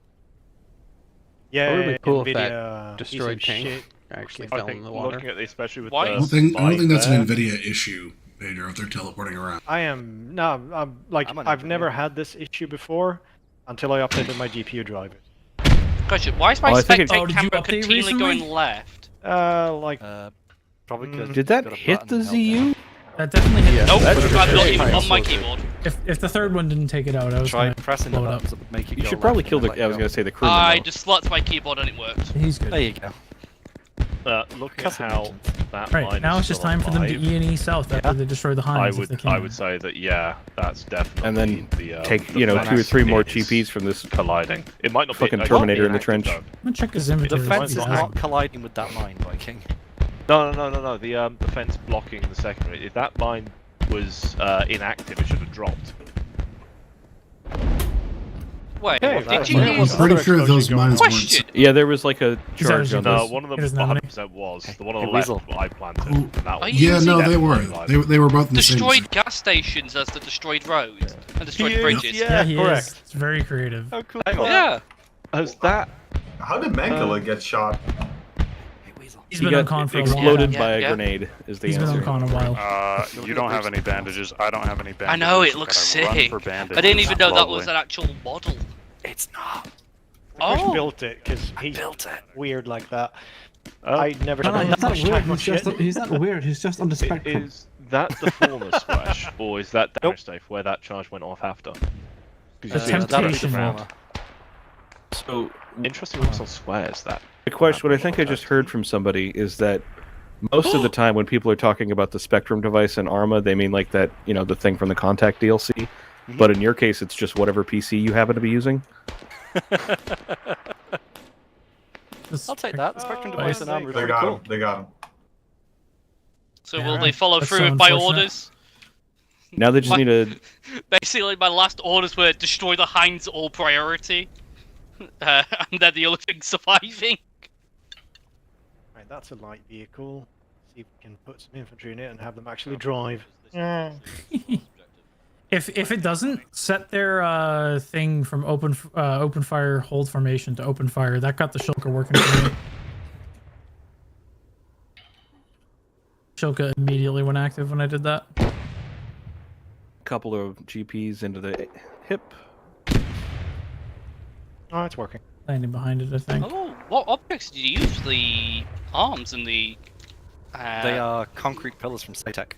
Yeah, Would've been cool if Nvidia, that piece destroyed of tank shit. actually I fell think in the water. looking at this, especially with Why- the I don't think that's there, an Nvidia issue, Pedro. If they're teleporting around. I'm I'm I've never had this issue before until I updated my GPU drivers. Question: Why is my Oh, I think it- spectate Oh, did you camera update continually recently? going left? Probably because Did that hit the ZU? That definitely hit. Nope, That's I'm not very even on my explosive. keyboard. If the third one didn't take it out, I was Try gonna pressing the blow it up. buttons that would make it You go should probably left kill and the. then let I was go. gonna say the crewman. I though. just slapped my keyboard and it worked. He's good. There you go. Look at how that Right line now, is it's just still time for them to alive. E&E south after they destroy the Heinz. if they can. I would say that yeah, that's definitely. And then the, take the 2 or fence 3 more is GPs from this colliding. It might not fucking be, it might Terminator be in the active, trench. though. I'm gonna check his The inventory. fence is see if not colliding with that mine, Viking. No. The fence blocking the secondary. If that mine was inactive, it should have dropped. Wait, Hey, did you I'm use? pretty sure those mines Question. Yeah, there was like a charge on No, those. one of them It doesn't have any? 100% was. The one on Hey, the left Weasel. I planted. Oh, and that Are one you Yeah, using no, they definitely were. alive. They were both in the Destroyed same. gas stations as the destroyed roads and destroyed He is, bridges. yeah. he correct. is. It's very creative. How cool. Hang on. Yeah. Has that? How did Mangala get shot? Hey, Weasel. He's He been on got con for a exploded while. by a Yeah. grenade. Is the He's been on answer. con a while. You don't have any bandages. I don't have any bandages. I know it looks Gotta run sick. for I bandages didn't even know that slowly. was an actual model. It's not. Chris Oh. built it because he's built it. weird like that. Oh. I never No, spent he's that not much weird. time on shit. He's not weird. He's just on the spectrum. Is that the former splash, or is that damage safe where that charge went off after? 'Cause you The see it's temptation. around. So Interesting looks on squares. That. the question, what I think I just heard from somebody is that most of the time when people are talking about the Spectrum device in Arma, they mean like that, the thing from the Contact DLC. But in your case, it's just whatever PC you happen to be using. I'll take that. The Spectrum device and armor is They pretty got cool. him. They got him. So will they follow through with my orders? Now they just need to. Basically, my last orders were destroy the Hinds all priority, and they're the only thing surviving. Right, that's a light vehicle. See if we can put some infantry in it and have them actually drive. If it doesn't set their thing from open fire hold formation to open fire, that got the shulker working for me. Shulker immediately went active when I did that. Couple of GPs into the hip. Oh, it's working. Landing behind it, I think. Oh, what objects did you use? The arms and the. They are concrete pillars from Cytec.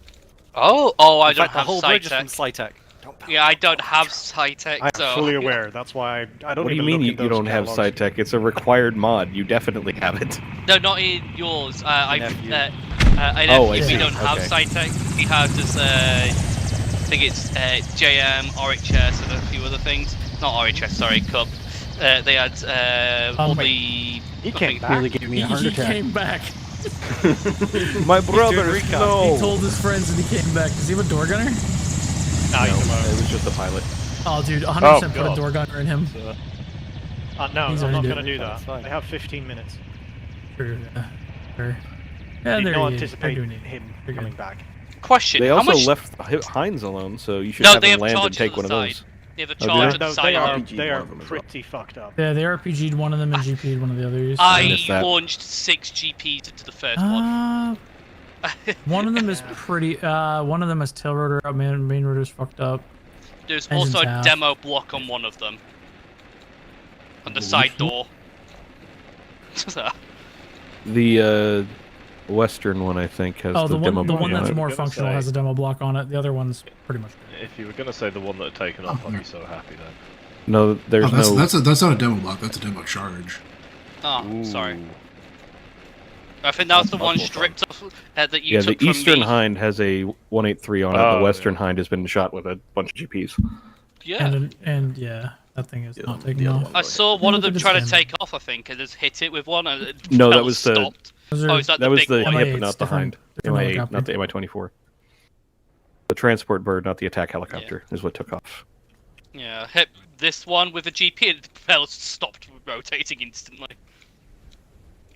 Oh, I In don't fact, have the whole bridge is from Cytec. Cytec. Yeah, I don't have Cytec. I'm so... fully aware. That's why I don't. What do you even mean look you in those don't have catalogs. SciTech? It's a required mod. You definitely have it. No, not in yours. I we see. don't have Okay. Cytec. We have just, I think it's JM, RHS, and a few other things. Not RHS, sorry, Cup. They had all the. He came back. Really gave me a heart He attack. came back. My brother, no. He told his friends and he came back. Does he have a door gunner? No, it was just a pilot. Oh, dude, 100% Oh, put a God. door gunner in him. No, He's I'm not already going to dead. do that. That's fine. I have 15 minutes. Sure. Yeah, I did there not he is. anticipate They're doing it. him They're coming good. back. Question. They how also much... left Heinz alone, so you should No, have they him have land and charges take on one the of side. those. They have a Oh, do charge they? at the No, side they of are, them. they are pretty fucked up. Yeah, they RPG'd one of them and GP'd one of the others. I missed that. launched 6 GPs into the first one. One of them is pretty. One of them has tail rotor up. Main rotor's fucked up. There's Engine's also a half. demo block on one of them. On the side door. The Western one, I think, has Oh, the demo the block one on that's it. more Gonna functional say- has a demo block on it. The other one's pretty much. If you were going to say the one that had taken off, I'd be so happy then. No, there's no. That's not a demo block. That's a demo charge. Oh, sorry. I think that was the one stripped off that you Yeah, took the from Eastern me. Hind has a 183 on it. Oh, The Western Hind has been shot with a bunch of GPs. Yeah. And yeah, that thing is not taking off. I saw one of Look them at try to this take off, I think, and just hit it with one, and it No, fell that was the. stopped. Oh, is that the was big the one? hip, MI8's not the Hind. different MI8, helicopter. not the MI-24. The transport bird, not the attack helicopter, is what took off. Yeah, hit this one with a GP, and the propeller stopped rotating instantly.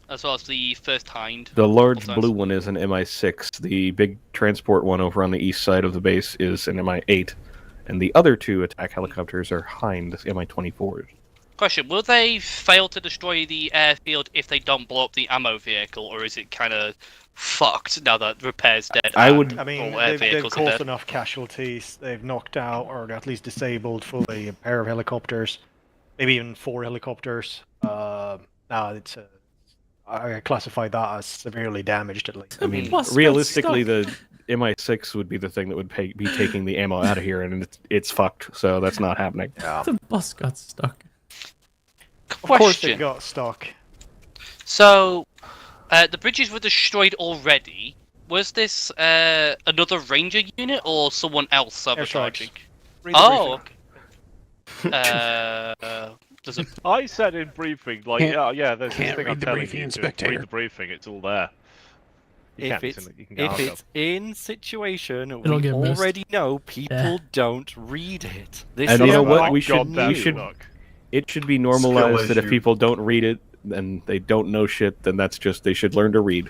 As well as the first Hind. The large Sometimes. blue one is an MI-6. The big transport one over on the east side of the base is an MI-8. And the other two attack helicopters are Hind, MI-24s. Question, will they fail to destroy the airfield if they don't blow up the ammo vehicle, or is it kind of fucked now that repair's dead? I and would- I mean, all air they've vehicles are caused dead? enough casualties. They've knocked out, or at least disabled fully, a pair of helicopters, maybe even 4 helicopters. Now it's I classify that as severely damaged, at least. I mean, bus got realistically, stuck. the MI-6 would be the thing that would be taking the ammo out of here, and it's fucked, so that's not happening. Yeah. The bus got stuck. Of course they Question. got stuck. So, the bridges were destroyed already. Was this another ranger unit or someone else sabotaging? Read the Oh, briefing. okay. There's a... I said in briefing, like, yeah, there's this Can't thing read I'm the telling briefing you. in Just Spectator. read the briefing, it's all there. You If can't, it's, you can get if archive. it's in situation, It'll we get missed. already know people Yeah. don't read it. This And is you know what? not We should. goddamn We should. luck. It should be normalized that if issue. people don't read it and they don't know shit, then that's just they should learn to read.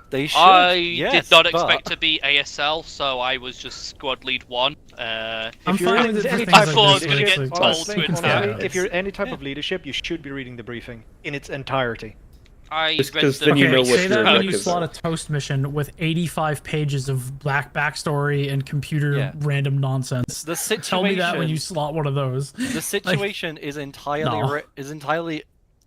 They should. I yes, did not but expect to be ASL, so I was just squad lead 1. I'm If you're fine in with it for any things type like of I this. was gonna leadership, get Like, told honestly, to honestly, install. if you're any type of leadership, you should be reading the briefing in its entirety. I Just read 'cause the then you Okay, know what say your that when you objectives slot are. a toast mission with 85 pages of black backstory and computer Yeah. random nonsense. the situation. Tell me that when you slot one of those. The situation is entirely No. is entirely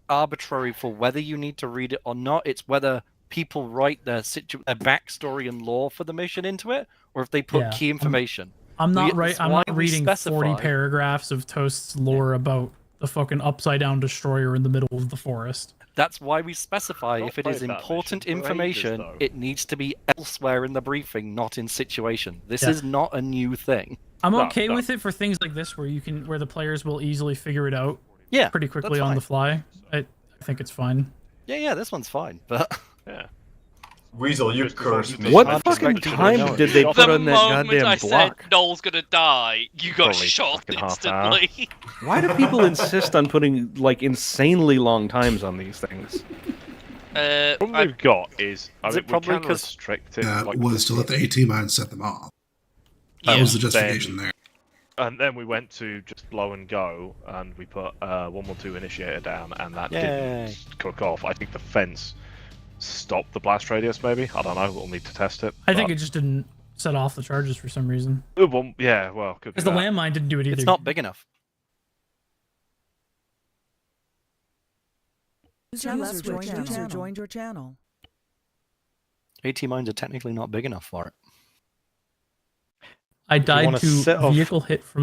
arbitrary for whether you need to read it or not. It's whether people write their backstory and lore for the mission into it, or if they put Yeah, key information. I'm not That's I'm why not we reading 40 specify. paragraphs of Toast's lore about the fucking upside down destroyer in the middle of the forest. That's why we specify Not if it played is that important mission for ages, information, though. it needs to be elsewhere in the briefing, not in situation. This Yeah. is not a new thing. I'm No, okay no. with it for things like this where the players will easily figure it out Yeah, pretty quickly that's on the fine. fly. I think it's fine. Yeah, this one's fine, but yeah. Weasel, you cursed me. What fucking time did they put on that moment I goddamn block? said Noel's gonna die, you got Probably shot fucking half hour. instantly. Why do people insist on putting like insanely long times on these things? What we've got is, I Is mean, it probably we can 'cause- restrict it. That like, was to let the AT mines set them off. That Yeah. was the justification there. And then we went to just blow and go, and we put 112 initiator down, and that Yay. didn't cook off. I think the fence stopped the blast radius, maybe? I don't know, we'll need to test it. I think it just didn't set off the charges for some reason. Well, yeah, well, could be Because the that. landmine didn't do it either. it's not big enough. User joined your channel. AT mines are technically not big enough for it. I died wanna to set off- vehicle hit from